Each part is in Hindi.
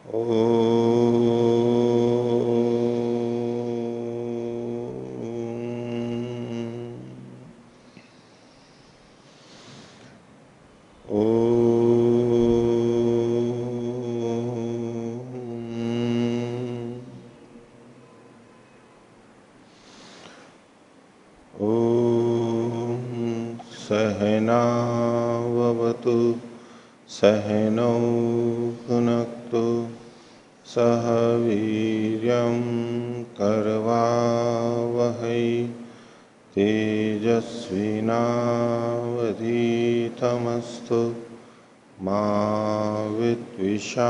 सहनावतु सहनौ भुनक्तु सह वीर्यं करवावहै तेजस्विनावधीतमस्तु मा विद्विषावहै।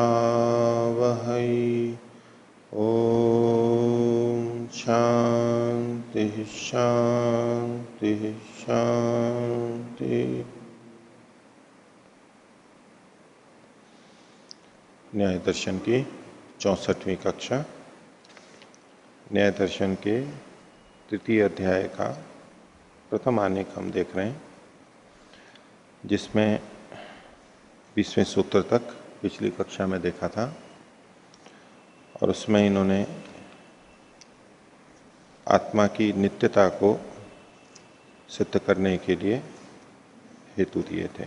ओम शांति शांति शांति। न्याय दर्शन की 64वीं कक्षा न्याय दर्शन के तृतीय अध्याय का प्रथम आनेक हम देख रहे हैं, जिसमें 20वें सूत्र तक पिछली कक्षा में देखा था और उसमें इन्होंने आत्मा की नित्यता को सिद्ध करने के लिए हेतु दिए थे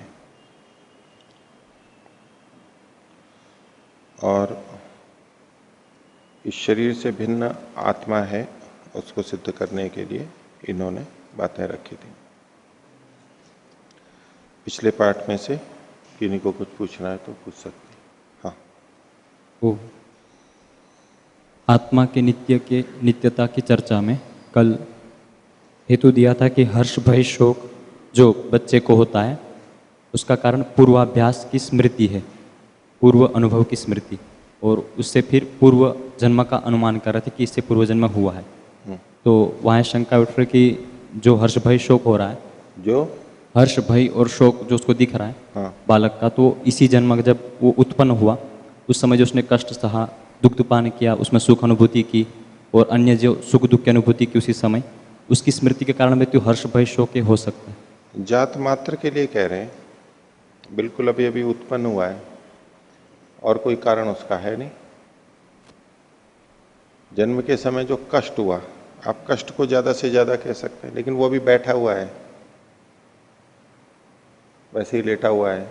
और इस शरीर से भिन्न आत्मा है उसको सिद्ध करने के लिए इन्होंने बातें रखी थी। पिछले पाठ में से किन्हीं को कुछ पूछना है तो पूछ सकते हैं। हाँ, वो आत्मा के नित्यता की चर्चा में कल हेतु दिया था कि हर्ष भय शोक जो बच्चे को होता है उसका कारण पूर्वाभ्यास की स्मृति है, पूर्व अनुभव की स्मृति, और उससे फिर पूर्व जन्म का अनुमान कर रहे थे कि इससे पूर्व जन्म हुआ है। तो वहाँ शंका उठ रही कि जो हर्ष भय शोक हो रहा है, जो हर्ष भय और शोक जो उसको दिख रहा है हाँ। बालक का, तो इसी जन्म जब वो उत्पन्न हुआ उस समय जो उसने कष्ट सहा, दुख पान किया, उसमें सुख अनुभूति की और अन्य जो सुख दुख की अनुभूति की उसी समय, उसकी स्मृति के कारण मृत्यु हर्ष भय शोक के हो सकता है। जात मात्र के लिए कह रहे हैं, बिल्कुल अभी अभी उत्पन्न हुआ है और कोई कारण उसका है नहीं। जन्म के समय जो कष्ट हुआ, आप कष्ट को ज्यादा से ज्यादा कह सकते हैं, लेकिन वो अभी बैठा हुआ है, वैसे ही लेटा हुआ है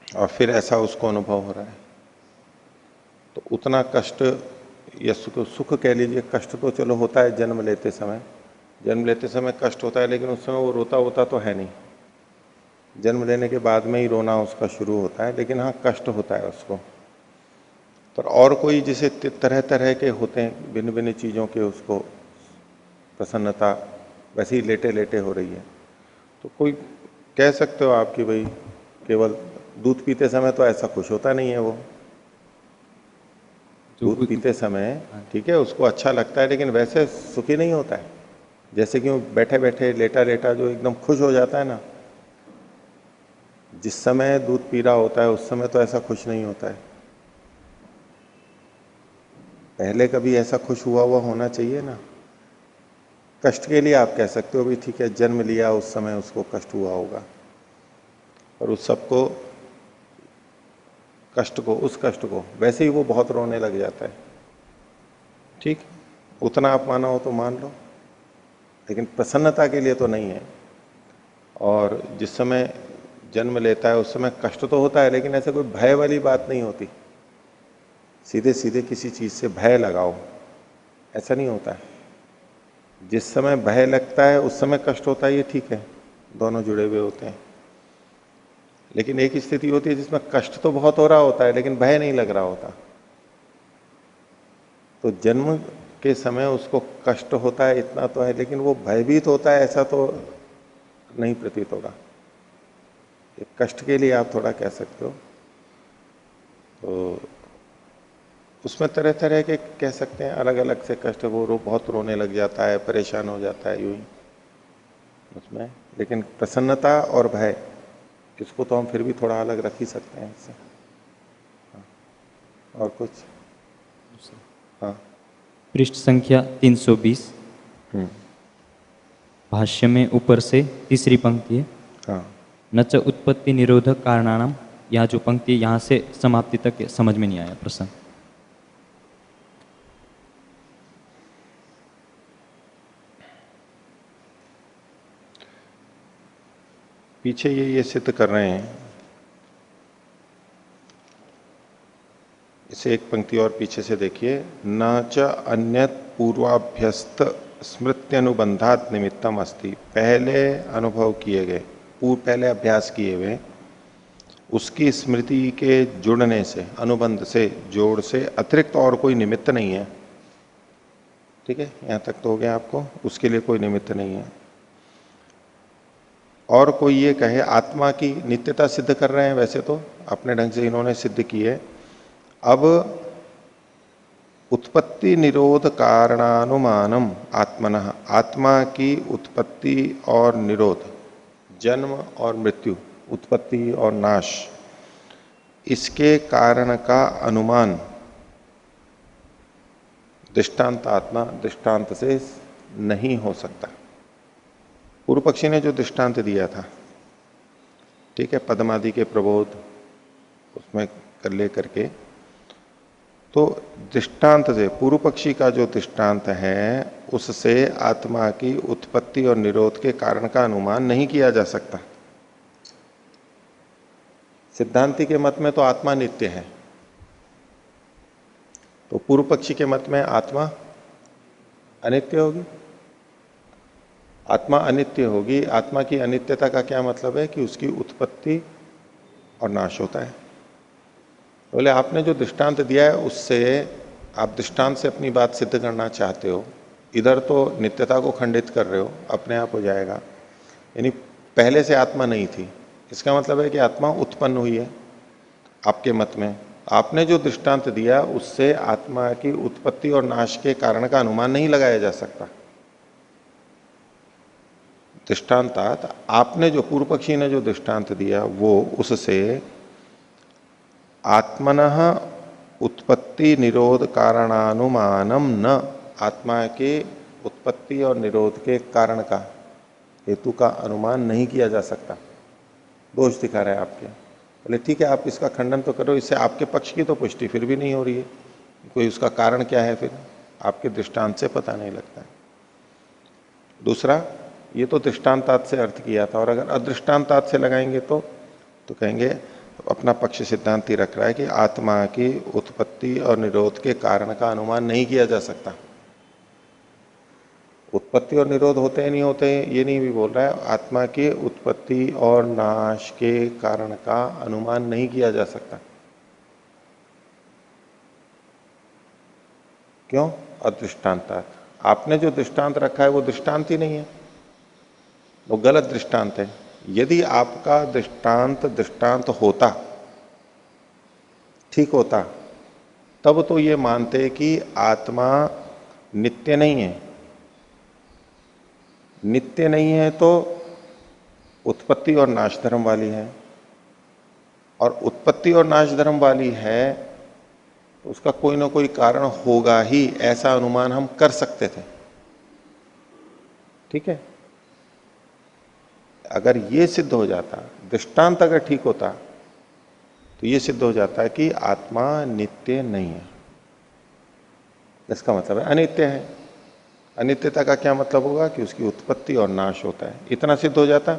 और फिर ऐसा उसको अनुभव हो रहा है, तो उतना कष्ट या सुख कह लीजिए, कष्ट तो चलो होता है जन्म लेते समय कष्ट होता है, लेकिन उस समय वो रोता होता तो है नहीं। जन्म लेने के बाद में ही रोना उसका शुरू होता है, लेकिन हाँ कष्ट होता है उसको। तो और कोई जिसे तरह तरह के होते हैं, भिन्न भिन्न चीजों के उसको प्रसन्नता, वैसे ही लेटे लेटे हो रही है। तो कोई कह सकते हो आप कि भाई केवल दूध पीते समय तो ऐसा खुश होता नहीं है, वो दूध पीते समय ठीक है उसको अच्छा लगता है, लेकिन वैसे सुखी नहीं होता है जैसे कि वो बैठे बैठे लेटा लेटा जो एकदम खुश हो जाता है ना। जिस समय दूध पी रहा होता है उस समय तो ऐसा खुश नहीं होता है, पहले कभी ऐसा खुश हुआ होना चाहिए ना। कष्ट के लिए आप कह सकते हो भी ठीक है, जन्म लिया उस समय उसको कष्ट हुआ होगा, और उस सबको कष्ट को, उस कष्ट को वैसे ही वो बहुत रोने लग जाता है। ठीक, उतना आप माना हो तो मान लो, लेकिन प्रसन्नता के लिए तो नहीं है। और जिस समय जन्म लेता है उस समय कष्ट तो होता है, लेकिन ऐसे कोई भय वाली बात नहीं होती, सीधे सीधे किसी चीज से भय लगाओ, ऐसा नहीं होता है। जिस समय भय लगता है उस समय कष्ट होता है, ये ठीक है, दोनों जुड़े हुए होते हैं। लेकिन एक स्थिति होती है जिसमें कष्ट तो बहुत हो रहा होता है लेकिन भय नहीं लग रहा होता, तो जन्म के समय उसको कष्ट होता है इतना तो है, लेकिन वो भयभीत होता है ऐसा तो नहीं प्रतीत होगा। कष्ट के लिए आप थोड़ा कह सकते हो। तो उसमें तरह तरह के कह सकते हैं, अलग अलग से कष्ट, वो बहुत रोने लग जाता है, परेशान हो जाता है यूं ही उसमें। लेकिन प्रसन्नता और भय, इसको तो हम फिर भी थोड़ा अलग रख ही सकते हैं इससे। और कुछ? हाँ, पृष्ठ संख्या 320 भाष्य में ऊपर से तीसरी पंक्ति है। हाँ, न च उत्पत्ति निरोधक कारणानाम यहाँ जो पंक्ति यहाँ से समाप्ति तक समझ में नहीं आया प्रसंग। पीछे ये सिद्ध कर रहे हैं, इसे एक पंक्ति और पीछे से देखिए। न च अन्यत पूर्वाभ्यस्त स्मृत्यनुबंधात निमित्तम अस्ति। पहले अनुभव किए गए, पहले अभ्यास किए हुए उसकी स्मृति के जुड़ने से, अनुबंध से, जोड़ से अतिरिक्त और कोई निमित्त नहीं है। ठीक है, यहां तक तो हो गया आपको, उसके लिए कोई निमित्त नहीं है। और कोई ये कहे आत्मा की नित्यता सिद्ध कर रहे हैं, वैसे तो अपने ढंग से इन्होंने सिद्ध की है। अब उत्पत्ति निरोध कारणानुमानम आत्मनः, आत्मा की उत्पत्ति और निरोध, जन्म और मृत्यु, उत्पत्ति और नाश, इसके कारण का अनुमान दृष्टांत आत्मा, दृष्टांत से नहीं हो सकता। पूर्व पक्षी ने जो दृष्टांत दिया था, ठीक है, पद्मादि के प्रबोध उसमें कर ले करके, तो दृष्टांत से, पूर्व पक्षी का जो दृष्टांत है उससे आत्मा की उत्पत्ति और निरोध के कारण का अनुमान नहीं किया जा सकता। सिद्धांति के मत में तो आत्मा नित्य है, तो पूर्व पक्षी के मत में आत्मा अनित्य होगी। आत्मा अनित्य होगी। आत्मा की अनित्यता का क्या मतलब है कि उसकी उत्पत्ति और नाश होता है। बोले आपने जो दृष्टांत दिया है उससे आप दृष्टांत से अपनी बात सिद्ध करना चाहते हो, इधर तो नित्यता को खंडित कर रहे हो, अपने आप हो जाएगा, यानी पहले से आत्मा नहीं थी, इसका मतलब है कि आत्मा उत्पन्न हुई है आपके मत में। आपने जो दृष्टांत दिया उससे आत्मा की उत्पत्ति और नाश के कारण का अनुमान नहीं लगाया जा सकता। दृष्टांतात आपने जो, पूर्व पक्षी ने जो दृष्टांत दिया वो उससे आत्मनः उत्पत्ति निरोध कारणानुमानम न, आत्मा के उत्पत्ति और निरोध के कारण का, हेतु का अनुमान नहीं किया जा सकता। दोष दिखा रहे हैं आपके। बोले ठीक है, आप इसका खंडन तो करो, इससे आपके पक्ष की तो पुष्टि फिर भी नहीं हो रही है, कोई उसका कारण क्या है, फिर आपके दृष्टांत से पता नहीं लगता है। दूसरा, ये तो दृष्टांतात से अर्थ किया था, और अगर अदृष्टांतात से लगाएंगे तो कहेंगे अपना पक्ष सिद्धांति रख रहा है कि आत्मा की उत्पत्ति और निरोध के कारण का अनुमान नहीं किया जा सकता। उत्पत्ति और निरोध होते हैं नहीं होते हैं ये नहीं भी बोल रहा है, आत्मा की उत्पत्ति और नाश के कारण का अनुमान नहीं किया जा सकता। क्यों? अदृष्टांतात। आपने जो दृष्टांत रखा है वो दृष्टांत ही नहीं है, वो गलत दृष्टांत है। यदि आपका दृष्टांत होता, ठीक होता, तब तो ये मानते कि आत्मा नित्य नहीं है। नित्य नहीं है तो उत्पत्ति और नाश धर्म वाली है, और उत्पत्ति और नाश धर्म वाली है तो उसका कोई ना कोई कारण होगा ही, ऐसा अनुमान हम कर सकते थे। ठीक है, अगर ये सिद्ध हो जाता, दृष्टांत अगर ठीक होता, तो ये सिद्ध हो जाता है कि आत्मा नित्य नहीं है। इसका मतलब है अनित्य है। अनित्यता का क्या मतलब होगा कि उसकी उत्पत्ति और नाश होता है, इतना सिद्ध हो जाता।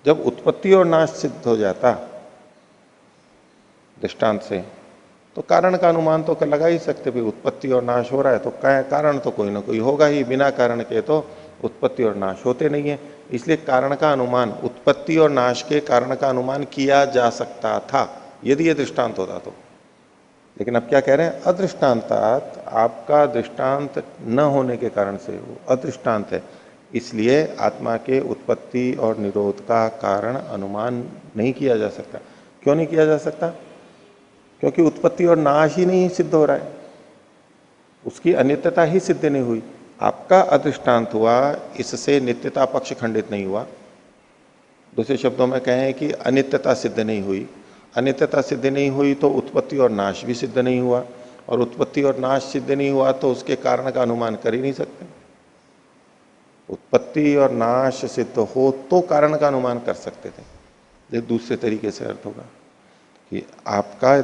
जब उत्पत्ति और नाश सिद्ध हो जाता दृष्टांत से, तो कारण का अनुमान तो लगा ही सकते, भाई उत्पत्ति और नाश हो रहा है तो कारण तो कोई ना कोई होगा ही, बिना कारण के तो उत्पत्ति और नाश होते नहीं है। इसलिए कारण का अनुमान, उत्पत्ति और नाश के कारण का अनुमान किया जा सकता था यदि ये दृष्टांत होता तो। लेकिन अब क्या कह रहे हैं? अदृष्टांतात, आपका दृष्टांत न होने के कारण से वो अदृष्टांत है, इसलिए आत्मा के उत्पत्ति और निरोध का कारण अनुमान नहीं किया जा सकता। क्यों नहीं किया जा सकता? क्योंकि उत्पत्ति और नाश ही नहीं सिद्ध हो रहा है, उसकी अनित्यता ही सिद्ध नहीं हुई। आपका अदृष्टांत हुआ, इससे नित्यता पक्ष खंडित नहीं हुआ। दूसरे शब्दों में कहें कि अनित्यता सिद्ध नहीं हुई। अनित्यता सिद्ध नहीं हुई तो उत्पत्ति और नाश भी सिद्ध नहीं हुआ, और उत्पत्ति और नाश सिद्ध नहीं हुआ तो उसके कारण का अनुमान कर ही नहीं सकते। उत्पत्ति और नाश सिद्ध हो तो कारण का अनुमान कर सकते थे, ये दूसरे तरीके से अर्थ होगा। कि आपका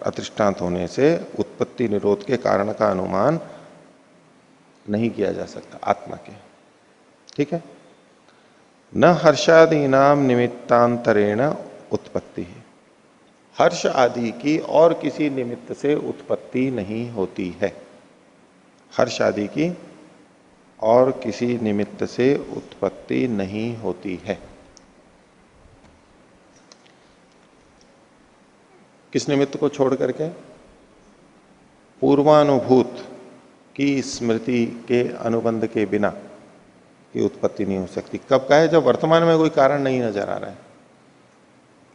अदृष्टांत होने से उत्पत्ति निरोध के कारण का अनुमान नहीं किया जा सकता आत्मा के। ठीक है। न हर्षादीनाम निमित्तांतरेण उत्पत्ति है, हर्ष आदि की और किसी निमित्त से उत्पत्ति नहीं होती है। हर्ष आदि की और किसी निमित्त से उत्पत्ति नहीं होती है। किस निमित्त को छोड़ करके? पूर्वानुभूत की स्मृति के अनुबंध के बिना की उत्पत्ति नहीं हो सकती। कब का है? जब वर्तमान में कोई कारण नहीं नजर आ रहा है।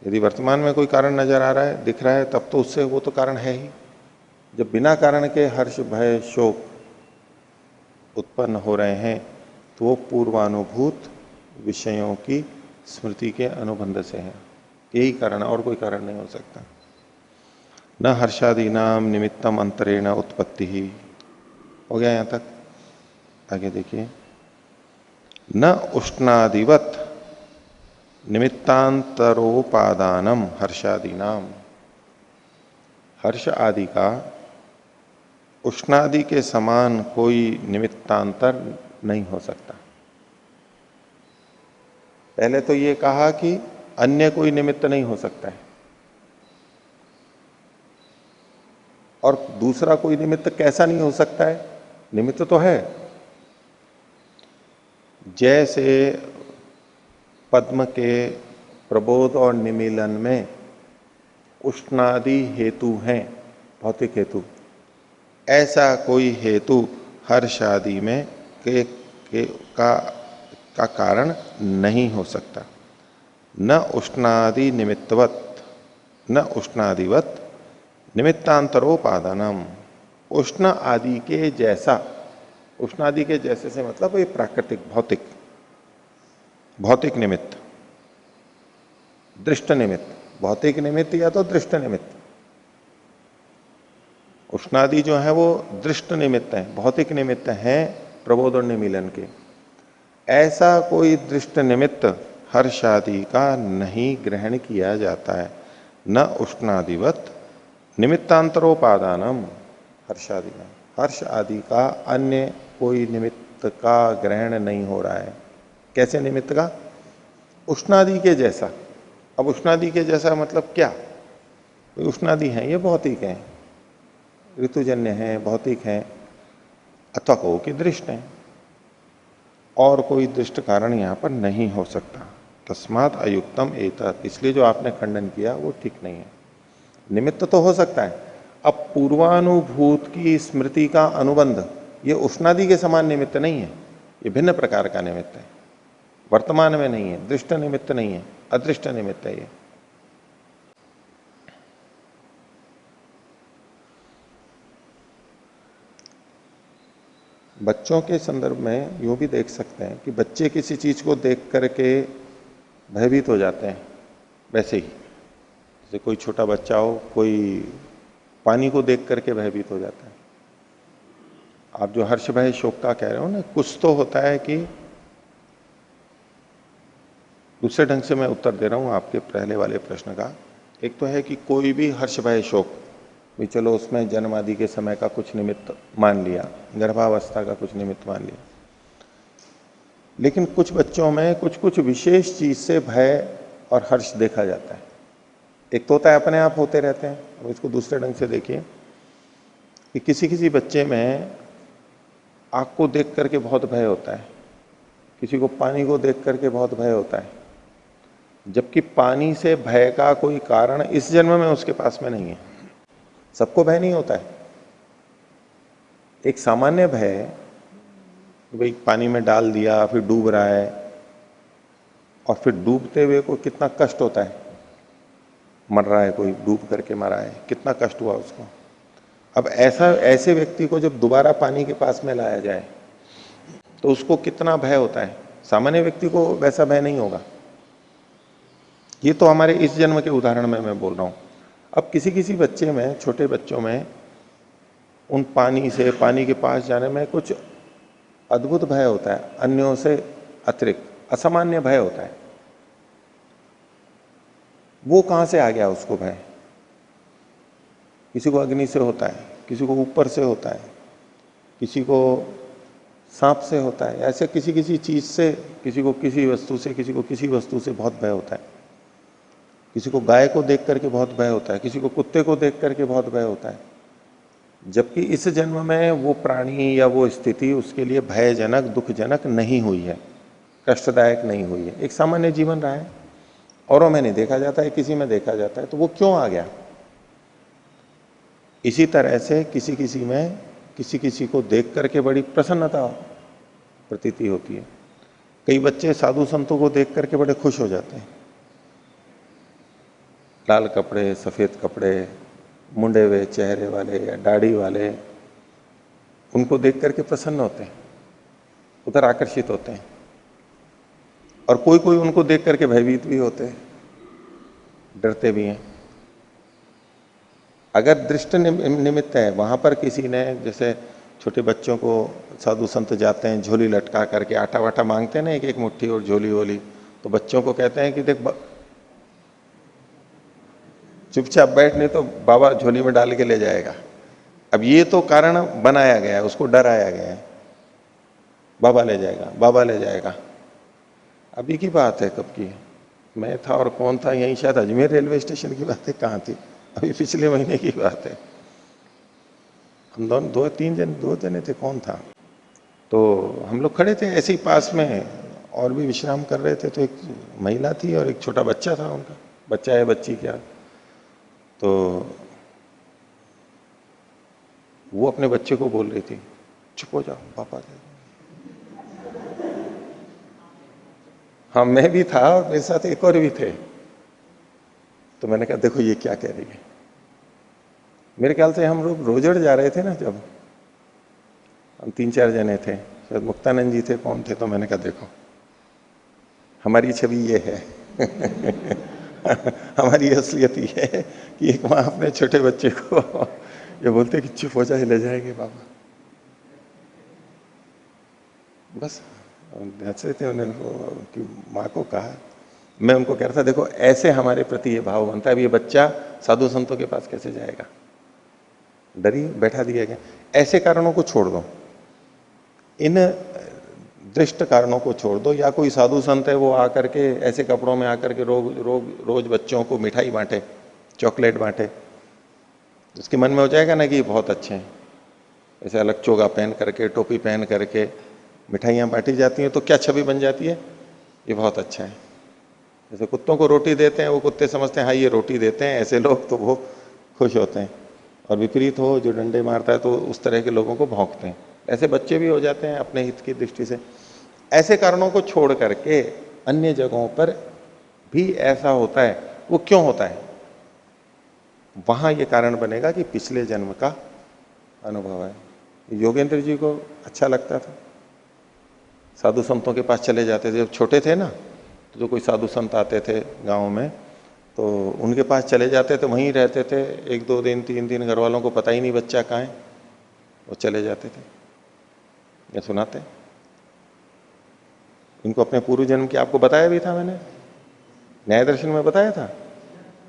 यदि वर्तमान में कोई कारण नजर आ रहा है, दिख रहा है, तब तो उससे वो तो कारण है ही। जब बिना कारण के हर्ष भय शोक उत्पन्न हो रहे हैं तो वो पूर्वानुभूत विषयों की स्मृति के अनुबंध से है। यही कारण, और कोई कारण नहीं हो सकता। न हर्षादीनाम निमित्तम अंतरेण उत्पत्ति ही। हो गया यहां तक? आगे देखिए। न उष्णादिवत निमित्तांतरोपादानम हर्षादीनाम, हर्ष आदि का उष्णादि के समान कोई निमित्तांतर नहीं हो सकता। पहले तो ये कहा कि अन्य कोई निमित्त नहीं हो सकता है, और दूसरा कोई निमित्त कैसा नहीं हो सकता है? निमित्त तो है। जैसे पद्म के प्रबोध और निमीलन में उष्णादि हेतु हैं, भौतिक हेतु, ऐसा कोई हेतु हर्ष आदि में का कारण नहीं हो सकता। न उष्णादि निमित्तवत, न उष्णादिवत निमित्तांतरोपादानम, उष्ण आदि के जैसा। उष्ण आदि के जैसे से मतलब ये प्राकृतिक भौतिक, भौतिक निमित्त, दृष्ट निमित्त, भौतिक निमित्त या तो दृष्ट निमित्त। उष्णादि जो है वो दृष्ट निमित्त है, भौतिक निमित्त है प्रबोध और निमीलन के। ऐसा कोई दृष्ट निमित्त हर्षादि का नहीं ग्रहण किया जाता है। न उष्णादिवत निमित्तांतरोपादानम हर्षादि, हर्ष आदि का अन्य कोई निमित्त का ग्रहण नहीं हो रहा है। कैसे निमित्त का? उष्णादि के जैसा। अब उष्णादि के जैसा मतलब क्या? उष्णादि हैं, ये भौतिक हैं, ऋतुजन्य हैं, भौतिक हैं, अथवा को कि दृष्ट हैं, और कोई दृष्ट कारण यहां पर नहीं हो सकता। तस्मात् अयुक्तम एतत्, इसलिए जो आपने खंडन किया वो ठीक नहीं है। निमित्त तो हो सकता है। अब पूर्वानुभूत की स्मृति का अनुबंध ये उष्णादि के समान निमित्त नहीं है, ये भिन्न प्रकार का निमित्त है, वर्तमान में नहीं है, दृष्ट निमित्त नहीं है, अदृष्ट निमित्त है ये। बच्चों के संदर्भ में यूं भी देख सकते हैं कि बच्चे किसी चीज को देख करके भयभीत हो जाते हैं। वैसे ही जैसे कोई छोटा बच्चा हो, कोई पानी को देख करके भयभीत हो जाता है। आप जो हर्ष भय शोक का कह रहे हो ना, कुछ तो होता है कि दूसरे ढंग से मैं उत्तर दे रहा हूं आपके पहले वाले प्रश्न का। एक तो है कि कोई भी हर्ष भय शोक भी, चलो उसमें जन्म आदि के समय का कुछ निमित्त मान लिया, गर्भावस्था का कुछ निमित्त मान लिया, लेकिन कुछ बच्चों में कुछ कुछ विशेष चीज से भय और हर्ष देखा जाता है। एक तो होता है अपने आप होते रहते हैं। अब इसको दूसरे ढंग से देखिए कि किसी किसी बच्चे में आग को देख करके बहुत भय होता है, किसी को पानी को देख करके बहुत भय होता है, जबकि पानी से भय का कोई कारण इस जन्म में उसके पास में नहीं है। सबको भय नहीं होता है। एक सामान्य भय, भाई पानी में डाल दिया फिर डूब रहा है, और फिर डूबते हुए को कितना कष्ट होता है, मर रहा है कोई, डूब करके मरा है, कितना कष्ट हुआ उसको। अब ऐसे व्यक्ति को जब दोबारा पानी के पास में लाया जाए तो उसको कितना भय होता है। सामान्य व्यक्ति को वैसा भय नहीं होगा। ये तो हमारे इस जन्म के उदाहरण में मैं बोल रहा हूं। अब किसी किसी बच्चे में, छोटे बच्चों में, उन पानी के पास जाने में कुछ अद्भुत भय होता है, अन्यों से अतिरिक्त असामान्य भय होता है। वो कहां से आ गया उसको भय? किसी को अग्नि से होता है, किसी को ऊपर से होता है, किसी को सांप से होता है, ऐसे किसी किसी चीज से, किसी को किसी वस्तु से, किसी को किसी वस्तु से बहुत भय होता है। किसी को गाय को देख करके बहुत भय होता है, किसी को कुत्ते को देख करके बहुत भय होता है। जबकि इस जन्म में वो प्राणी या वो स्थिति उसके लिए भयजनक, दुखजनक नहीं हुई है, कष्टदायक नहीं हुई है, एक सामान्य जीवन रहा है। औरों में नहीं देखा जाता है, किसी में देखा जाता है, तो वो क्यों आ गया? इसी तरह से किसी किसी में किसी किसी को देख करके बड़ी प्रसन्नता प्रतीति होती है। कई बच्चे साधु संतों को देख करके बड़े खुश हो जाते हैं। लाल कपड़े, सफेद कपड़े, मुंडे हुए चेहरे वाले या दाढ़ी वाले, उनको देख करके प्रसन्न होते हैं, उधर आकर्षित होते हैं। और कोई कोई उनको देख करके भयभीत भी होते हैं, डरते भी हैं। अगर दृष्ट निमित्त है, वहां पर किसी ने, जैसे छोटे बच्चों को साधु संत जाते हैं झोली लटका करके आटा वाटा मांगते हैं ना, एक एक मुट्ठी और झोली वोली, तो बच्चों को कहते हैं कि देख चुपचाप बैठ, नहीं तो बाबा झोली में डाल के ले जाएगा। अब ये तो कारण बनाया गया है, उसको डराया गया है, बाबा ले जाएगा, बाबा ले जाएगा। अभी की बात है, कब की है? मैं था और कौन था, यहीं शायद अजमेर रेलवे स्टेशन की बात है, कहाँ थी, अभी पिछले महीने की बात है। हम दोनों दो जने थे, कौन था, तो हम लोग खड़े थे ऐसे ही पास में और भी विश्राम कर रहे थे, तो एक महिला थी और एक छोटा बच्चा था, उनका बच्चा है बच्ची क्या, तो वो अपने बच्चे को बोल रही थी चुप हो जाओ पापा के। हाँ, मैं भी था और मेरे साथ एक और भी थे। तो मैंने कहा देखो ये क्या कह रही है। मेरे ख्याल से हम लोग रोजड़ जा रहे थे ना, जब हम 3-4 जने थे, शायद मुक्तानंद जी थे, कौन थे, तो मैंने कहा देखो हमारी छवि ये है हमारी असलियत ये है कि एक माँ अपने छोटे बच्चे को ये बोलते कि चुप हो जाए, ले जाएंगे बाबा, बस हंस रहे थे। उन्होंने माँ को कहा, मैं उनको कह रहा था देखो ऐसे हमारे प्रति ये भाव बनता है। अब ये बच्चा साधु संतों के पास कैसे जाएगा, डरी बैठा दिया गया। ऐसे कारणों को छोड़ दो, इन दृष्ट कारणों को छोड़ दो। या कोई साधु संत है वो आकर के ऐसे कपड़ों में आकर के रोज बच्चों को मिठाई बांटे, चॉकलेट बांटे, उसके मन में हो जाएगा ना कि ये बहुत अच्छे हैं। ऐसे अलग चोगा पहन करके, टोपी पहन करके मिठाइयाँ बांटी जाती हैं, तो क्या छवि बन जाती है, ये बहुत अच्छा है। जैसे कुत्तों को रोटी देते हैं, वो कुत्ते समझते हैं हाँ ये रोटी देते हैं, ऐसे लोग, तो वो खुश होते हैं। और विपरीत हो जो डंडे मारता है तो उस तरह के लोगों को भौंकते हैं। ऐसे बच्चे भी हो जाते हैं अपने हित की दृष्टि से। ऐसे कारणों को छोड़ करके अन्य जगहों पर भी ऐसा होता है, वो क्यों होता है? वहां ये कारण बनेगा कि पिछले जन्म का अनुभव है। योगेंद्र जी को अच्छा लगता था, साधु संतों के पास चले जाते थे। जब छोटे थे ना, तो जो कोई साधु संत आते थे गांव में, तो उनके पास चले जाते थे, वहीं रहते थे 1-2 दिन 3 दिन, घर वालों को पता ही नहीं बच्चा कहाँ है, वो चले जाते थे। ये सुनाते, इनको अपने पूर्व जन्म की आपको बताया भी था मैंने, न्याय दर्शन में बताया था,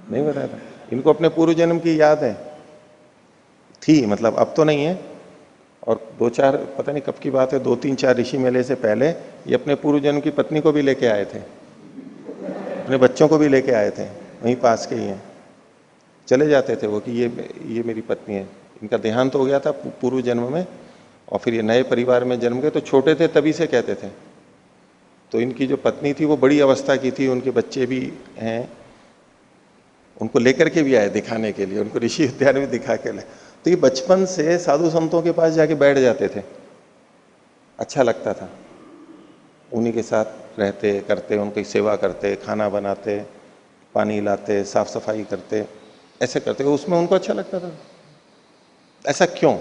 नहीं बताया था? इनको अपने पूर्व जन्म की याद है, थी मतलब, अब तो नहीं है। और 2-4 पता नहीं कब की बात है, 2-3-4 ऋषि मेले से पहले ये अपने पूर्व जन्म की पत्नी को भी लेके आए थे, अपने बच्चों को भी लेके आए थे, वहीं पास के ही हैं। चले जाते थे वो कि ये मेरी पत्नी है। इनका देहांत हो गया था पूर्व जन्म में, और फिर ये नए परिवार में जन्म गए, तो छोटे थे तभी से कहते थे। तो इनकी जो पत्नी थी वो बड़ी अवस्था की थी, उनके बच्चे भी हैं, उनको लेकर के भी आए दिखाने के लिए, उनको ऋषि उद्यान में दिखा के लाए। तो ये बचपन से साधु संतों के पास जाके बैठ जाते थे, अच्छा लगता था, उन्हीं के साथ रहते करते, उनकी सेवा करते, खाना बनाते, पानी लाते, साफ सफाई करते, ऐसे करते, उसमें उनको अच्छा लगता था। ऐसा क्यों?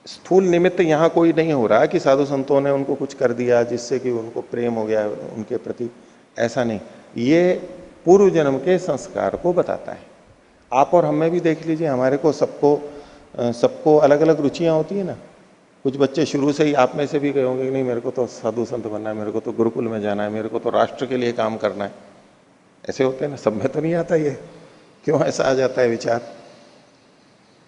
स्थूल निमित्त यहाँ कोई नहीं हो रहा कि साधु संतों ने उनको कुछ कर दिया जिससे कि उनको प्रेम हो गया उनके प्रति, ऐसा नहीं। ये पूर्व जन्म के संस्कार को बताता है। आप और हमें भी देख लीजिए, हमारे को सबको अलग अलग रुचियां होती है ना। कुछ बच्चे शुरू से ही, आप में से भी गए होंगे कि नहीं मेरे को तो साधु संत बनना है, मेरे को तो गुरुकुल में जाना है, मेरे को तो राष्ट्र के लिए काम करना है, ऐसे होते हैं ना। सब में तो नहीं आता ये, क्यों ऐसा आ जाता है विचार?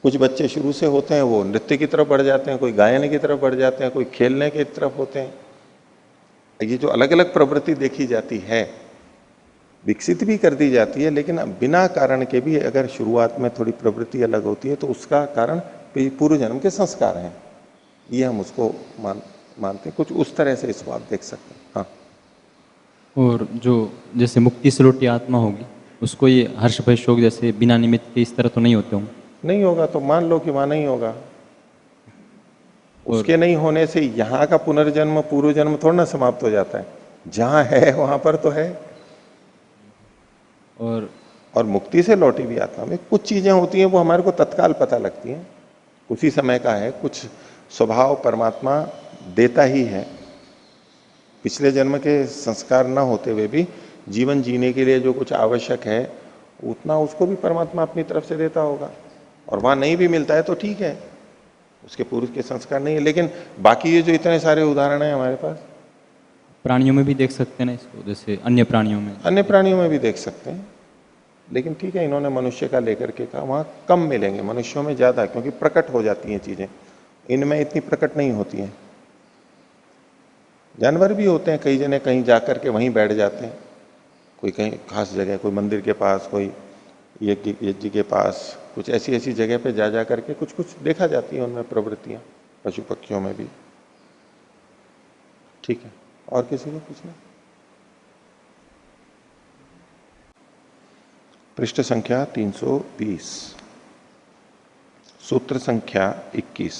कुछ बच्चे शुरू से होते हैं वो नृत्य की तरफ बढ़ जाते हैं, कोई गायन की तरफ बढ़ जाते हैं, कोई खेलने की तरफ होते हैं। ये जो अलग अलग प्रवृत्ति देखी जाती है, विकसित भी कर दी जाती है, लेकिन बिना कारण के भी अगर शुरुआत में थोड़ी प्रवृत्ति अलग होती है तो उसका कारण पूर्व जन्म के संस्कार हैं। ये हम उसको मानते हैं। कुछ उस तरह से इसको आप देख सकते हैं। हाँ, और जो जैसे मुक्ति से लौटी आत्मा होगी, उसको ये हर्ष भय शोक जैसे बिना निमित्त के इस तरह तो नहीं होते होंगे। नहीं होगा तो मान लो कि वहां नहीं होगा। उसके नहीं होने से यहाँ का पुनर्जन्म पूर्व जन्म थोड़ा ना समाप्त हो जाता है। जहां है वहां पर तो है। और मुक्ति से लौटी हुई आत्मा में कुछ चीजें होती हैं वो हमारे को तत्काल पता लगती हैं, कुछ ही समय का है। कुछ स्वभाव परमात्मा देता ही है। पिछले जन्म के संस्कार न होते हुए भी जीवन जीने के लिए जो कुछ आवश्यक है उतना उसको भी परमात्मा अपनी तरफ से देता होगा। और वहां नहीं भी मिलता है तो ठीक है, उसके पूर्व के संस्कार नहीं है। लेकिन बाकी ये जो इतने सारे उदाहरण हैं हमारे पास, प्राणियों में भी देख सकते हैं ना इसको, जैसे अन्य प्राणियों में। अन्य प्राणियों में भी देख सकते हैं। लेकिन ठीक है, इन्होंने मनुष्य का लेकर के कहा, वहां कम मिलेंगे, मनुष्यों में ज्यादा, क्योंकि प्रकट हो जाती हैं चीजें, इनमें इतनी प्रकट नहीं होती हैं। जानवर भी होते हैं, कई जने कहीं जाकर के वहीं बैठ जाते हैं, कोई कहीं खास जगह, कोई मंदिर के पास, कोई यज्ञ के पास, कुछ ऐसी ऐसी जगह पे जा करके कुछ कुछ देखा जाती है उनमें प्रवृत्तियां, पशु पक्षियों में भी। ठीक है, और किसी को पूछना? पृष्ठ संख्या 320, सूत्र संख्या 21,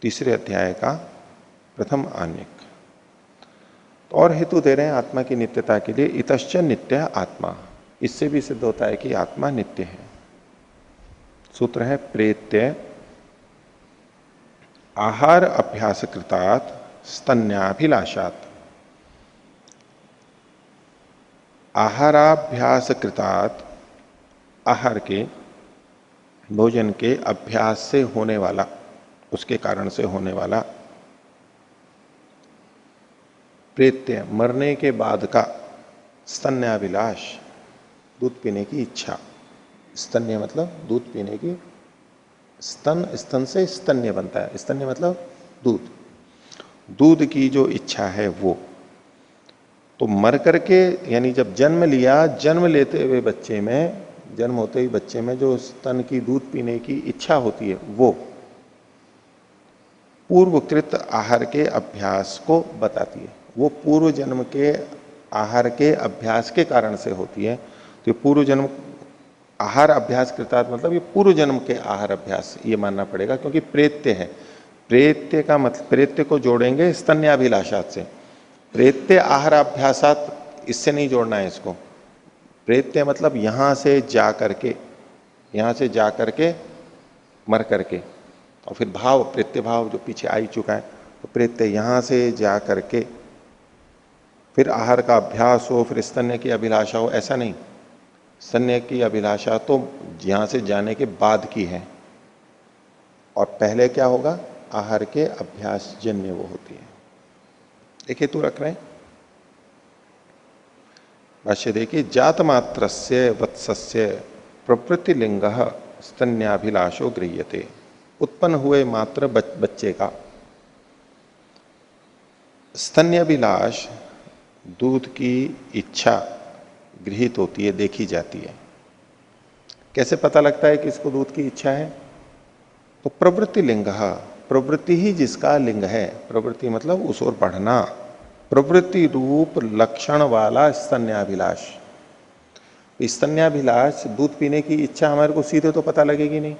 तीसरे अध्याय का प्रथम आन्विक। तो और हेतु दे रहे हैं आत्मा की नित्यता के लिए। इतश्च नित्य आत्मा, इससे भी सिद्ध होता है कि आत्मा नित्य है। सूत्र है प्रेत्य आहार अभ्यास कृतात् स्तन्याभिलाषात्। आहाराभ्यास कृतात्, आहार के भोजन के अभ्यास से होने वाला, उसके कारण से होने वाला, प्रेत्य मरने के बाद का, स्तन्याभिलाष दूध पीने की इच्छा। स्तन्य मतलब दूध पीने की, स्तन, स्तन से स्तन्य बनता है, स्तन्य मतलब दूध, दूध की जो इच्छा है वो। तो मर करके, यानी जब जन्म लिया, जन्म लेते हुए बच्चे में, जन्म होते ही बच्चे में जो स्तन की दूध पीने की इच्छा होती है वो पूर्वकृत आहार के अभ्यास को बताती है। वो पूर्व जन्म के आहार के अभ्यास के कारण से होती है। तो ये पूर्व जन्म आहार अभ्यास कृतार्थ मतलब ये पूर्व जन्म के आहार अभ्यास, ये मानना पड़ेगा, क्योंकि प्रेत्य है। प्रेत्य का मतलब, प्रेत्य को जोड़ेंगे स्तन्याभिलाषात से। प्रेत्य आहाराभ्यासात, इससे नहीं जोड़ना है इसको। प्रेत्य मतलब यहां से जा करके, यहां से जा करके मर करके, और फिर भाव, प्रेत्य भाव जो पीछे आ ही चुका है, तो प्रेत्य यहां से जा करके फिर आहार का अभ्यास हो, फिर स्तन्य की अभिलाषा हो, ऐसा नहीं। स्तन्य की अभिलाषा तो यहां से जाने के बाद की है, और पहले क्या होगा, आहार के अभ्यास जन्य वो होती है। एक हेतु रख रहे हैं, भाष्य देखिए। जात मात्रस्य वत्सस्य प्रवृत्ति लिंग स्तन्याभिलाषो गृह्यते। उत्पन्न हुए मात्र बच्चे का स्तन्याभिलाष, दूध की इच्छा गृहित होती है, देखी जाती है। कैसे पता लगता है कि इसको दूध की इच्छा है? तो प्रवृत्ति लिंग, प्रवृत्ति ही जिसका लिंग है, प्रवृत्ति मतलब उस ओर बढ़ना, प्रवृत्ति रूप लक्षण वाला स्तन्याभिलाष। स्तन्याभिलाष, दूध पीने की इच्छा हमारे को सीधे तो पता लगेगी नहीं,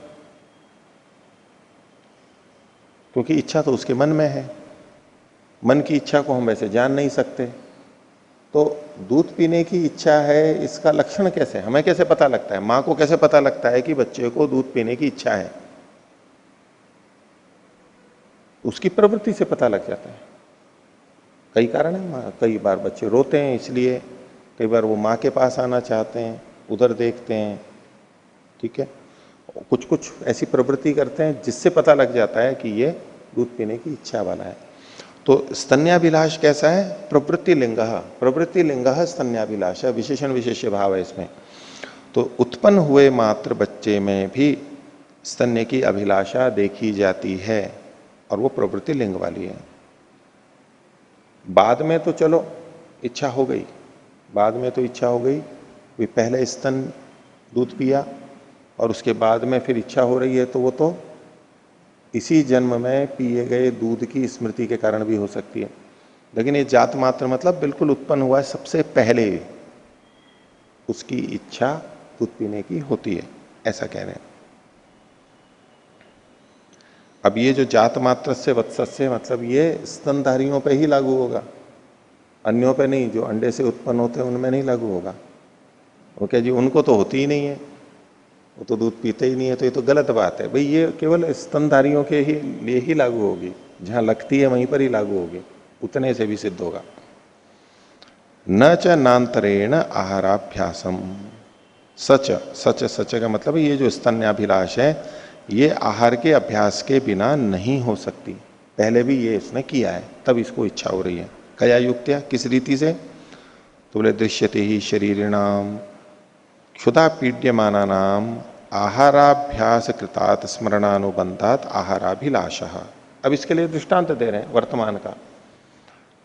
क्योंकि इच्छा तो उसके मन में है। मन की इच्छा को हम वैसे जान नहीं सकते। तो दूध पीने की इच्छा है, इसका लक्षण कैसे, हमें कैसे पता लगता है? मां को कैसे पता लगता है कि बच्चे को दूध पीने की इच्छा है? उसकी प्रवृत्ति से पता लग जाता है। कई कारण है, कई बार बच्चे रोते हैं इसलिए, कई बार वो माँ के पास आना चाहते हैं, उधर देखते हैं, ठीक है, कुछ कुछ ऐसी प्रवृत्ति करते हैं जिससे पता लग जाता है कि ये दूध पीने की इच्छा वाला है। तो स्तन्याभिलाष कैसा है? प्रवृत्ति लिंग, प्रवृत्ति लिंग स्तन्याभिलाष, विशेषण विशेष्य भाव है इसमें। तो उत्पन्न हुए मात्र बच्चे में भी स्तन्य की अभिलाषा देखी जाती है और वो प्रवृत्ति लिंग वाली है। बाद में तो चलो इच्छा हो गई, बाद में तो इच्छा हो गई, वे पहले स्तन दूध पिया और उसके बाद में फिर इच्छा हो रही है, तो वो तो इसी जन्म में पिए गए दूध की स्मृति के कारण भी हो सकती है। लेकिन ये जात मात्र मतलब बिल्कुल उत्पन्न हुआ है सबसे पहले उसकी इच्छा दूध पीने की होती है, ऐसा कह रहे हैं। अब ये जो जात मात्र से वत्सस्य मतलब ये स्तनधारियों पे ही लागू होगा, अन्यों पे नहीं। जो अंडे से उत्पन्न होते हैं उनमें नहीं लागू होगा। वो क्या जी, उनको तो होती ही नहीं है, वो तो दूध पीते ही नहीं है, तो ये तो गलत बात है भाई। ये केवल स्तनधारियों के ही लिए ही लागू होगी, जहां लगती है वहीं पर ही लागू होगी, उतने से भी सिद्ध होगा। न च नान्तरेण आहाराभ्यासम, सच सच सच का मतलब ये जो स्तन्याभिलाष है ये आहार के अभ्यास के बिना नहीं हो सकती। पहले भी ये इसने किया है, तब इसको इच्छा हो रही है। कया युक्त्या, किस रीति से? तो बोले दृश्यते ही शरीरिणाम क्षुधा पीड्यमाना नाम आहाराभ्यास कृतात स्मरणानुबंधात आहाराभिलाषा। अब इसके लिए दृष्टांत दे रहे हैं वर्तमान का,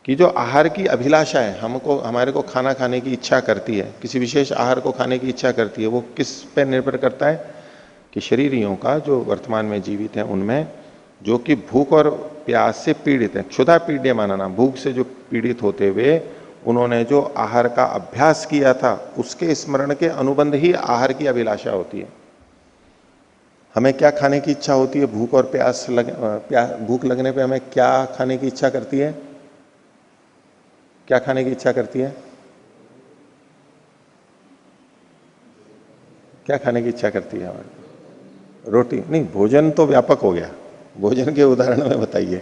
कि जो आहार की अभिलाषा है, हमको हमारे को खाना खाने की इच्छा करती है, किसी विशेष आहार को खाने की इच्छा करती है, वो किस पे निर्भर करता है? कि शरीरियों का जो वर्तमान में जीवित है उनमें जो कि भूख और प्यास से पीड़ित है, क्षुधा पीड्यमाना नाम, भूख से जो पीड़ित होते हुए उन्होंने जो आहार का अभ्यास किया था उसके स्मरण के अनुबंध ही आहार की अभिलाषा होती है। हमें क्या खाने की इच्छा होती है? भूख और भूख लगने पे हमें क्या खाने की इच्छा करती है? क्या खाने की इच्छा करती है? क्या खाने की इच्छा करती है हमारे? रोटी नहीं, भोजन तो व्यापक हो गया, भोजन के उदाहरण में बताइए।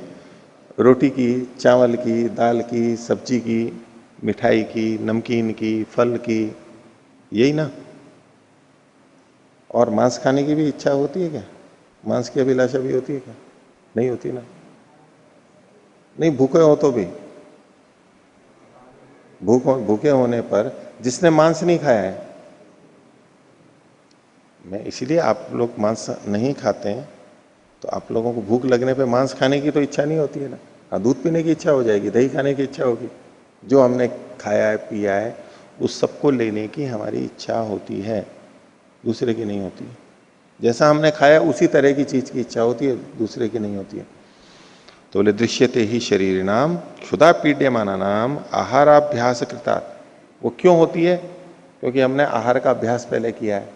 रोटी की, चावल की, दाल की, सब्जी की, मिठाई की, नमकीन की, फल की, यही ना। और मांस खाने की भी इच्छा होती है क्या? मांस की अभिलाषा भी होती है क्या? नहीं होती ना। नहीं, भूखे हो तो भी, भूखे होने पर जिसने मांस नहीं खाया है, मैं इसीलिए आप लोग मांस नहीं खाते हैं, तो आप लोगों को भूख लगने पे मांस खाने की तो इच्छा नहीं होती है ना। हाँ, दूध पीने की इच्छा हो जाएगी, दही खाने की इच्छा होगी, जो हमने खाया है पिया है उस सबको लेने की हमारी इच्छा होती है, दूसरे की नहीं होती। जैसा हमने खाया उसी तरह की चीज की इच्छा होती है, दूसरे की नहीं होती है। तो बोले दृश्यते ही शरीर नाम क्षुधा पीड्यमाना नाम आहाराभ्यास कृतात्। वो क्यों होती है? क्योंकि हमने आहार का अभ्यास पहले किया है,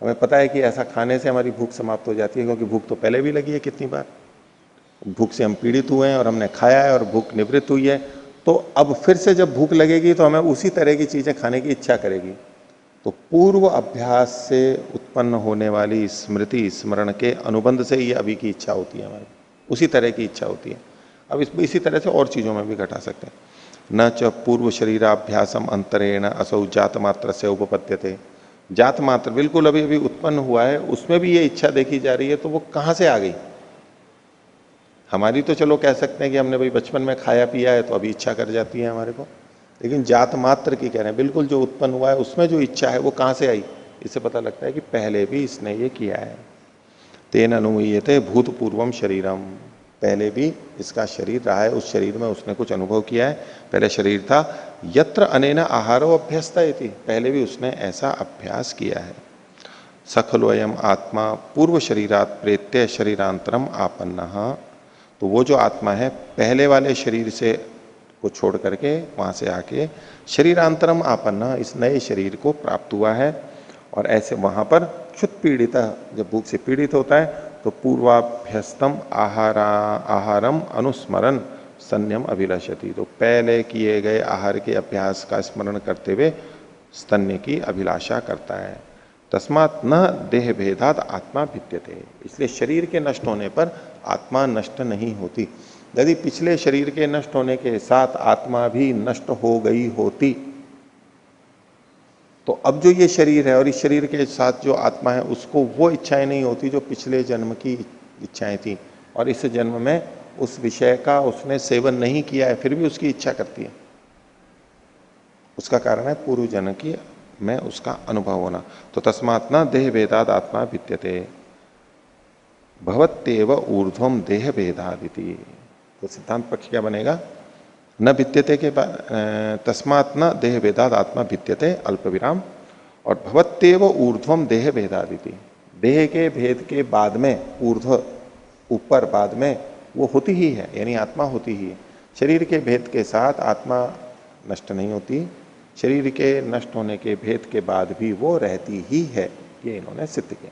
हमें पता है कि ऐसा खाने से हमारी भूख समाप्त हो जाती है, क्योंकि भूख तो पहले भी लगी है कितनी बार, भूख से हम पीड़ित हुए हैं और हमने खाया है और भूख निवृत्त हुई है। तो अब फिर से जब भूख लगेगी तो हमें उसी तरह की चीजें खाने की इच्छा करेगी। तो पूर्व अभ्यास से उत्पन्न होने वाली स्मृति स्मरण के अनुबंध से ये अभी की इच्छा होती है हमारी, उसी तरह की इच्छा होती है। अब इसी तरह से और चीजों में भी घटा सकते हैं। न च पूर्व शरीराभ्यासम अंतरेण असौ जात मात्र से उपपद्यते। जात मात्र बिल्कुल अभी अभी उत्पन्न हुआ है, उसमें भी ये इच्छा देखी जा रही है, तो वो कहां से आ गई? हमारी तो चलो कह सकते हैं कि हमने भाई बचपन में खाया पिया है तो अभी इच्छा कर जाती है हमारे को, लेकिन जात मात्र की कह रहे हैं, बिल्कुल जो उत्पन्न हुआ है उसमें जो इच्छा है वो कहां से आई? इससे पता लगता है कि पहले भी इसने ये किया है। तेन अनुमीयते भूतपूर्वम शरीरम, पहले भी इसका शरीर रहा है, उस शरीर में उसने कुछ अनुभव किया है, पहले शरीर था। यत्र अनेन आहारो अभ्यस्त इति, पहले भी उसने ऐसा अभ्यास किया है। सखलो अयम आत्मा पूर्व शरीरात प्रेत्य शरीरांतरम आपन्न। तो वो जो आत्मा है पहले वाले शरीर से को छोड़ करके वहां से आके शरीरांतरम आपन्न, इस नए शरीर को प्राप्त हुआ है। और ऐसे वहां पर क्षुत पीड़ित, जब भूख से पीड़ित होता है तो पूर्वाभ्यस्तम आहारम अनुस्मरण स्तन्यम अभिलाषति, तो पहले किए गए आहार के अभ्यास का स्मरण करते हुए स्तन्य की अभिलाषा करता है। तस्मात् न देह भेदात आत्मा भिद्यते, इसलिए शरीर के नष्ट होने पर आत्मा नष्ट नहीं होती। यदि पिछले शरीर के नष्ट होने के साथ आत्मा भी नष्ट हो गई होती तो अब जो ये शरीर है और इस शरीर के साथ जो आत्मा है उसको वो इच्छाएं नहीं होती जो पिछले जन्म की इच्छाएं थी, और इस जन्म में उस विषय का उसने सेवन नहीं किया है फिर भी उसकी इच्छा करती है, उसका कारण है पूर्व जन्म की में उसका अनुभव होना। तो तस्मात् न देह भेदाद आत्मा विद्यते भवत्येव ऊर्ध्वम देह भेदादिति। तो सिद्धांत पक्ष क्या बनेगा, न विद्यते के बाद तस्मात् न देह भेदाद आत्मा विद्यते अल्प विराम, और भवत्येव ऊर्ध्वम देह भेदादिति, देह के भेद के बाद में ऊर्ध्व ऊपर बाद में वो होती ही है, यानी आत्मा होती ही है। शरीर के भेद के साथ आत्मा नष्ट नहीं होती, शरीर के नष्ट होने के भेद के बाद भी वो रहती ही है, ये इन्होंने सिद्ध किया।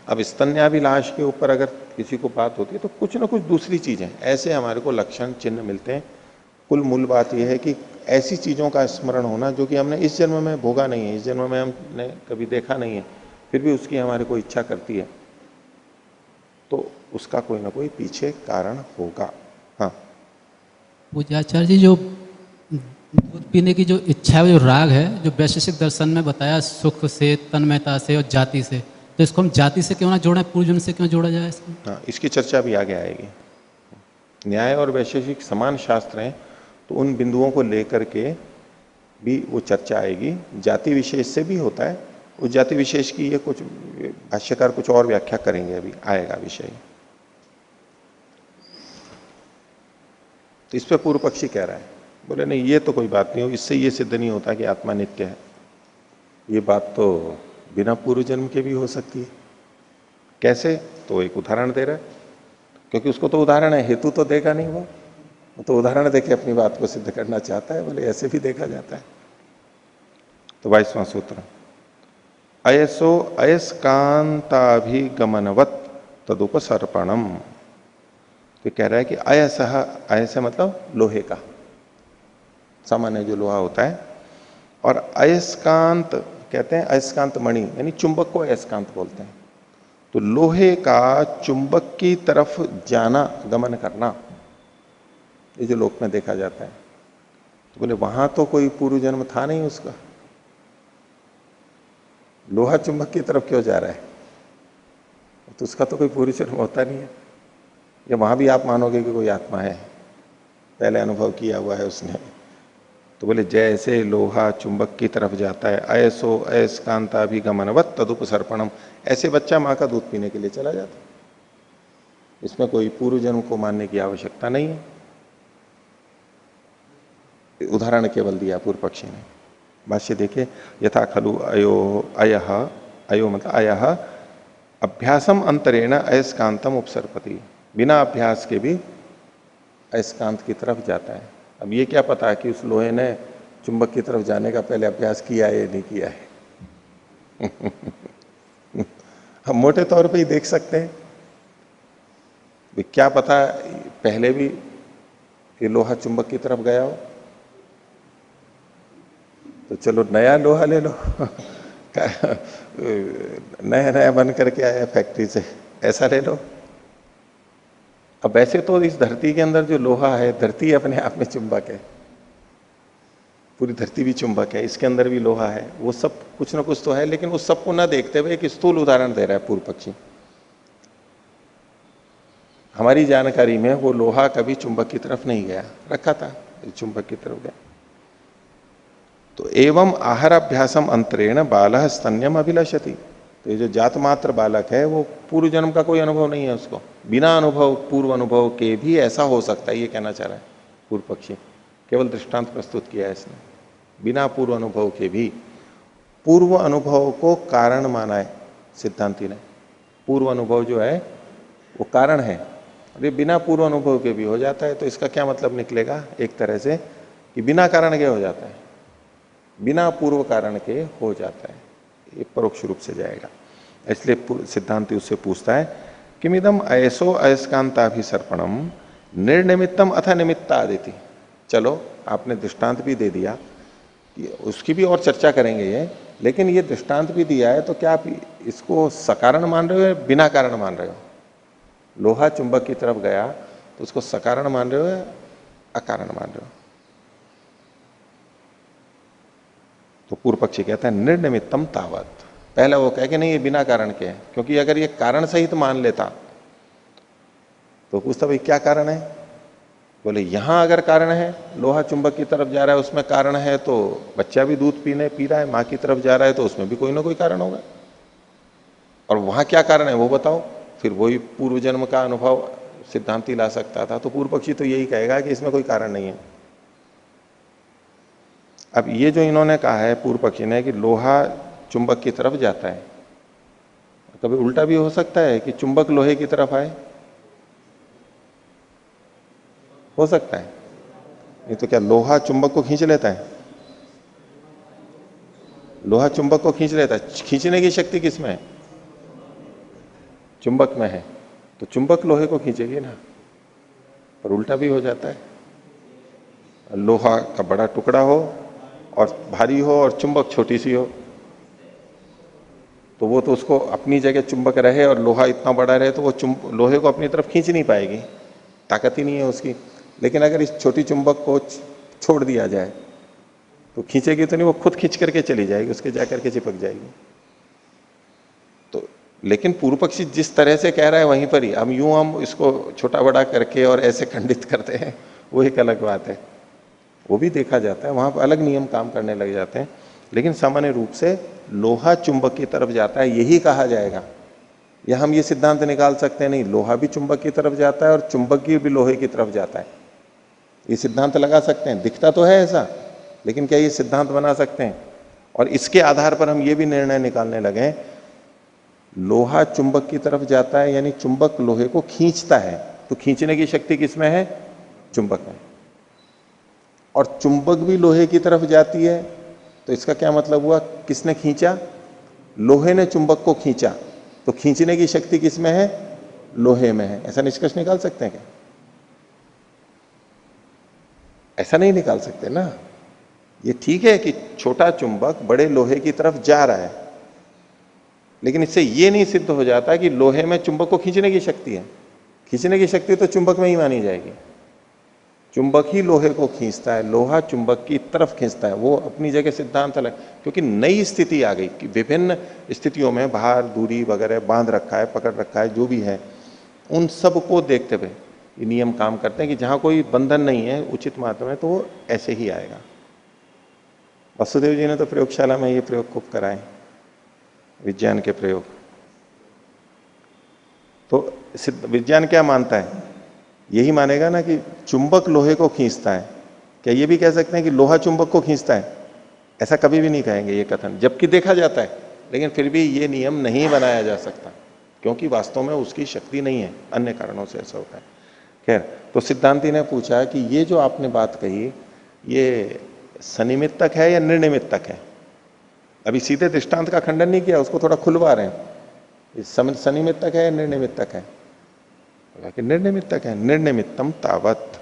अब स्तन्याभिलाष के ऊपर अगर किसी को बात होती है तो कुछ ना कुछ दूसरी चीजें ऐसे हमारे को लक्षण चिन्ह मिलते हैं। कुल मूल बात यह है कि ऐसी चीजों का स्मरण होना जो कि हमने इस जन्म में भोगा नहीं है, इस जन्म में हमने कभी देखा नहीं है, फिर भी उसकी हमारे को इच्छा करती है, तो उसका कोई ना कोई पीछे कारण होगा। हाँ पूज्याचार्य जी, जो दूध पीने की जो इच्छा है, जो राग है, जो वैशेषिक दर्शन में बताया सुख से, तन्मयता से और जाति से, तो इसको हम जाति से क्यों ना जोड़ें, पूर्व जन्म से क्यों जोड़ा जाए इसमें? हाँ, इसकी चर्चा भी आगे आएगी। न्याय और वैशेषिक समान शास्त्र हैं, तो उन बिंदुओं को लेकर के भी वो चर्चा आएगी। जाति विशेष से भी होता है, उस जाति विशेष की ये कुछ भाष्यकार कुछ और व्याख्या करेंगे, अभी आएगा विषय। तो इस पर पूर्व पक्षी कह रहा है, बोले नहीं ये तो कोई बात नहीं हो, इससे ये सिद्ध नहीं होता कि आत्मा नित्य है। ये बात तो बिना पूर्व जन्म के भी हो सकती है। कैसे? तो एक उदाहरण दे रहा है, क्योंकि उसको तो उदाहरण है, हेतु तो देगा नहीं वो तो उदाहरण देके अपनी बात को सिद्ध करना चाहता है। बोले ऐसे भी देखा जाता है। तो 22वां सूत्र, अयसो अयस्कांताभिगमनवत तदुपसर्पणम। तो कह रहा है कि अयसह, अयस मतलब लोहे का, सामान्य जो लोहा होता है, और अयस्कांत कहते हैं, अयस्कांत मणि यानी चुंबक को अयस्कांत बोलते हैं। तो लोहे का चुंबक की तरफ जाना, गमन करना, ये जो लोक में देखा जाता है। तो बोले वहां तो कोई पूर्व जन्म था नहीं उसका, लोहा चुंबक की तरफ क्यों जा रहा है? तो उसका तो कोई पूर्व जन्म होता नहीं है। या वहां भी आप मानोगे कि कोई आत्मा है, पहले अनुभव किया हुआ है उसने। तो बोले जैसे लोहा चुंबक की तरफ जाता है, अयसो अयस्कांताभिगमनवत तदुपसर्पणम, ऐसे बच्चा माँ का दूध पीने के लिए चला जाता। इसमें कोई पूर्व जन्म को मानने की आवश्यकता नहीं है। उदाहरण केवल दिया पूर्व पक्षी ने। भाष्य देखे, यथा खलु अयो अयः, अयो मतलब अयः अभ्यासम अंतरेण अयस्कांतम उपसर्पति, बिना अभ्यास के भी अयस्कांत की तरफ जाता है। अब ये क्या पता है कि उस लोहे ने चुंबक की तरफ जाने का पहले अभ्यास किया है या नहीं किया है। हम मोटे तौर पे ही देख सकते हैं, क्या पता पहले भी ये लोहा चुंबक की तरफ गया हो। तो चलो नया लोहा ले लो, नया नया बन करके आया फैक्ट्री से, ऐसा ले लो। अब ऐसे तो इस धरती के अंदर जो लोहा है, धरती अपने आप में चुंबक है, पूरी धरती भी चुंबक है, इसके अंदर भी लोहा है, वो सब कुछ ना कुछ तो है। लेकिन उस सबको ना देखते हुए एक स्थूल उदाहरण दे रहा है पूर्व पक्षी। हमारी जानकारी में वो लोहा कभी चुंबक की तरफ नहीं गया, रखा था चुंबक की तरफ गया। तो एवं आहाराभ्यासम अंतरेण बालः स्तन्यम अभिलषति। तो ये जो जात मात्र बालक है वो पूर्व जन्म का कोई अनुभव नहीं है, उसको बिना अनुभव पूर्व अनुभव के भी ऐसा हो सकता है, ये कहना चाह रहा है पूर्व पक्षी। केवल दृष्टांत प्रस्तुत किया है इसने, बिना पूर्व अनुभव के भी। पूर्व अनुभव को कारण माना है सिद्धांति ने। पूर्व अनुभव जो है वो कारण है, और ये बिना पूर्व अनुभव के भी हो जाता है। तो इसका क्या मतलब निकलेगा एक तरह से कि बिना कारण के हो जाता है, बिना पूर्व कारण के हो जाता है, ये परोक्ष रूप से जाएगा। इसलिए सिद्धांति उससे पूछता है किमिदम ऐसो अयस्कांताभिसर्पणम निर्निमित्तम अथ निमित्ता आदिति। चलो आपने दृष्टांत भी दे दिया, उसकी भी और चर्चा करेंगे ये, लेकिन ये दृष्टांत भी दिया है, तो क्या आप इसको सकारण मान रहे हो या बिना कारण मान रहे हो? लोहा चुंबक की तरफ गया तो उसको सकारण मान रहे हो या अकारण मान रहे हो? तो पूर्व पक्षी कहता है निर्निमित्तम तावत। पहला वो कहे कि नहीं ये बिना कारण के है, क्योंकि अगर ये कारण सहित मान लेता तो पूछता भाई क्या कारण है? बोले यहां अगर कारण है, लोहा चुंबक की तरफ जा रहा है उसमें कारण है, तो बच्चा भी दूध पी रहा है, माँ की तरफ जा रहा है तो उसमें भी कोई ना कोई कारण होगा। और वहां क्या कारण है वो बताओ। फिर वही पूर्व जन्म का अनुभव सिद्धांति ला सकता था, तो पूर्व पक्षी तो यही कहेगा कि इसमें कोई कारण नहीं है। अब ये जो इन्होंने कहा है पूर्व पक्षी ने कि लोहा चुंबक की तरफ जाता है, कभी उल्टा भी हो सकता है कि चुंबक लोहे की तरफ आए, हो सकता है। नहीं तो क्या लोहा चुंबक को खींच लेता है? लोहा चुंबक को खींच लेता है। खींचने की शक्ति किसमें है? चुंबक में है, तो चुंबक लोहे को खींचेगी ना। पर उल्टा भी हो जाता है, लोहा का बड़ा टुकड़ा हो और भारी हो और चुंबक छोटी सी हो, तो वो तो उसको अपनी जगह चुंबक रहे और लोहा इतना बड़ा रहे तो वो लोहे को अपनी तरफ खींच नहीं पाएगी, ताकत ही नहीं है उसकी। लेकिन अगर इस छोटी चुंबक को छोड़ दिया जाए तो खींचेगी तो नहीं, वो खुद खींच करके चली जाएगी, उसके जाकर के चिपक जाएगी। तो लेकिन पूर्व पक्षी जिस तरह से कह रहा है वहीं पर ही हम यूं हम इसको छोटा बड़ा करके और ऐसे खंडित करते हैं, वो एक अलग बात है, वो भी देखा जाता है, वहां पर अलग नियम काम करने लग जाते हैं। लेकिन सामान्य रूप से लोहा चुंबक की तरफ जाता है यही कहा जाएगा। या हम ये सिद्धांत निकाल सकते हैं नहीं, लोहा भी चुंबक की तरफ जाता है और चुंबक भी लोहे की तरफ जाता है, ये सिद्धांत लगा सकते हैं। दिखता तो है ऐसा, लेकिन क्या ये सिद्धांत बना सकते हैं? और इसके आधार पर हम ये भी निर्णय निकालने लगे, लोहा चुंबक की तरफ जाता है यानी चुंबक लोहे को खींचता है, तो खींचने की शक्ति किसमें है? चुंबक में। और चुंबक भी लोहे की तरफ जाती है, तो इसका क्या मतलब हुआ? किसने खींचा? लोहे ने चुंबक को खींचा, तो खींचने की शक्ति किसमें है? लोहे में है। ऐसा निष्कर्ष निकाल सकते हैं क्या? ऐसा नहीं निकाल सकते ना। ये ठीक है कि छोटा चुंबक बड़े लोहे की तरफ जा रहा है, लेकिन इससे ये नहीं सिद्ध हो जाता कि लोहे में चुंबक को खींचने की शक्ति है। खींचने की शक्ति तो चुंबक में ही मानी जाएगी, चुंबक ही लोहे को खींचता है, लोहा चुंबक की तरफ खींचता है, वो अपनी जगह सिद्धांत अलग। क्योंकि नई स्थिति आ गई कि विभिन्न स्थितियों में भार दूरी वगैरह बांध रखा है, पकड़ रखा है, जो भी है, उन सब को देखते हुए ये नियम काम करते हैं कि जहां कोई बंधन नहीं है उचित मात्रा में, तो वो ऐसे ही आएगा। वसुदेव जी ने तो प्रयोगशाला में ये प्रयोग खूब कराए, विज्ञान के प्रयोग। तो विज्ञान क्या मानता है? यही मानेगा ना कि चुंबक लोहे को खींचता है। क्या ये भी कह सकते हैं कि लोहा चुंबक को खींचता है? ऐसा कभी भी नहीं कहेंगे ये कथन, जबकि देखा जाता है। लेकिन फिर भी ये नियम नहीं बनाया जा सकता, क्योंकि वास्तव में उसकी शक्ति नहीं है, अन्य कारणों से ऐसा होता है। खैर, तो सिद्धांति ने पूछा कि ये जो आपने बात कही, ये सनिमित्तक है या निर्निमित्तक है? अभी सीधे दृष्टांत का खंडन नहीं किया, उसको थोड़ा खुलवा रहे हैं। सनिमित्तक है या निर्निमित्तक है? कि निर्निमित्तक है। निर्निमित्तम तावत।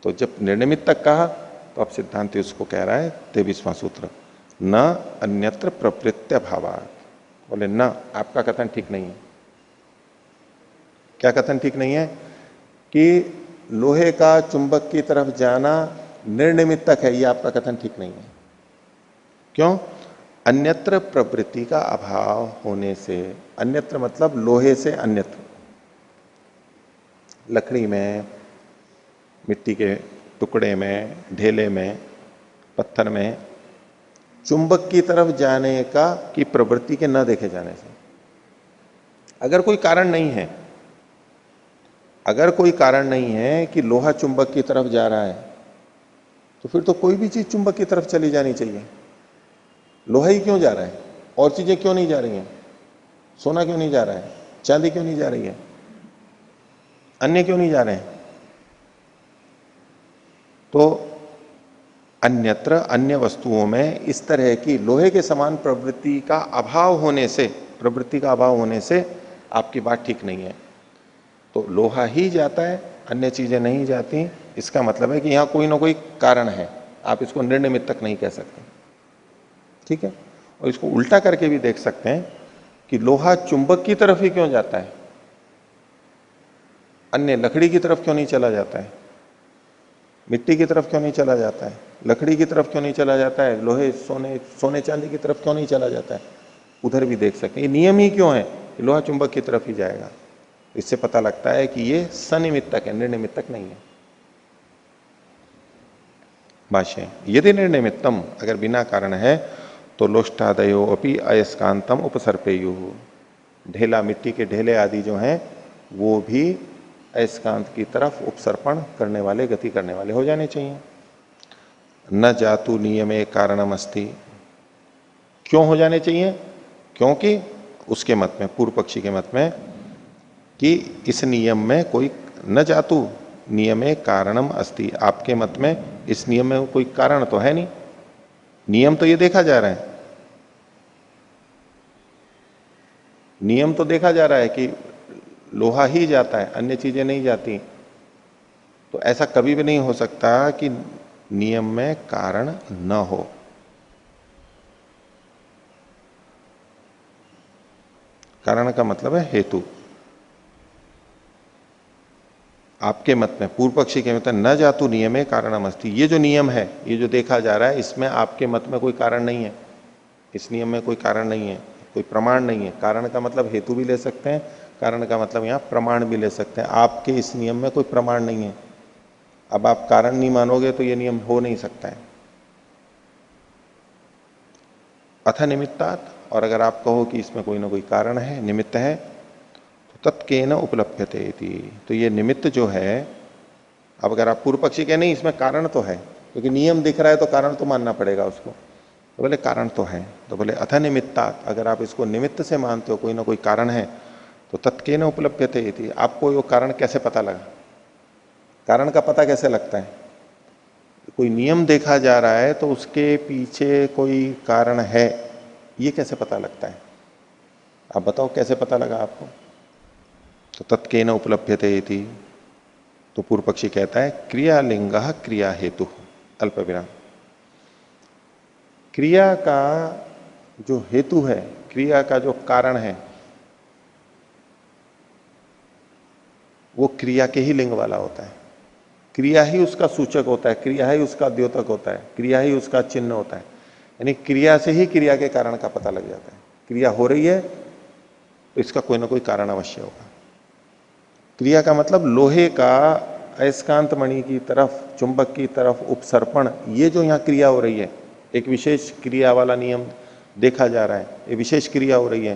तो जब निर्निमित्तक कहा तो अब सिद्धांति उसको कह रहा है 23वां सूत्र, न अन्यत्र प्रवृत्त्य भावात्। बोले ना, आपका कथन ठीक नहीं है। क्या कथन ठीक नहीं है? कि लोहे का चुंबक की तरफ जाना निर्निमित्तक है, ये आपका कथन ठीक नहीं है। क्यों? अन्यत्र प्रवृत्ति का अभाव होने से। अन्यत्र मतलब लोहे से अन्यत्र, लकड़ी में, मिट्टी के टुकड़े में, ढेले में, पत्थर में चुंबक की तरफ जाने का की प्रवृत्ति के न देखे जाने से। अगर कोई कारण नहीं है, अगर कोई कारण नहीं है कि लोहा चुंबक की तरफ जा रहा है, तो फिर तो कोई भी चीज चुंबक की तरफ चली जानी चाहिए। लोहा ही क्यों जा रहा है? और चीजें क्यों नहीं जा रही हैं? सोना क्यों नहीं जा रहा है? चांदी क्यों नहीं जा रही है? अन्य क्यों नहीं जा रहे हैं? तो अन्यत्र, अन्य वस्तुओं में इस तरह की लोहे के समान प्रवृत्ति का अभाव होने से, प्रवृत्ति का अभाव होने से आपकी बात ठीक नहीं है। तो लोहा ही जाता है, अन्य चीजें नहीं जाती, इसका मतलब है कि यहां कोई ना कोई कारण है, आप इसको निर्निमित्तक नहीं कह सकते। ठीक है? और इसको उल्टा करके भी देख सकते हैं कि लोहा चुंबक की तरफ ही क्यों जाता है, अन्य लकड़ी की तरफ क्यों नहीं चला जाता है, मिट्टी की तरफ क्यों नहीं चला जाता है, लकड़ी की तरफ क्यों नहीं चला जाता है, लोहे सोने चांदी की तरफ क्यों नहीं चला जाता है, उधर भी देख सकते हैं। ये नियम ही क्यों है कि लोहा चुंबक की तरफ ही जाएगा। इससे पता लगता है कि ये सनिमित्तक है, निर्निमित्तक नहीं है। भाष्य, यदि निर्निमित्तम, अगर बिना कारण है तो लोष्टादयो अपि अयस्कांतम उपसर्पेयु, ढेला, मिट्टी के ढेले आदि जो हैं वो भी अयस्कांत की तरफ उपसर्पण करने वाले, गति करने वाले हो जाने चाहिए। न जातु नियमे कारणम अस्ति, क्यों हो जाने चाहिए? क्योंकि उसके मत में, पूर्व पक्षी के मत में, कि इस नियम में कोई, न जातु नियमे कारणम अस्ति, आपके मत में इस नियम में कोई कारण तो है नहीं, नियम तो ये देखा जा रहा है, नियम तो देखा जा रहा है कि लोहा ही जाता है, अन्य चीजें नहीं जाती। तो ऐसा कभी भी नहीं हो सकता कि नियम में कारण न हो। कारण का मतलब है हेतु। आपके मत में, पूर्व पक्षी के मत में, न जातु नियमे कारणम अस्ति, ये जो नियम है, ये जो देखा जा रहा है, इसमें आपके मत में कोई कारण नहीं है, इस नियम में कोई कारण नहीं है, कोई प्रमाण नहीं है। कारण का मतलब हेतु भी ले सकते हैं, कारण का मतलब यहां प्रमाण भी ले सकते हैं। आपके इस नियम में कोई प्रमाण नहीं है। अब आप कारण नहीं मानोगे तो ये नियम हो नहीं सकता है। अथ निमित्तात्, और अगर आप कहो कि इसमें कोई ना कोई कारण है, निमित्त है, तो तत्केन उपलभ्यते इति, तो ये निमित्त जो है, अब अगर आप पूर्व पक्षी कहे नहीं इसमें कारण तो है, क्योंकि नियम दिख रहा है तो कारण तो मानना पड़ेगा उसको, तो बोले कारण तो है, तो बोले अथ निमित्तात्, अगर आप इसको निमित्त से मानते हो, कोई ना कोई कारण है, तो तत्केन उपलभ्यते इति, आपको वो कारण कैसे पता लगा? कारण का पता कैसे लगता है? कोई नियम देखा जा रहा है तो उसके पीछे कोई कारण है, ये कैसे पता लगता है? आप बताओ कैसे पता लगा आपको? तो तत्केन उपलभ्यते इति, तो पूर्व पक्षी कहता है क्रियालिंग क्रिया हेतु, अल्प विराम। क्रिया का जो हेतु है, क्रिया का जो कारण है, वो क्रिया के ही लिंग वाला होता है। क्रिया ही उसका सूचक होता है, क्रिया ही उसका द्योतक होता है, क्रिया ही उसका चिन्ह होता है। यानी क्रिया से ही क्रिया के कारण का पता लग जाता है। क्रिया हो रही है तो इसका कोई ना कोई कारण अवश्य होगा। क्रिया का मतलब लोहे का अयस्कांत मणि की तरफ, चुंबक की तरफ उपसर्पण, ये जो यहां क्रिया हो रही है, एक विशेष क्रिया वाला नियम देखा जा रहा है, ये विशेष क्रिया हो रही है,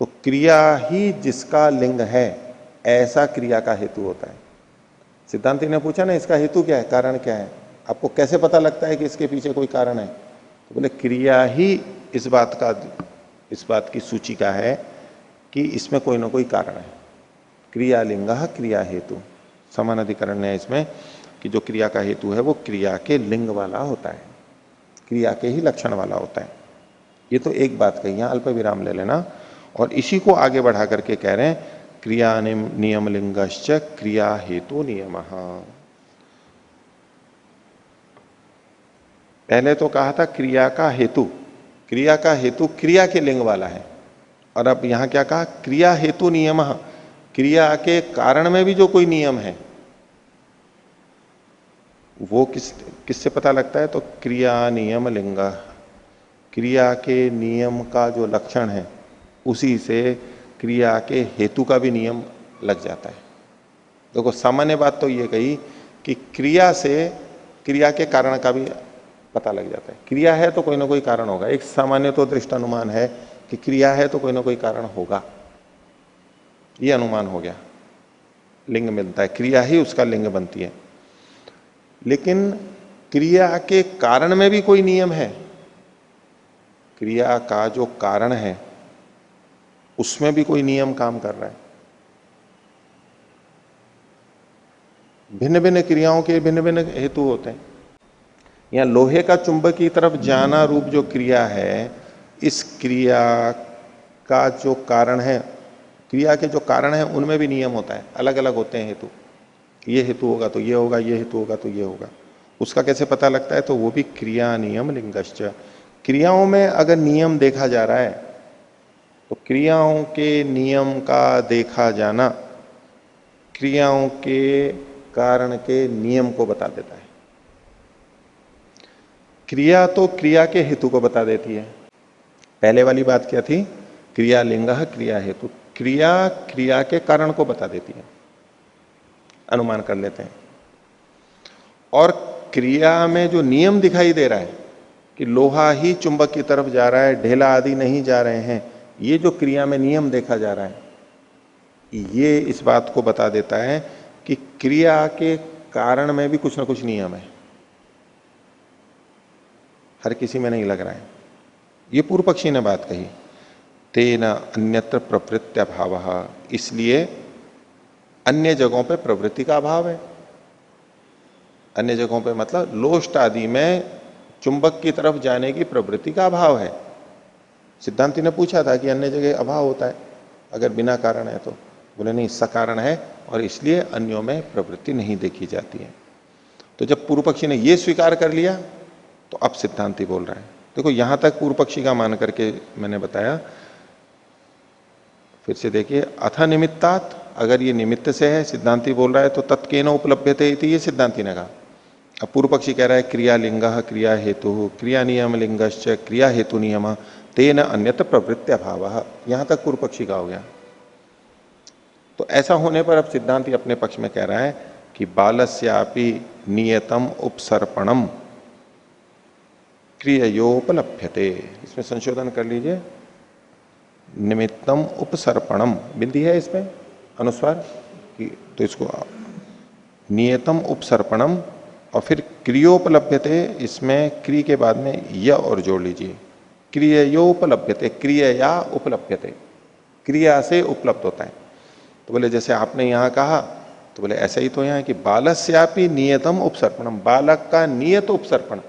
तो क्रिया ही जिसका लिंग है, ऐसा क्रिया का हेतु होता है। सिद्धांति ने पूछा ना इसका हेतु क्या है, कारण क्या है, आपको कैसे पता लगता है कि इसके पीछे कोई कारण है? तो बोले क्रिया ही इस बात की सूची का है कि इसमें कोई ना कोई कारण है। क्रिया लिंग क्रिया हेतु, समान अधिकरण है इसमें कि जो क्रिया का हेतु है वो क्रिया के लिंग वाला होता है, क्रिया के ही लक्षण वाला होता है। ये तो एक बात कही, यहां अल्प विराम ले लेना, और इसी को आगे बढ़ा करके कह रहे हैं क्रिया नियम लिंगश्च क्रिया हेतु नियम। पहले तो कहा था क्रिया का हेतु, क्रिया का हेतु क्रिया के लिंग वाला है, और अब यहां क्या कहा, क्रिया हेतु नियम, क्रिया के कारण में भी जो कोई नियम है वो किससे पता लगता है? तो क्रिया नियम लिंग, क्रिया के नियम का जो लक्षण है उसी से क्रिया के हेतु का भी नियम लग जाता है। देखो सामान्य बात तो ये कही कि क्रिया से क्रिया के कारण का भी पता लग जाता है। क्रिया है तो कोई ना कोई कारण होगा, एक सामान्य तो दृष्टानुमान है कि क्रिया है तो कोई ना कोई कारण होगा, ये अनुमान हो गया, लिंग मिलता है, क्रिया ही उसका लिंग बनती है। लेकिन क्रिया के कारण में भी कोई नियम है, क्रिया का जो कारण है उसमें भी कोई नियम काम कर रहा है। भिन्न भिन्न क्रियाओं के भिन्न भिन्न हेतु होते हैं। यहां लोहे का चुंबक की तरफ जाना रूप जो क्रिया है, इस क्रिया का जो कारण है, क्रिया के जो कारण है उनमें भी नियम होता है, अलग अलग होते हैं हेतु। ये हेतु होगा तो ये होगा, ये हेतु होगा तो ये होगा। उसका कैसे पता लगता है? तो वो भी क्रिया नियम लिंगश्च, क्रियाओं में अगर नियम देखा जा रहा है तो क्रियाओं के नियम का देखा जाना क्रियाओं के कारण के नियम को बता देता है। क्रिया तो क्रिया के हेतु को बता देती है। पहले वाली बात क्या थी? क्रिया लिंग क्रिया हेतु, क्रिया क्रिया के कारण को बता देती है, अनुमान कर लेते हैं। और क्रिया में जो नियम दिखाई दे रहा है कि लोहा ही चुंबक की तरफ जा रहा है, ढेला आदि नहीं जा रहे हैं, ये जो क्रिया में नियम देखा जा रहा है, ये इस बात को बता देता है कि क्रिया के कारण में भी कुछ ना कुछ नियम है, हर किसी में नहीं लग रहा है। ये पूर्व पक्षी ने बात कही। तेन अन्यत्र प्रवृत्ति अभाव, इसलिए अन्य जगहों पे प्रवृत्ति का अभाव है। अन्य जगहों पे मतलब लोष्ट आदि में चुंबक की तरफ जाने की प्रवृत्ति का अभाव है। सिद्धांति ने पूछा था कि अन्य जगह अभाव होता है अगर बिना कारण है तो, बोले नहीं, सकारण है और इसलिए अन्यों में प्रवृत्ति नहीं देखी जाती है। तो जब पूर्व पक्षी ने यह स्वीकार कर लिया तो अब सिद्धांति बोल रहा है। देखो यहां तक पूर्व पक्षी का मान करके मैंने बताया। फिर से देखिए, अथ निमित्तात्, अगर ये निमित्त से है, सिद्धांति बोल रहा है, तो तत्केन उपलभ्यते इति, ये सिद्धांति ने कहा। अब पूर्व पक्षी कह रहा है क्रिया लिंग क्रिया हेतु क्रिया नियम लिंगश्च क्रिया हेतु नियम तेन अन्यत्र प्रवृत्ति अभाव, यहां तक पूर्व पक्षी का हो गया। तो ऐसा होने पर अब सिद्धांति अपने पक्ष में कह रहा है कि बालस्यापि नियतम उपसर्पणम क्रियोपलभ्यते, इसमें संशोधन कर लीजिए, निमित्तम उपसर्पणम, बिंदी है इसमें अनुस्वार की, तो इसको नियतम उपसर्पणम और फिर क्रियोपलभ्यते, इसमें क्रिय के बाद में य और जोड़ लीजिए, क्रियोपलभ्यते, क्रिया उपलभ्यते, क्रिया से उपलब्ध होता है। तो बोले जैसे आपने यहां कहा, तो बोले ऐसा ही तो यहां कि बालस्यापि नियतम उपसर्पणम, बालक का नियत उपसर्पण,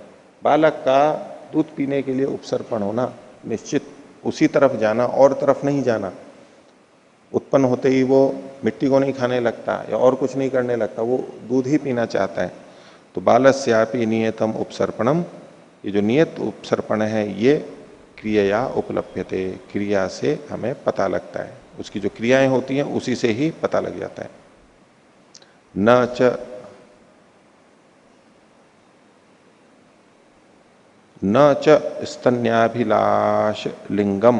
बालक का दूध पीने के लिए उपसर्पण होना निश्चित, उसी तरफ जाना और तरफ नहीं जाना। उत्पन्न होते ही वो मिट्टी को नहीं खाने लगता या और कुछ नहीं करने लगता, वो दूध ही पीना चाहता है। तो बालस्यापि नियतम उपसर्पणम, ये जो नियत उपसर्पण है ये क्रिया उपलभ्यते, क्रिया से हमें पता लगता है, उसकी जो क्रियाएं होती हैं उसी से ही पता लग जाता है। न च स्तन्याभिलाष लिंगम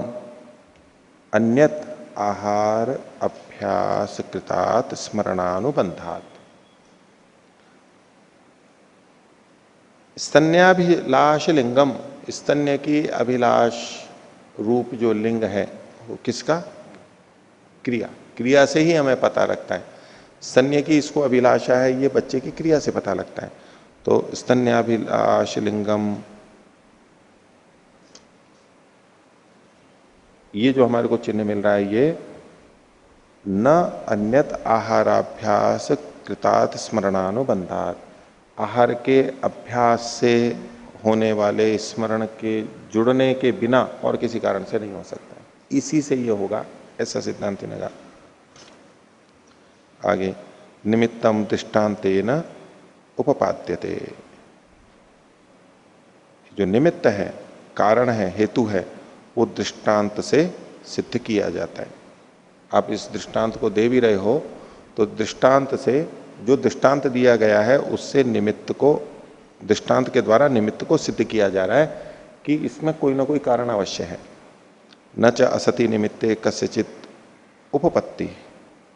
अन्यत आहार अभ्यास कृतात् स्मरणानुबंधात्। स्तन्याभिलाष लिंगम, स्तन्य की अभिलाष रूप जो लिंग है वो किसका? क्रिया, क्रिया से ही हमें पता लगता है। स्तन्य की इसको अभिलाषा है, ये बच्चे की क्रिया से पता लगता है। तो स्तन्याभिलाष लिंगम, ये जो हमारे को चिन्ह मिल रहा है, ये न अन्यत आहाराभ्यास कृतात् स्मरणानुबंधात्, आहार के अभ्यास से होने वाले स्मरण के जुड़ने के बिना और किसी कारण से नहीं हो सकता है, इसी से ये होगा, ऐसा सिद्धांति ने कहा। आगे, निमित्तम दृष्टांतेन उपपाद्यते, जो निमित्त है, कारण है, हेतु है, वो दृष्टांत से सिद्ध किया जाता है। आप इस दृष्टांत को दे भी रहे हो तो दृष्टांत से, जो दृष्टांत दिया गया है उससे निमित्त को, दृष्टांत के द्वारा निमित्त को सिद्ध किया जा रहा है कि इसमें कोई ना कोई कारण अवश्य है। न च असति निमित्ते कस्यचित उपपत्ति,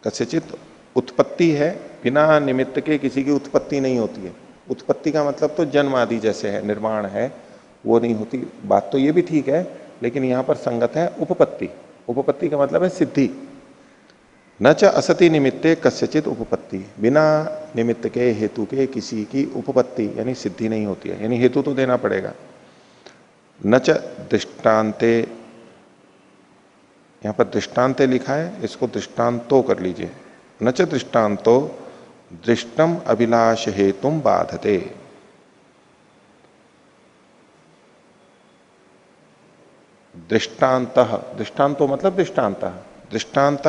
कस्यचित उत्पत्ति है, बिना निमित्त के किसी की उत्पत्ति नहीं होती है। उत्पत्ति का मतलब तो जन्म आदि जैसे है, निर्माण है, वो नहीं होती। बात तो ये भी ठीक है, लेकिन यहां पर संगत है उपपत्ति। उपपत्ति का मतलब है सिद्धि। न च असति निमित्ते कस्यचित उपपत्ति, बिना निमित्त के, हेतु के किसी की उपपत्ति यानी सिद्धि नहीं होती है, यानी हेतु तो देना पड़ेगा। न च दृष्टांते, यहां पर दृष्टांते लिखा है, इसको दृष्टांतो कर लीजिए। न च दृष्टांतो दृष्टम अभिलाष हेतुम बाधते, दृष्टांत, दृष्टांतो मतलब दृष्टांत, दृष्टांत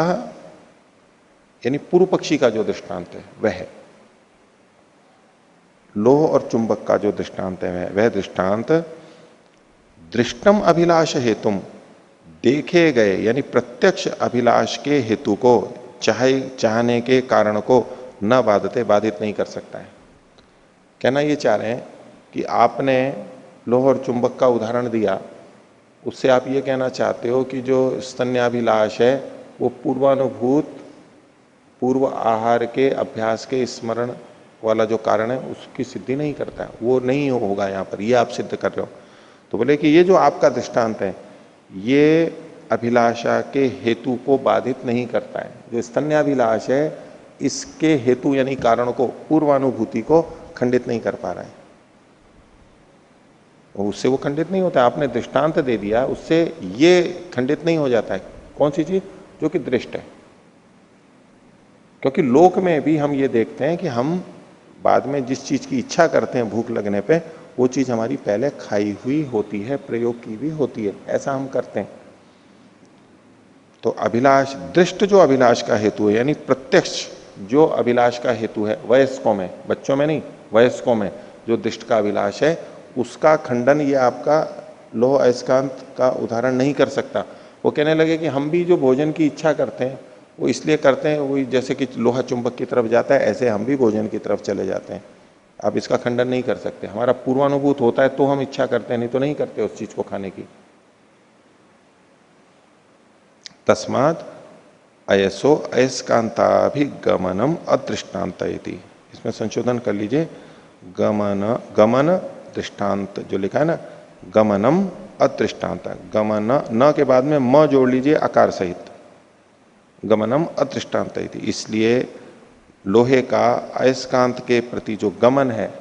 यानी पूर्व पक्षी का जो दृष्टांत है वह है, लोह और चुंबक का जो दृष्टांत है वह दृष्टांत दृष्टम अभिलाष हेतुम, देखे गए यानी प्रत्यक्ष अभिलाष के हेतु को, चाहे चाहने के कारण को न बाधते, बाधित नहीं कर सकता है। कहना ये चाह रहे हैं कि आपने लोह और चुंबक का उदाहरण दिया, उससे आप ये कहना चाहते हो कि जो स्तन्याभिलाष है वो पूर्वानुभूत पूर्व आहार के अभ्यास के स्मरण वाला जो कारण है उसकी सिद्धि नहीं करता है, वो नहीं होगा यहाँ पर, ये आप सिद्ध कर रहे हो। तो बोले कि ये जो आपका दृष्टांत है ये अभिलाषा के हेतु को बाधित नहीं करता है। जो स्तन्याभिलाष है इसके हेतु यानी कारण को, पूर्वानुभूति को खंडित नहीं कर पा रहा है, उससे वो खंडित नहीं होता है। आपने दृष्टांत दे दिया, उससे ये खंडित नहीं हो जाता है। कौन सी चीज? जो कि दृष्ट है। क्योंकि लोक में भी हम ये देखते हैं कि हम बाद में जिस चीज की इच्छा करते हैं भूख लगने पे, वो चीज हमारी पहले खाई हुई होती है, प्रयोग की भी होती है, ऐसा हम करते हैं। तो अभिलाष, दृष्ट जो अभिलाष का हेतु है, यानी प्रत्यक्ष जो अभिलाष का हेतु है, वयस्कों में, बच्चों में नहीं, वयस्कों में जो दृष्ट का अभिलाष है, उसका खंडन ये आपका लोह अयस्कांत का उदाहरण नहीं कर सकता। वो कहने लगे कि हम भी जो भोजन की इच्छा करते हैं वो इसलिए करते हैं, वो जैसे कि लोहा चुंबक की तरफ जाता है ऐसे हम भी भोजन की तरफ चले जाते हैं। आप इसका खंडन नहीं कर सकते। हमारा पूर्वानुभूत होता है तो हम इच्छा करते हैं, नहीं तो नहीं करते उस चीज को खाने की। तस्माद अयसो अयस्कांताभिगमनम अदृष्टांत इति, इसमें संशोधन कर लीजिए, गमन गमन दृष्टांत जो लिखा है ना, गमनम अदृष्टांत, गमन न के बाद में म जोड़ लीजिए आकार सहित, गमनम अदृष्टांत इति। इसलिए लोहे का अयस्कांत के प्रति जो गमन है,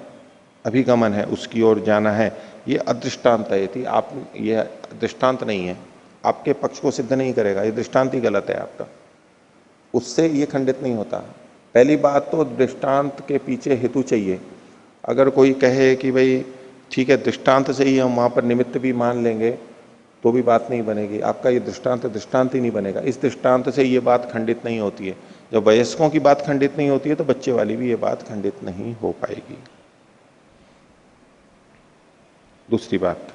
अभिगमन है, उसकी ओर जाना है, ये अदृष्टांत इति। आप ये दृष्टांत नहीं है, आपके पक्ष को सिद्ध नहीं करेगा, ये दृष्टांत ही गलत है आपका, उससे ये खंडित नहीं होता। पहली बात तो दृष्टांत के पीछे हेतु चाहिए। अगर कोई कहे कि भाई ठीक है दृष्टांत से ही हम वहां पर निमित्त भी मान लेंगे तो भी बात नहीं बनेगी, आपका ये दृष्टांत ही नहीं बनेगा। इस दृष्टांत से ये बात खंडित नहीं होती है। जब वयस्कों की बात खंडित नहीं होती है तो बच्चे वाली भी ये बात खंडित नहीं हो पाएगी। दूसरी बात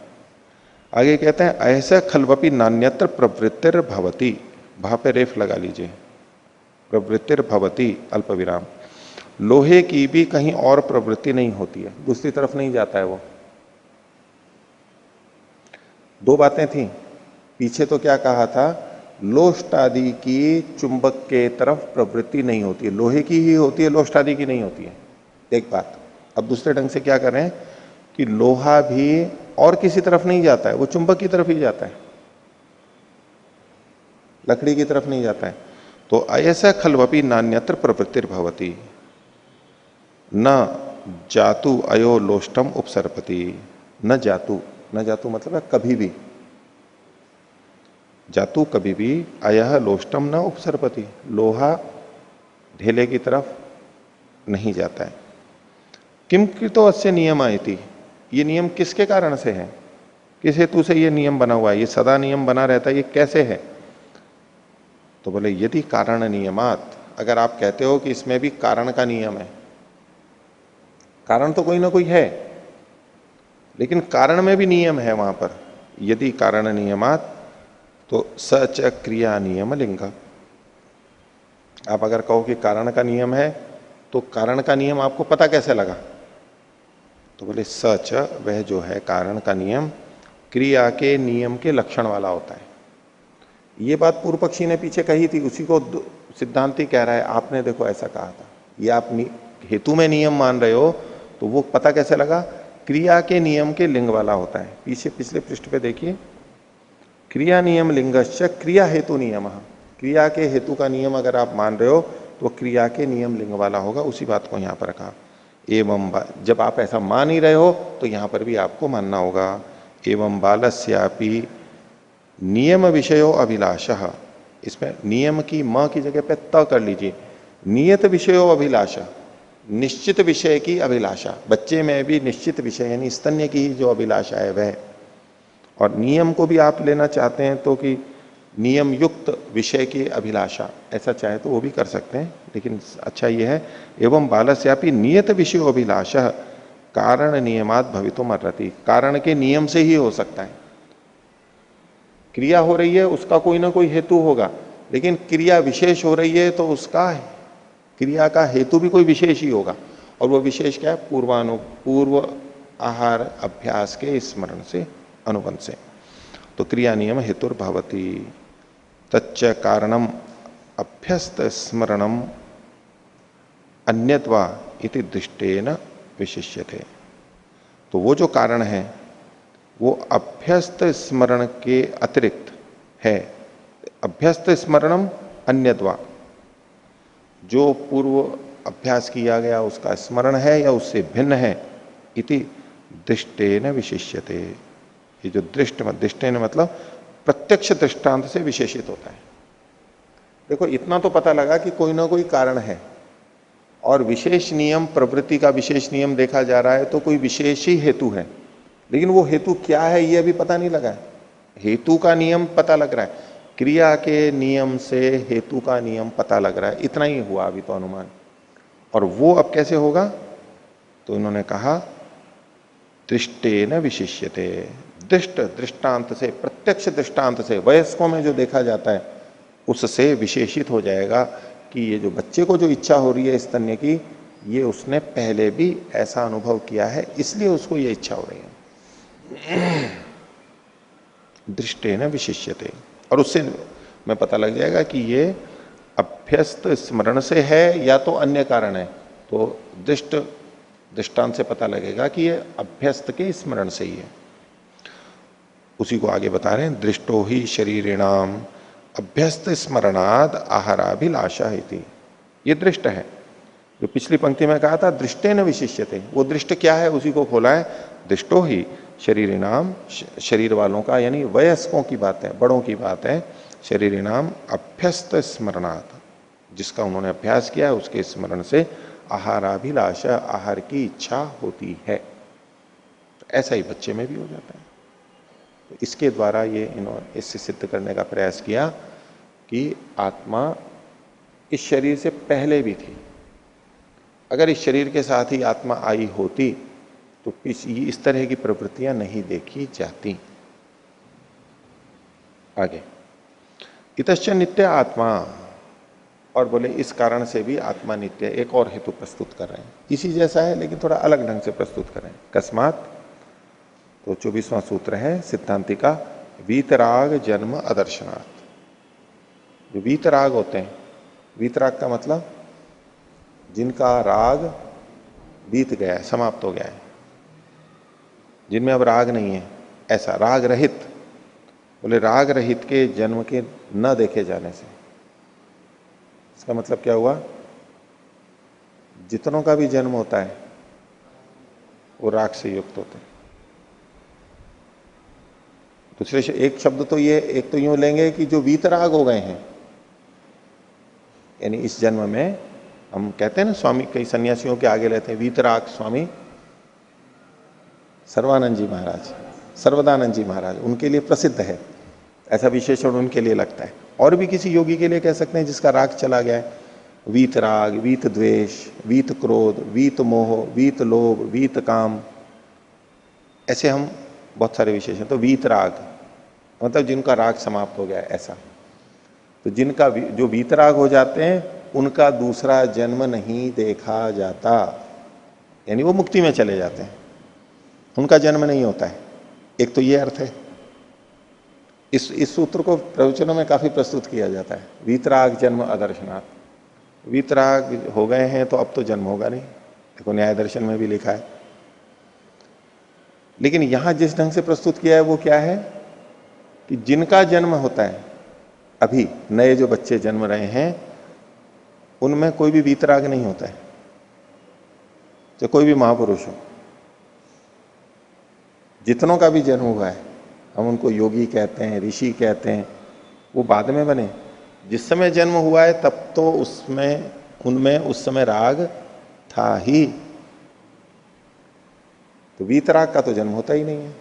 आगे कहते हैं, ऐसा खलवपि नान्यत्र प्रवृत्तिर भवति, वहां पे रेफ लगा लीजिए, प्रवृत्तिर भवति अल्प विराम, लोहे की भी कहीं और प्रवृत्ति नहीं होती है, दूसरी तरफ नहीं जाता है वो। दो बातें थी पीछे, तो क्या कहा था, लोष्ट आदि की चुंबक के तरफ प्रवृत्ति नहीं होती है, लोहे की ही होती है, लोष्ट आदि की नहीं होती है, एक बात। अब दूसरे ढंग से क्या कर रहे हैं कि लोहा भी और किसी तरफ नहीं जाता है, वो चुंबक की तरफ ही जाता है, लकड़ी की तरफ नहीं जाता है। तो ऐसा खलवपि नान्यत्र प्रवृत्तिर्भवति न जातु अयो लोष्टम उपसर्पति, न जातु, न जातु मतलब है कभी भी, जातु कभी भी, अयह लोष्टम न उपसर्पति, लोहा ढेले की तरफ नहीं जाता है। किम कृतो अस्य नियम आयति, ये नियम किसके कारण से है, किस हेतु से ये नियम बना हुआ है, ये सदा नियम बना रहता है, ये कैसे है? तो बोले यदि कारण नियमात, अगर आप कहते हो कि इसमें भी कारण का नियम है, कारण तो कोई ना कोई है, लेकिन कारण में भी नियम है वहां पर, यदि कारण नियमात तो सच क्रिया नियम लिंग। आप अगर कहो कि कारण का नियम है तो कारण का नियम आपको पता कैसे लगा? तो बोले सच, वह जो है कारण का नियम क्रिया के नियम के लक्षण वाला होता है। ये बात पूर्व पक्षी ने पीछे कही थी, उसी को सिद्धांति कह रहा है, आपने देखो ऐसा कहा था, ये आप हेतु में नियम मान रहे हो, तो वो पता कैसे लगा? क्रिया के नियम के लिंग वाला होता है। पीछे पिछले पृष्ठ पे देखिए, क्रिया नियम लिंगश्च क्रिया हेतु नियम, क्रिया के हेतु का नियम अगर आप मान रहे हो तो क्रिया के नियम लिंग वाला होगा, उसी बात को यहां पर कहा। एवं जब आप ऐसा मान ही रहे हो तो यहां पर भी आपको मानना होगा। एवं बालस्यापि नियम विषयो अभिलाषः, इसमें नियम की म की जगह पे त कर लीजिए, नियत विषयो अभिलाषा, निश्चित विषय की अभिलाषा, बच्चे में भी निश्चित विषय यानी स्तन्य की ही जो अभिलाषा है वह। और नियम को भी आप लेना चाहते हैं तो कि नियम युक्त विषय की अभिलाषा, ऐसा चाहे तो वो भी कर सकते हैं, लेकिन अच्छा ये है एवं बालस्यापि नियत विषयो अभिलाषः कारण नियमात भवितुम अर्हति, कारण के नियम से ही हो सकता है। क्रिया हो रही है उसका कोई ना कोई हेतु होगा, लेकिन क्रिया विशेष हो रही है तो उसका क्रिया का हेतु भी कोई विशेष ही होगा। और वो विशेष क्या है? पूर्व आहार अभ्यास के स्मरण से, अनुबंध से। तो क्रिया नियम हेतुर्भवति, तच्च कारणम अभ्यस्त स्मरणम अन्यद्वा इति दृष्टेन विशिष्यते। तो वो जो कारण है वो अभ्यस्त स्मरण के अतिरिक्त है। अभ्यस्त स्मरणम अन्यद्वा, जो पूर्व अभ्यास किया गया उसका स्मरण है या उससे भिन्न है, इति दृष्टेन विशिष्यते। ये जो दृष्टेन मतलब प्रत्यक्ष दृष्टांत से विशेषित होता है। देखो इतना तो पता लगा कि कोई ना कोई कारण है, और विशेष नियम, प्रवृत्ति का विशेष नियम देखा जा रहा है तो कोई विशेष ही हेतु है, लेकिन वो हेतु क्या है ये अभी पता नहीं लगा है। हेतु का नियम पता लग रहा है, क्रिया के नियम से हेतु का नियम पता लग रहा है, इतना ही हुआ अभी तो अनुमान। और वो अब कैसे होगा, तो इन्होंने कहा दृष्टेन विशिष्यते। दृष्टांत से, प्रत्यक्ष दृष्टांत से, वयस्कों में जो देखा जाता है उससे विशेषित हो जाएगा कि ये जो बच्चे को जो इच्छा हो रही है स्तन्य की, ये उसने पहले भी ऐसा अनुभव किया है, इसलिए उसको ये इच्छा हो रही है। दृष्टेन विशिष्यते, और उससे में पता लग जाएगा कि ये अभ्यस्त स्मरण से है या तो अन्य कारण है। तो दृष्टांत से पता लगेगा कि ये अभ्यस्त के स्मरण से ही है। उसी को आगे बता रहे हैं, दृष्टो ही शरीरिणाम अभ्यस्त स्मरणाद आहाराभिलाषा इति। ये दृष्ट है, जो पिछली पंक्ति में कहा था दृष्टेन विशिष्यते, वो दृष्ट क्या है उसी को खोला है। दृष्टो ही शरीरिणाम, शरीर वालों का यानी वयस्कों की बात है, बड़ों की बात है। शरीरिणाम अभ्यस्त स्मरणात्, जिसका उन्होंने अभ्यास किया है उसके स्मरण से आहाराभिलाषा, आहार की इच्छा होती है। तो ऐसा ही बच्चे में भी हो जाता है। तो इसके द्वारा ये इन्होंने इससे सिद्ध करने का प्रयास किया कि आत्मा इस शरीर से पहले भी थी। अगर इस शरीर के साथ ही आत्मा आई होती तो इस तरह की प्रवृत्तियां नहीं देखी जाती। आगे, इतश्च नित्य आत्मा, और बोले इस कारण से भी आत्मा नित्य। एक और हेतु प्रस्तुत कर रहे हैं, इसी जैसा है लेकिन थोड़ा अलग ढंग से प्रस्तुत कर रहे हैं। कस्मात, तो 24वां सूत्र है सिद्धांति का, वीतराग जन्म अदर्शनात्। जो वीतराग होते हैं, वीतराग का मतलब जिनका राग बीत गया है, समाप्त हो गया है, जिनमें अब राग नहीं है, ऐसा राग रहित। बोले राग रहित के जन्म के न देखे जाने से, इसका मतलब क्या हुआ, जितनों का भी जन्म होता है वो राग से युक्त होते हैं। दूसरे एक शब्द तो ये, एक तो यूं लेंगे कि जो वीतराग हो गए हैं, यानी इस जन्म में हम कहते हैं ना, स्वामी कई सन्यासियों के आगे रहते हैं वीतराग स्वामी सर्वानंद जी महाराज, सर्वदानंद जी महाराज, उनके लिए प्रसिद्ध है, ऐसा विशेषण उनके लिए लगता है। और भी किसी योगी के लिए कह सकते हैं जिसका राग चला गया है, वीत राग, वीत द्वेष, वीत क्रोध, वीत मोह, वीत लोभ, वीत काम, ऐसे हम बहुत सारे विशेषण। तो वीत राग मतलब जिनका राग समाप्त हो गया है, ऐसा। तो जिनका जो वीतराग हो जाते हैं उनका दूसरा जन्म नहीं देखा जाता, यानी वो मुक्ति में चले जाते हैं, उनका जन्म नहीं होता है। एक तो ये अर्थ है। इस सूत्र को प्रवचनों में काफी प्रस्तुत किया जाता है, वीतराग जन्म अदर्शनात्। वीतराग हो गए हैं तो अब तो जन्म होगा नहीं, देखो न्याय दर्शन में भी लिखा है। लेकिन यहां जिस ढंग से प्रस्तुत किया है वो क्या है कि जिनका जन्म होता है, अभी नए जो बच्चे जन्म रहे हैं उनमें कोई भी वीतराग नहीं होता है, चाहे कोई भी महापुरुष हो। जितनों का भी जन्म हुआ है, हम उनको योगी कहते हैं, ऋषि कहते हैं, वो बाद में बने। जिस समय जन्म हुआ है तब तो उसमें उनमें उस समय राग था ही, तो वीतराग का तो जन्म होता ही नहीं है।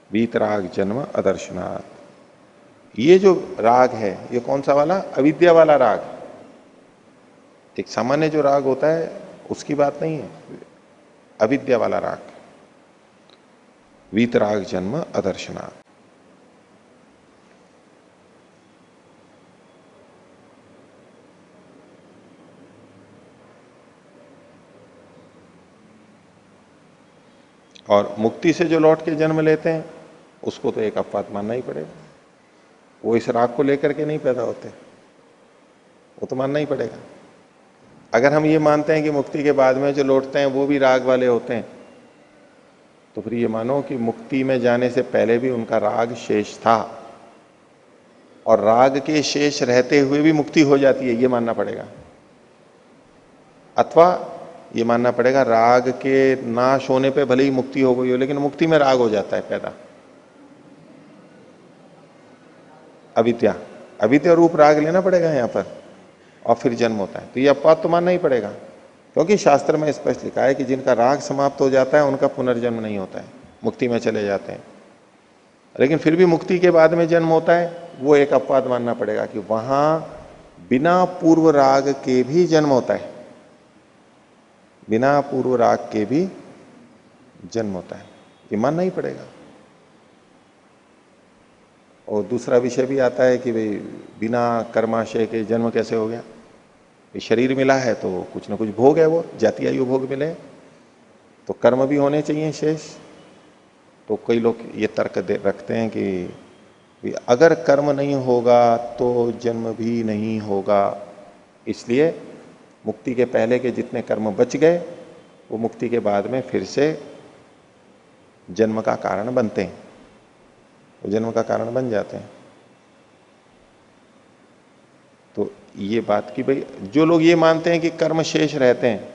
वीतराग जन्म अदर्शनात्। ये जो राग है ये कौन सा वाला, अविद्या वाला राग। एक सामान्य जो राग होता है उसकी बात नहीं है, अविद्या वाला राग, वीतराग जन्म अदर्शनात्। और मुक्ति से जो लौट के जन्म लेते हैं उसको तो एक अपवाद मानना ही पड़ेगा, वो इस राग को लेकर के नहीं पैदा होते। वो तो मानना ही पड़ेगा। अगर हम ये मानते हैं कि मुक्ति के बाद में जो लौटते हैं वो भी राग वाले होते हैं, तो फिर ये मानो कि मुक्ति में जाने से पहले भी उनका राग शेष था, और राग के शेष रहते हुए भी मुक्ति हो जाती है, ये मानना पड़ेगा। अथवा ये मानना पड़ेगा राग के नाश होने पे भले ही मुक्ति हो गई हो, लेकिन मुक्ति में राग हो जाता है पैदा। अविद्या, अविद्या रूप राग लेना पड़ेगा यहां पर, और फिर जन्म होता है। तो ये अपवाद तो मानना ही पड़ेगा, क्योंकि शास्त्र में स्पष्ट लिखा है कि जिनका राग समाप्त हो जाता है उनका पुनर्जन्म नहीं होता है, मुक्ति में चले जाते हैं। लेकिन फिर भी मुक्ति के बाद में जन्म होता है, वो एक अपवाद मानना पड़ेगा कि वहां बिना पूर्व राग के भी जन्म होता है, बिना पूर्व राग के भी जन्म होता है, ये मानना ही पड़ेगा। और दूसरा विषय भी आता है कि भाई बिना कर्माशय के जन्म कैसे हो गया। ये शरीर मिला है तो कुछ ना कुछ भोग है, वो जाति आयु भोग मिले, तो कर्म भी होने चाहिए शेष। तो कई लोग ये तर्क रखते हैं कि अगर कर्म नहीं होगा तो जन्म भी नहीं होगा, इसलिए मुक्ति के पहले के जितने कर्म बच गए वो मुक्ति के बाद में फिर से जन्म का कारण बनते हैं, वो जन्म का कारण बन जाते हैं। तो ये बात कि भाई जो लोग ये मानते हैं कि कर्म शेष रहते हैं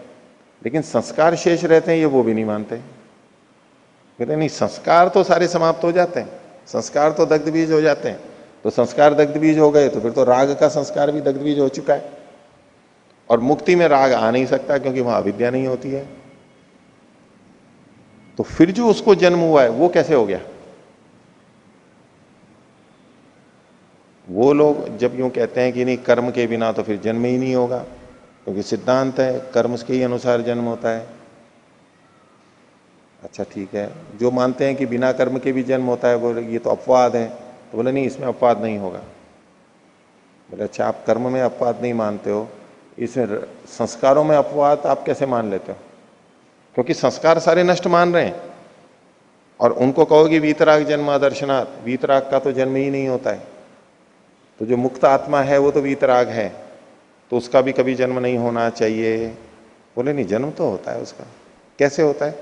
लेकिन संस्कार शेष रहते हैं, ये वो भी नहीं मानते। कहते नहीं, संस्कार तो सारे समाप्त हो जाते हैं, संस्कार तो दग्ध बीज हो जाते हैं। तो संस्कार दग्ध बीज हो गए तो फिर तो राग का संस्कार भी दग्ध बीज हो चुका है, और मुक्ति में राग आ नहीं सकता क्योंकि वहां अविद्या नहीं होती है। तो फिर जो उसको जन्म हुआ है वो कैसे हो गया? वो लोग जब यूं कहते हैं कि नहीं कर्म के बिना तो फिर जन्म ही नहीं होगा, क्योंकि सिद्धांत है कर्म के ही अनुसार जन्म होता है। अच्छा ठीक है, जो मानते हैं कि बिना कर्म के भी जन्म होता है बोले ये तो अपवाद है, तो बोले नहीं इसमें अपवाद नहीं होगा। बोले अच्छा आप कर्म में अपवाद नहीं मानते हो, इसमें संस्कारों में अपवाद आप कैसे मान लेते हो? क्योंकि संस्कार सारे नष्ट मान रहे हैं, और उनको कहोगे वीतराग जन्म दर्शनात्, वीतराग का तो जन्म ही नहीं होता है। तो जो मुक्त आत्मा है वो तो वीतराग है, तो उसका भी कभी जन्म नहीं होना चाहिए। बोले नहीं जन्म तो होता है उसका। कैसे होता है?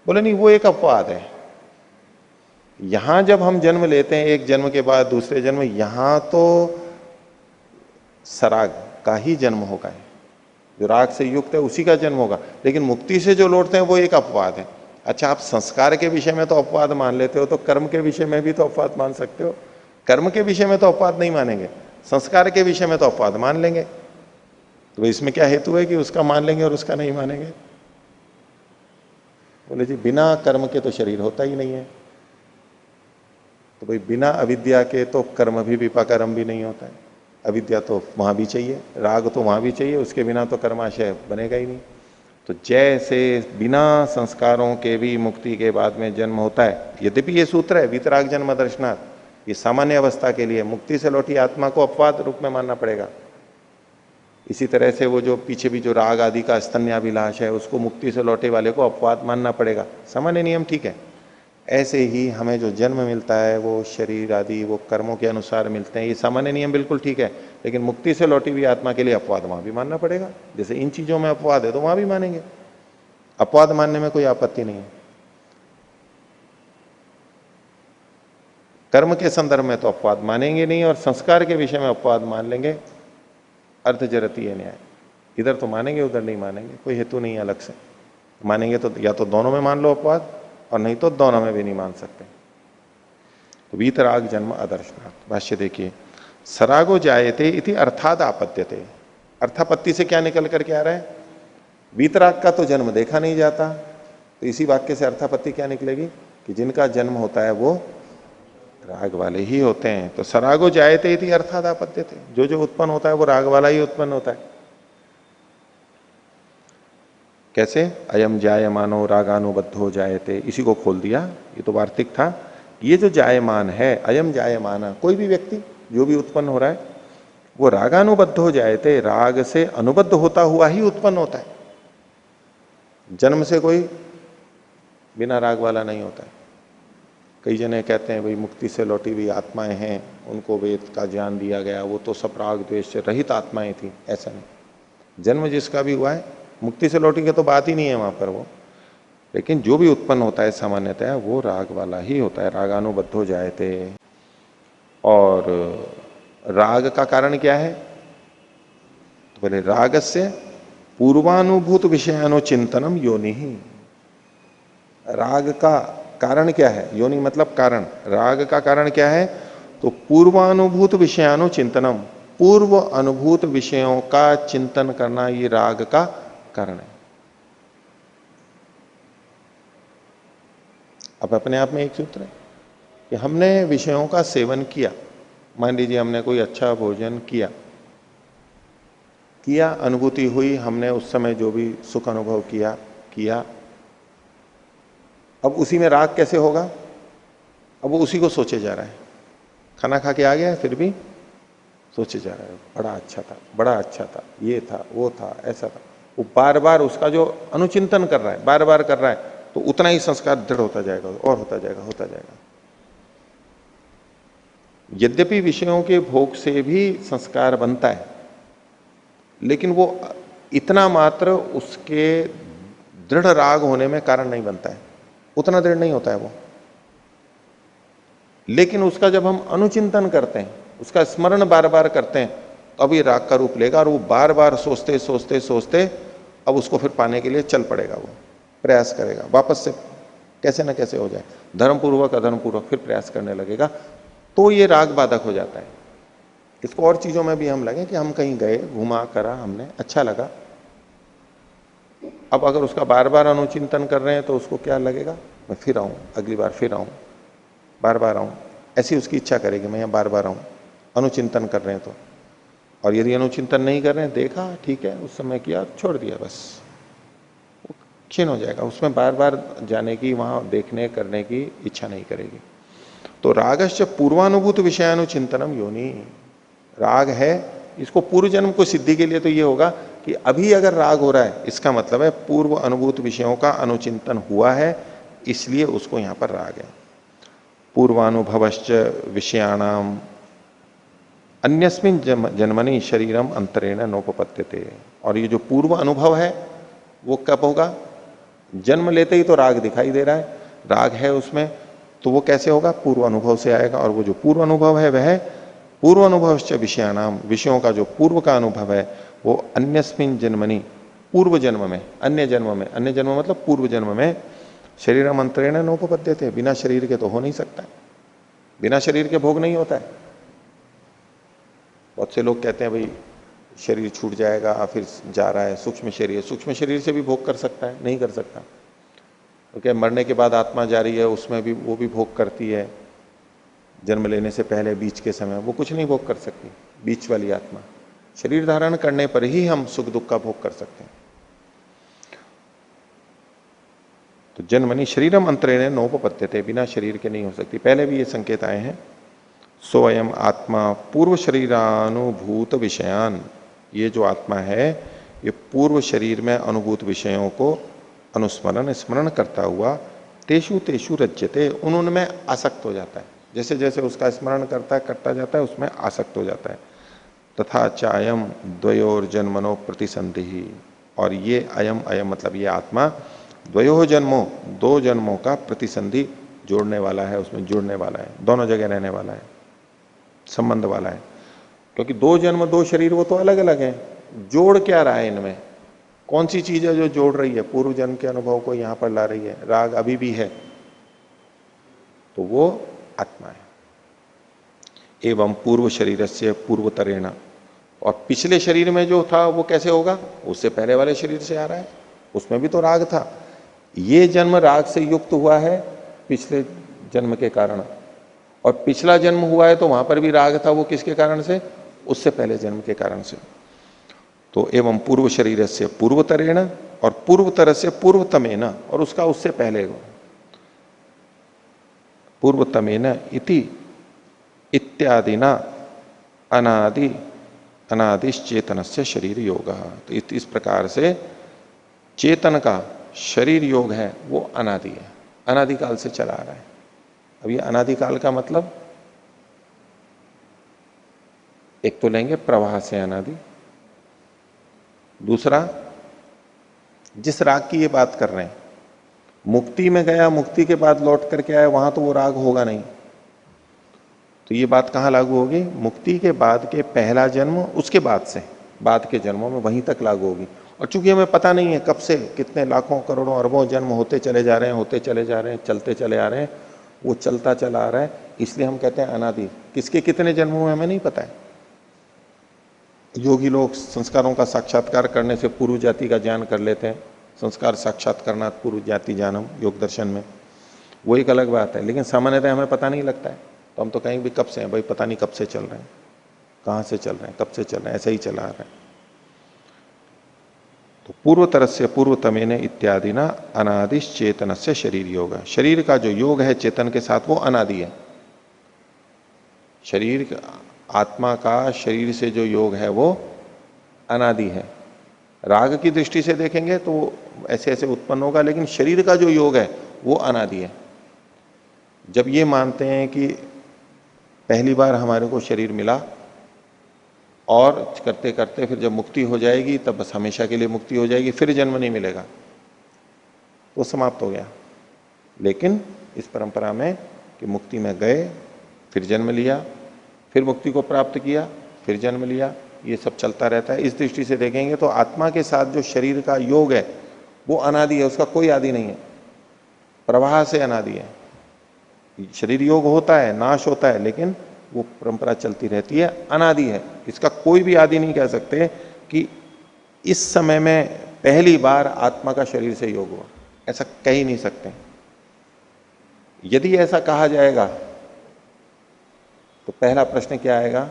बोले नहीं वो एक अपवाद है। यहां जब हम जन्म लेते हैं एक जन्म के बाद दूसरे जन्म, यहां तो सराग का ही जन्म होगा, जो राग से युक्त है उसी का जन्म होगा। लेकिन मुक्ति से जो लौटते हैं वो एक अपवाद है। अच्छा आप संस्कार के विषय में तो अपवाद मान लेते हो, तो कर्म के विषय में भी तो अपवाद मान सकते हो। कर्म के विषय में तो अपवाद नहीं मानेंगे, संस्कार के विषय में तो अपवाद मान लेंगे। तो इसमें क्या हेतु है कि उसका मान लेंगे और उसका नहीं मानेंगे? बोले जी बिना कर्म के तो शरीर होता ही नहीं है, तो भाई बिना अविद्या के तो कर्म भी विपाकर्म भी नहीं होता है। अविद्या तो वहां भी चाहिए, राग तो वहां भी चाहिए, उसके बिना तो कर्माशय बनेगा ही नहीं। तो जैसे बिना संस्कारों के भी मुक्ति के बाद में जन्म होता है, यद्यपि ये सूत्र है वीतराग जन्म दर्शनात्, ये सामान्य अवस्था के लिए, मुक्ति से लौटी आत्मा को अपवाद रूप में मानना पड़ेगा। इसी तरह से वो जो पीछे भी जो राग आदि का स्तन्याभिलाष है उसको मुक्ति से लौटे वाले को अपवाद मानना पड़ेगा। सामान्य नियम ठीक है। ऐसे ही हमें जो जन्म मिलता है वो शरीर आदि वो कर्मों के अनुसार मिलते हैं, ये सामान्य नियम बिल्कुल ठीक है। लेकिन मुक्ति से लौटी हुई आत्मा के लिए अपवाद वहां भी मानना पड़ेगा। जैसे इन चीजों में अपवाद है तो वहां भी मानेंगे, अपवाद मानने में कोई आपत्ति नहीं है। कर्म के संदर्भ में तो अपवाद मानेंगे नहीं, और संस्कार के विषय में अपवाद मान लेंगे। अर्थ जरती है न्याय, इधर तो मानेंगे उधर नहीं मानेंगे, कोई हेतु नहीं है अलग से। मानेंगे तो या तो दोनों में मान लो अपवाद, और नहीं तो दोनों में भी नहीं मान सकते। तो वीतराग जन्म अदर्शनात्। भाष्य देखिए, सरागो जायते इति अर्थाद आपत्त्यते। अर्थापत्ति से क्या निकल करके आ रहा है? वीतराग का तो जन्म देखा नहीं जाता, तो इसी वाक्य से अर्थापत्ति क्या निकलेगी कि जिनका जन्म होता है वो राग वाले ही होते हैं। तो सरागो जायते इति अर्थाद आपत्त्यते, जो जो उत्पन्न होता है वो राग वाला ही उत्पन्न होता है। कैसे? अयम जायमानो रागानुबद्धो जायते, इसी को खोल दिया, ये तो वार्तिक था। ये जो जायमान है, अयम जायमाना, कोई भी व्यक्ति जो भी उत्पन्न हो रहा है वो रागानुबद्धो जायते, राग से अनुबद्ध होता हुआ ही उत्पन्न होता है। जन्म से कोई बिना राग वाला नहीं होता है। कई जने कहते हैं भाई मुक्ति से लौटी हुई आत्माएं हैं, उनको वेद का ज्ञान दिया गया, वो तो सब राग द्वेष से रहित आत्माएं थी। ऐसा नहीं, जन्म जिसका भी हुआ है, मुक्ति से लौटी की तो बात ही नहीं है वहां पर वो, लेकिन जो भी उत्पन्न होता है सामान्यतः वो राग वाला ही होता है। रागानुबद्ध हो जाए थे। और राग का कारण क्या है? तो बोले राग से पूर्वानुभूत विषयानुचिंतनम योनि ही। राग का कारण क्या है? योनि मतलब कारण। राग का कारण क्या है? तो पूर्वानुभूत विषयानुचिंतनम, पूर्व अनुभूत विषयों का चिंतन करना, ये राग का कारण है। अब अपने आप में एक सूत्र है कि हमने विषयों का सेवन किया। मान लीजिए हमने कोई अच्छा भोजन किया, अनुभूति हुई, हमने उस समय जो भी सुख अनुभव किया। अब उसी में राग कैसे होगा? अब वो उसी को सोचे जा रहा है। खाना खा के आ गया, फिर भी सोचे जा रहा है, बड़ा अच्छा था, बड़ा अच्छा था, ये था, वो था, ऐसा था। वो बार बार उसका जो अनुचिंतन कर रहा है, बार बार कर रहा है, तो उतना ही संस्कार दृढ़ होता जाएगा और होता जाएगा। यद्यपि विषयों के भोग से भी संस्कार बनता है, लेकिन वो इतना मात्र उसके दृढ़ राग होने में कारण नहीं बनता है, उतना दृढ़ नहीं होता है वो। लेकिन उसका जब हम अनुचिंतन करते हैं, उसका स्मरण बार बार करते हैं, तो अब ये राग का रूप लेगा और वो बार बार सोचते अब उसको फिर पाने के लिए चल पड़ेगा, वो प्रयास करेगा, वापस से कैसे ना कैसे हो जाए, धर्मपूर्वक अधर्मपूर्वक फिर प्रयास करने लगेगा। तो ये राग बाधक हो जाता है। इसको और चीजों में भी हम लगे कि हम कहीं गए, घुमा करा, हमने अच्छा लगा, अब अगर उसका बार बार अनुचिंतन कर रहे हैं तो उसको क्या लगेगा? मैं फिर आऊं, अगली बार फिर आऊं, बार बार आऊं, ऐसी उसकी इच्छा करेगी, मैं यहाँ बार बार आऊं। अनुचिंतन कर रहे हैं तो। और यदि अनुचिंतन नहीं कर रहे हैं, देखा ठीक है, उस समय किया, छोड़ दिया, बस वो क्षीण हो जाएगा, उसमें बार बार जाने की, वहां देखने करने की इच्छा नहीं करेगी। तो रागश्च पूर्वानुभूत विषयानुचिंतनम योनि। राग है, इसको पूर्व जन्म को सिद्धि के लिए तो ये होगा कि अभी अगर राग हो रहा है, इसका मतलब है पूर्व अनुभूत विषयों का अनुचिंतन हुआ है, इसलिए उसको यहां पर राग है। पूर्वानुभवश्च विषयाणाम अन्यस्मिन जन्मनि शरीरम अंतरेण नोपपत्यते। और ये जो पूर्व अनुभव है वो कब होगा? जन्म लेते ही तो राग दिखाई दे रहा है, राग है उसमें, तो वो कैसे होगा? पूर्व अनुभव से आएगा। और वो जो पूर्व अनुभव है वह पूर्व अनुभवश्च विषयाणाम, विषयों का जो पूर्व का अनुभव है वो अन्यस्मिन जन्मनि, पूर्व जन्म में, अन्य जन्म मतलब पूर्व जन्म में, शरीरम अंतरेण नोपपद्यते, बिना शरीर के तो हो नहीं सकता है, बिना शरीर के भोग नहीं होता है। बहुत से लोग कहते हैं भाई शरीर छूट जाएगा, फिर जा रहा है सूक्ष्म शरीर से भी भोग कर सकता है? नहीं कर सकता। तो क्या मरने के बाद आत्मा जा रही है, उसमें भी वो भी भोग करती है? जन्म लेने से पहले, बीच के समय वो कुछ नहीं भोग कर सकती। बीच वाली आत्मा, शरीर धारण करने पर ही हम सुख दुख का भोग कर सकते हैं। तो जन्मनि शरीरम अंतरेण नोपपत्यते, बिना शरीर के नहीं हो सकती। पहले भी ये संकेत आए हैं। सोयम आत्मा पूर्व शरीरानुभूत विषयान, ये जो आत्मा है ये पूर्व शरीर में अनुभूत विषयों को अनुस्मरण स्मरण करता हुआ तेषु तेषु रज्यते, उनमें आसक्त हो जाता है। जैसे जैसे उसका स्मरण करता जाता है उसमें आसक्त हो जाता है। तथा चायम द्वयोर जन्मनो प्रतिसंधि, और ये अयम मतलब ये आत्मा द्वयो जन्मों, दो जन्मों का प्रतिसंधि जोड़ने वाला है, उसमें जुड़ने वाला है, दोनों जगह रहने वाला है, संबंध वाला है। क्योंकि दो जन्म दो शरीर वो तो अलग अलग है, जोड़ क्या रहा है इनमें? कौन सी चीज है जो जोड़ रही है? पूर्व जन्म के अनुभव को यहां पर ला रही है। राग अभी भी है तो वो आत्मा है। एवं पूर्व शरीर से पूर्वतरेण, और पिछले शरीर में जो था वो कैसे होगा? उससे पहले वाले शरीर से आ रहा है, उसमें भी तो राग था। ये जन्म राग से युक्त हुआ है पिछले जन्म के कारण, और पिछला जन्म हुआ है तो वहां पर भी राग था, वो किसके कारण से? उससे पहले जन्म के कारण से। तो एवं पूर्व शरीर से पूर्वतरेण, और पूर्वतर से पूर्वतमेन, और उसका उससे पहले पूर्वतमेन इति इत्यादिना अनादिश्चेतन से शरीर योग। तो इस प्रकार से चेतन का शरीर योग है वो अनादि है, अनादिकाल से चला आ रहा है। अब ये अनादिकाल का मतलब एक तो लेंगे प्रवाह से अनादि, दूसरा जिस राग की ये बात कर रहे हैं, मुक्ति में गया, मुक्ति के बाद लौट करके आया, वहां तो वो राग होगा नहीं। तो ये बात कहां लागू होगी? मुक्ति के बाद के पहला जन्म, उसके बाद से बाद के जन्मों में वहीं तक लागू होगी। और चूंकि हमें पता नहीं है कब से कितने लाखों करोड़ों अरबों जन्म होते चले जा रहे हैं, होते चले जा रहे हैं, चलते चले आ रहे हैं, वो चलता चला आ रहा है, इसलिए हम कहते हैं अनादि। किसके कितने जन्म हुए हमें नहीं पता है। योगी लोग संस्कारों का साक्षात्कार करने से पूर्व जाति का ज्ञान कर लेते हैं। संस्कार साक्षात करना पूर्व जाति ज्ञानम योग दर्शन में, वो एक अलग बात है। लेकिन सामान्यतः हमें पता नहीं लगता है, तो हम तो कहीं भी कब से हैं भाई, पता नहीं कब से चल रहे हैं, कहां से चल रहे हैं, कब से चल रहे हैं, ऐसे ही चला आ रहा है। तो पूर्वतरस्य पूर्वतमेन इत्यादि ना अनादिश चेतन से शरीर योग है। शरीर का जो योग है चेतन के साथ वो अनादि है। शरीर आत्मा का शरीर से जो योग है वो अनादि है। राग की दृष्टि से देखेंगे तो ऐसे ऐसे उत्पन्न होगा, लेकिन शरीर का जो योग है वो अनादि है। जब ये मानते हैं कि पहली बार हमारे को शरीर मिला और करते करते फिर जब मुक्ति हो जाएगी तब बस हमेशा के लिए मुक्ति हो जाएगी, फिर जन्म नहीं मिलेगा, तो समाप्त हो गया। लेकिन इस परंपरा में कि मुक्ति में गए, फिर जन्म लिया, फिर मुक्ति को प्राप्त किया, फिर जन्म लिया, ये सब चलता रहता है। इस दृष्टि से देखेंगे तो आत्मा के साथ जो शरीर का योग है वो अनादि है, उसका कोई आदि नहीं है, प्रवाह से अनादि है। शरीर योग होता है, नाश होता है, लेकिन वो परंपरा चलती रहती है, अनादि है। इसका कोई भी आदि नहीं कह सकते कि इस समय में पहली बार आत्मा का शरीर से योग हुआ, ऐसा कह ही नहीं सकते। यदि ऐसा कहा जाएगा तो पहला प्रश्न क्या आएगा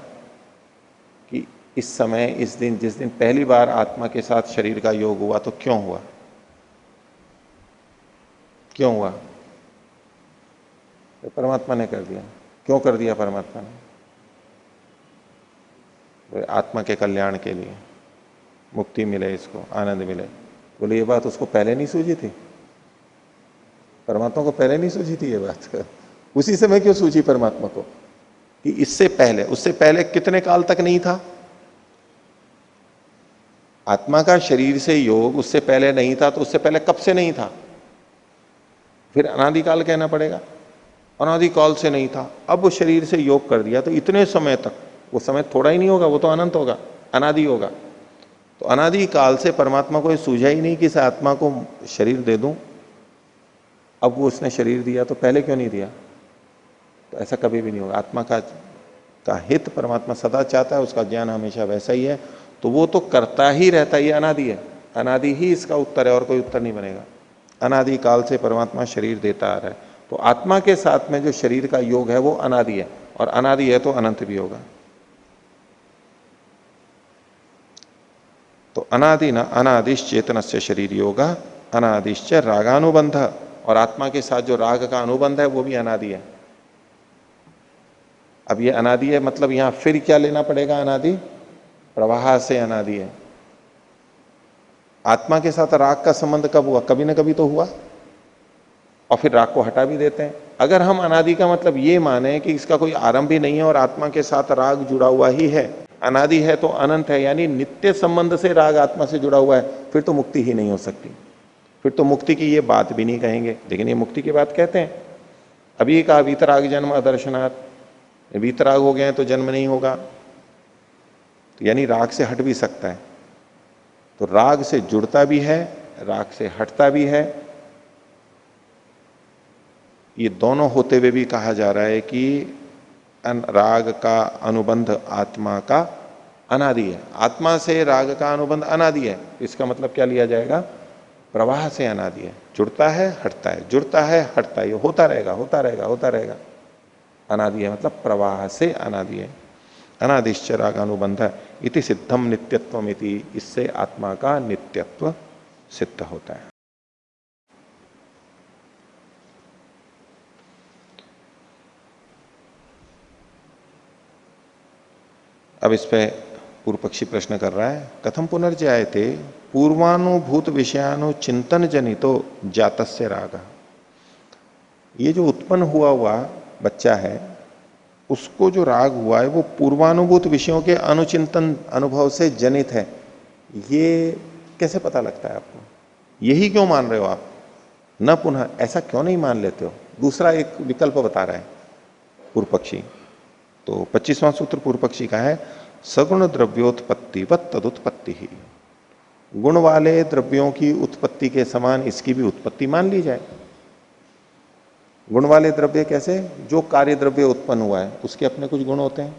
कि इस समय, इस दिन, जिस दिन पहली बार आत्मा के साथ शरीर का योग हुआ, तो क्यों हुआ, क्यों हुआ? तो परमात्मा ने कर दिया। क्यों कर दिया परमात्मा ने? आत्मा के कल्याण के लिए, मुक्ति मिले, इसको आनंद मिले। बोले ये बात उसको पहले नहीं सूझी थी? परमात्मा को पहले नहीं सूझी थी ये बात? उसी समय क्यों सूझी परमात्मा को कि इससे पहले, उससे पहले कितने काल तक नहीं था? आत्मा का शरीर से योग उससे पहले नहीं था, तो उससे पहले कब से नहीं था? फिर अनादिकाल कहना पड़ेगा। अनादिकाल से नहीं था, अब वो शरीर से योग कर दिया, तो इतने समय तक, वो समय थोड़ा ही नहीं होगा, वो तो अनंत होगा, अनादि होगा। तो अनादि काल से परमात्मा को ये सूझा ही नहीं कि इस आत्मा को शरीर दे दूं। अब वो उसने शरीर दिया, तो पहले क्यों नहीं दिया? तो ऐसा कभी भी नहीं होगा। आत्मा का हित परमात्मा सदा चाहता है, उसका ज्ञान हमेशा वैसा ही है, तो वो तो करता ही रहता है। ये अनादि है, अनादि ही इसका उत्तर है, और कोई उत्तर नहीं बनेगा। अनादि काल से परमात्मा शरीर देता आ रहा है, तो आत्मा के साथ में जो शरीर का योग है वो अनादि है, और अनादि है तो अनंत भी होगा। तो अनादि न अनादिश चेतन से शरीर योगा अनादिश्च रागानुबंध, और आत्मा के साथ जो राग का अनुबंध है वो भी अनादि है। अब ये अनादि है, मतलब यहां फिर क्या लेना पड़ेगा? अनादि प्रवाह से अनादि है। आत्मा के साथ राग का संबंध कब हुआ? कभी ना कभी तो हुआ, और फिर राग को हटा भी देते हैं। अगर हम अनादि का मतलब ये माने कि इसका कोई आरंभ ही नहीं है और आत्मा के साथ राग जुड़ा हुआ ही है, अनादि है तो अनंत है, यानी नित्य संबंध से राग आत्मा से जुड़ा हुआ है, फिर तो मुक्ति ही नहीं हो सकती। फिर तो मुक्ति की ये बात भी नहीं कहेंगे। लेकिन ये मुक्ति की बात कहते हैं। अभी कहा वीतराग जन्म अदर्शनात्, वीतराग हो गए हैं तो जन्म नहीं होगा, तो यानी राग से हट भी सकता है। तो राग से जुड़ता भी है, राग से हटता भी है। ये दोनों होते हुए भी कहा जा रहा है कि राग का अनुबंध आत्मा का अनादि है। आत्मा से राग का अनुबंध अनादि है, इसका मतलब क्या लिया जाएगा? प्रवाह से अनादि है, जुड़ता है हटता है, जुड़ता है हटता है, ये होता रहेगा, होता रहेगा, होता रहेगा। अनादि है मतलब प्रवाह से अनादि है। अनादिश्च रागानुबंध इति सिद्धम नित्यत्वम इति, इससे आत्मा का नित्यत्व सिद्ध होता है। अब इस पे पूर्व पक्षी प्रश्न कर रहा है, कथम पुनर्जायते पूर्वानुभूत विषयानुचिंतन जनितो जातस्य राग। ये जो उत्पन्न हुआ बच्चा है उसको जो राग हुआ है वो पूर्वानुभूत विषयों के अनुचिंतन अनुभव से जनित है, ये कैसे पता लगता है आपको? यही क्यों मान रहे हो आप? न पुनः, ऐसा क्यों नहीं मान लेते हो? दूसरा एक विकल्प बता रहा है पूर्व पक्षी। तो 25वां सूत्र पूर्व पक्षी का है, सगुण द्रव्योत्पत्ति व तदुत्पत्ति ही। गुण वाले द्रव्यों की उत्पत्ति के समान इसकी भी उत्पत्ति मान ली जाए। गुण वाले द्रव्य कैसे? जो कार्य द्रव्य उत्पन्न हुआ है उसके अपने कुछ गुण होते हैं,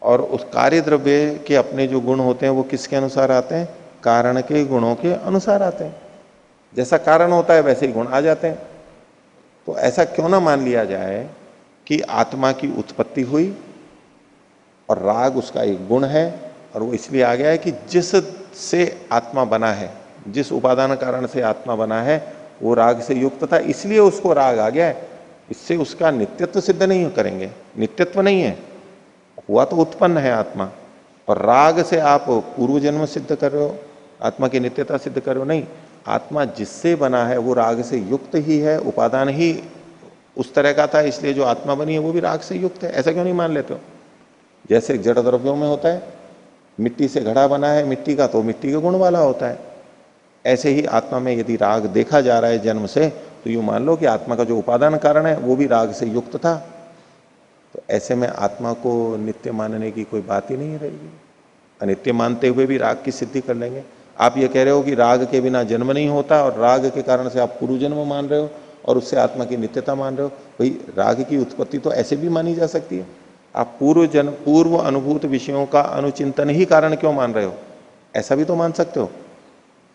और उस कार्य द्रव्य के अपने जो गुण होते हैं वो किसके अनुसार आते हैं? कारण के गुणों के अनुसार आते हैं। जैसा कारण होता है वैसे ही गुण आ जाते हैं। तो ऐसा क्यों ना मान लिया जाए कि आत्मा की उत्पत्ति हुई और राग उसका एक गुण है, और वो इसलिए आ गया है कि जिससे आत्मा बना है, जिस उपादान कारण से आत्मा बना है वो राग से युक्त था, इसलिए उसको राग आ गया है। इससे उसका नित्यत्व सिद्ध नहीं करेंगे, नित्यत्व नहीं है, हुआ तो उत्पन्न है आत्मा। और राग से आप पूर्व जन्म सिद्ध कर रहे हो, आत्मा की नित्यता सिद्ध कर रहे हो? नहीं, आत्मा जिससे बना है वो राग से युक्त ही है, उपादान ही उस तरह का था, इसलिए जो आत्मा बनी है वो भी राग से युक्त है। ऐसा क्यों नहीं मान लेते हो? जैसे जड़ द्रव्यों में होता है, मिट्टी से घड़ा बना है मिट्टी का, तो मिट्टी के गुण वाला होता है। ऐसे ही आत्मा में यदि राग देखा जा रहा है जन्म से, तो यूं मान लो कि आत्मा का जो उपादान कारण है वो भी राग से युक्त था। तो ऐसे में आत्मा को नित्य मानने की कोई बात ही नहीं रहेगी। अनित्य मानते हुए भी राग की सिद्धि कर लेंगे। आप ये कह रहे हो कि राग के बिना जन्म नहीं होता, और राग के कारण से आप पूर्व जन्म मान रहे हो और उससे आत्मा की नित्यता मान रहे हो। भाई, राग की उत्पत्ति तो ऐसे भी मानी जा सकती है। आप पूर्व अनुभूत विषयों का अनुचिंतन ही कारण क्यों मान रहे हो? ऐसा भी तो मान सकते हो।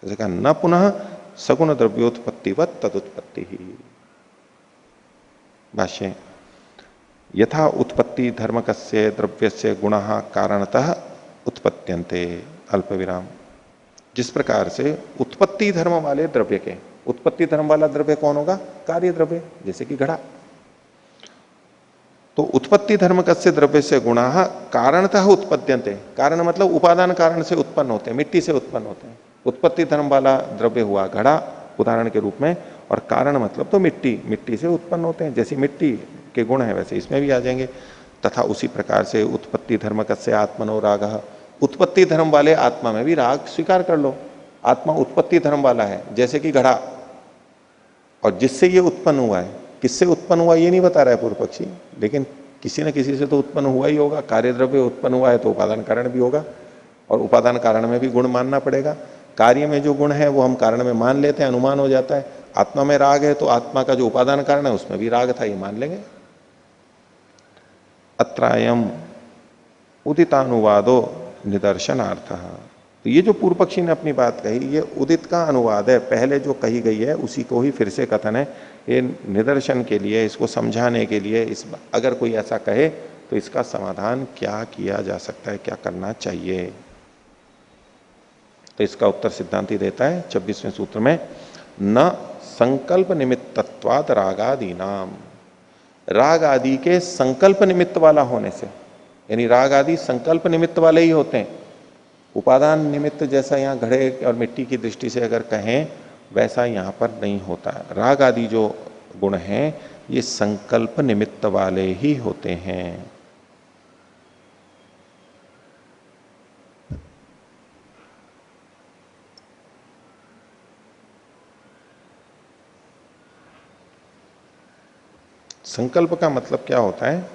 जैसे कहा, न पुनः सगुण द्रव्योत्पत्ति व तदुत्पत्ति ही। भाष्य, यथा उत्पत्ति धर्मकस्य द्रव्यस्य गुणः कारणतः उत्पत्त्यन्ते, अल्प विराम। जिस प्रकार से उत्पत्ति धर्म वाले द्रव्य के, उत्पत्ति धर्म वाला द्रव्य कौन होगा? कार्य द्रव्य, जैसे कि घड़ा। तो उत्पत्ति धर्म कस्य द्रव्य से गुणः कारणतः उत्पद्यन्ते, कारण मतलब उपादान कारण से उत्पन्न होते हैं, मिट्टी से उत्पन्न होते हैं। उत्पत्ति धर्म वाला द्रव्य हुआ घड़ा उदाहरण के रूप में, और कारण मतलब तो मिट्टी, मिट्टी से उत्पन्न होते हैं। जैसी मिट्टी के गुण है वैसे इसमें भी आ जाएंगे। तथा उसी प्रकार से उत्पत्ति धर्म कस्य आत्मनो रागः, उत्पत्ति धर्म वाले आत्मा में भी राग स्वीकार कर लो। आत्मा उत्पत्ति धर्म वाला है, जैसे कि घड़ा, और जिससे ये उत्पन्न हुआ है, किससे उत्पन्न हुआ ये नहीं बता रहा है पूर्व पक्षी, लेकिन किसी न किसी से तो उत्पन्न हुआ ही होगा। कार्य द्रव्य उत्पन्न हुआ है तो उपादान कारण भी होगा, और उपादान कारण में भी गुण मानना पड़ेगा। कार्य में जो गुण है वो हम कारण में मान लेते हैं, अनुमान हो जाता है। आत्मा में राग है तो आत्मा का जो उपादान कारण है उसमें भी राग था, ये मान लेंगे। अत्रायम उदितानुवादो निदर्शनार्थ। तो ये जो पूर्व पक्षी ने अपनी बात कही, ये उदित का अनुवाद है, पहले जो कही गई है उसी को ही फिर से कथन है। ये निदर्शन के लिए, इसको समझाने के लिए, इस अगर कोई ऐसा कहे तो इसका समाधान क्या किया जा सकता है, क्या करना चाहिए। तो इसका उत्तर सिद्धांति देता है 26वें सूत्र में, न संकल्प निमित्तत्वाद रागादि नाम। राग आदि के संकल्प निमित्त वाला होने से, यानी राग आदि संकल्प निमित्त वाले ही होते हैं। उपादान निमित्त जैसा यहाँ घड़े और मिट्टी की दृष्टि से अगर कहें वैसा यहाँ पर नहीं होता है। राग आदि जो गुण हैं ये संकल्प निमित्त वाले ही होते हैं। संकल्प का मतलब क्या होता है?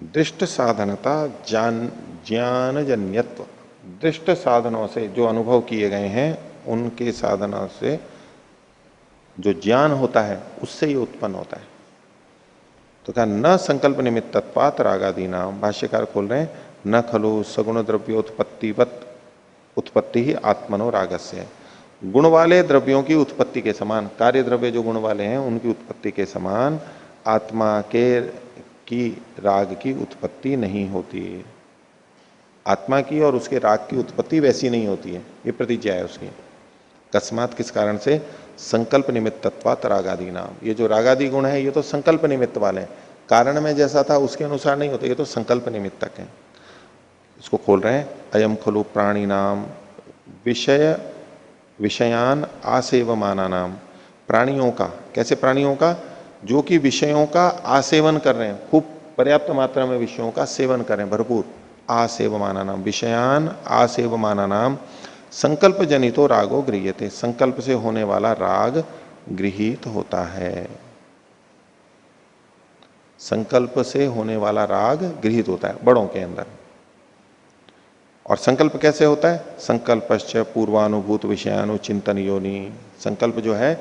दृष्ट साधनता, ज्ञानजन्यत्व। दृष्ट साधनों से जो अनुभव किए गए हैं उनके साधनों से जो ज्ञान होता है उससे ये उत्पन्न होता है। तो कहा न संकल्प निमित्तत्वात् रागादि नाम। भाष्यकार खोल रहे हैं, न खलु सगुण द्रव्योत्पत्तिवत उत्पत्ति ही आत्मनो रागस्य। गुण वाले द्रव्यों की उत्पत्ति के समान, कार्य द्रव्य जो गुण वाले हैं उनकी उत्पत्ति के समान आत्मा के की राग की उत्पत्ति नहीं होती है। आत्मा की और उसके राग की उत्पत्ति वैसी नहीं होती है, ये प्रतिज्ञा है उसकी। अकस्मात, किस कारण से? संकल्प निमित्तत्वात् रागादि नाम। ये जो रागादि गुण है ये तो संकल्प निमित्त वाले हैं, कारण में जैसा था उसके अनुसार नहीं होते, ये तो संकल्प निमित्तक है। इसको खोल रहे हैं, अयम खलु प्राणी नाम विषयान आसेवमाना नाम प्राणियों का, कैसे प्राणियों का, जो कि विषयों का आसेवन कर रहे हैं, खूब पर्याप्त मात्रा में विषयों का सेवन करें भरपूर, आसेवमाना नाम, विषयान आसेवमाना नाम संकल्प जनितो रागो गृह्यते, संकल्प से होने वाला राग गृहीत होता है। संकल्प से होने वाला राग गृहीत होता है बड़ों के अंदर। और संकल्प कैसे होता है? संकल्पश्च पूर्वानुभूत विषयानुचिंतन योनि, संकल्प जो है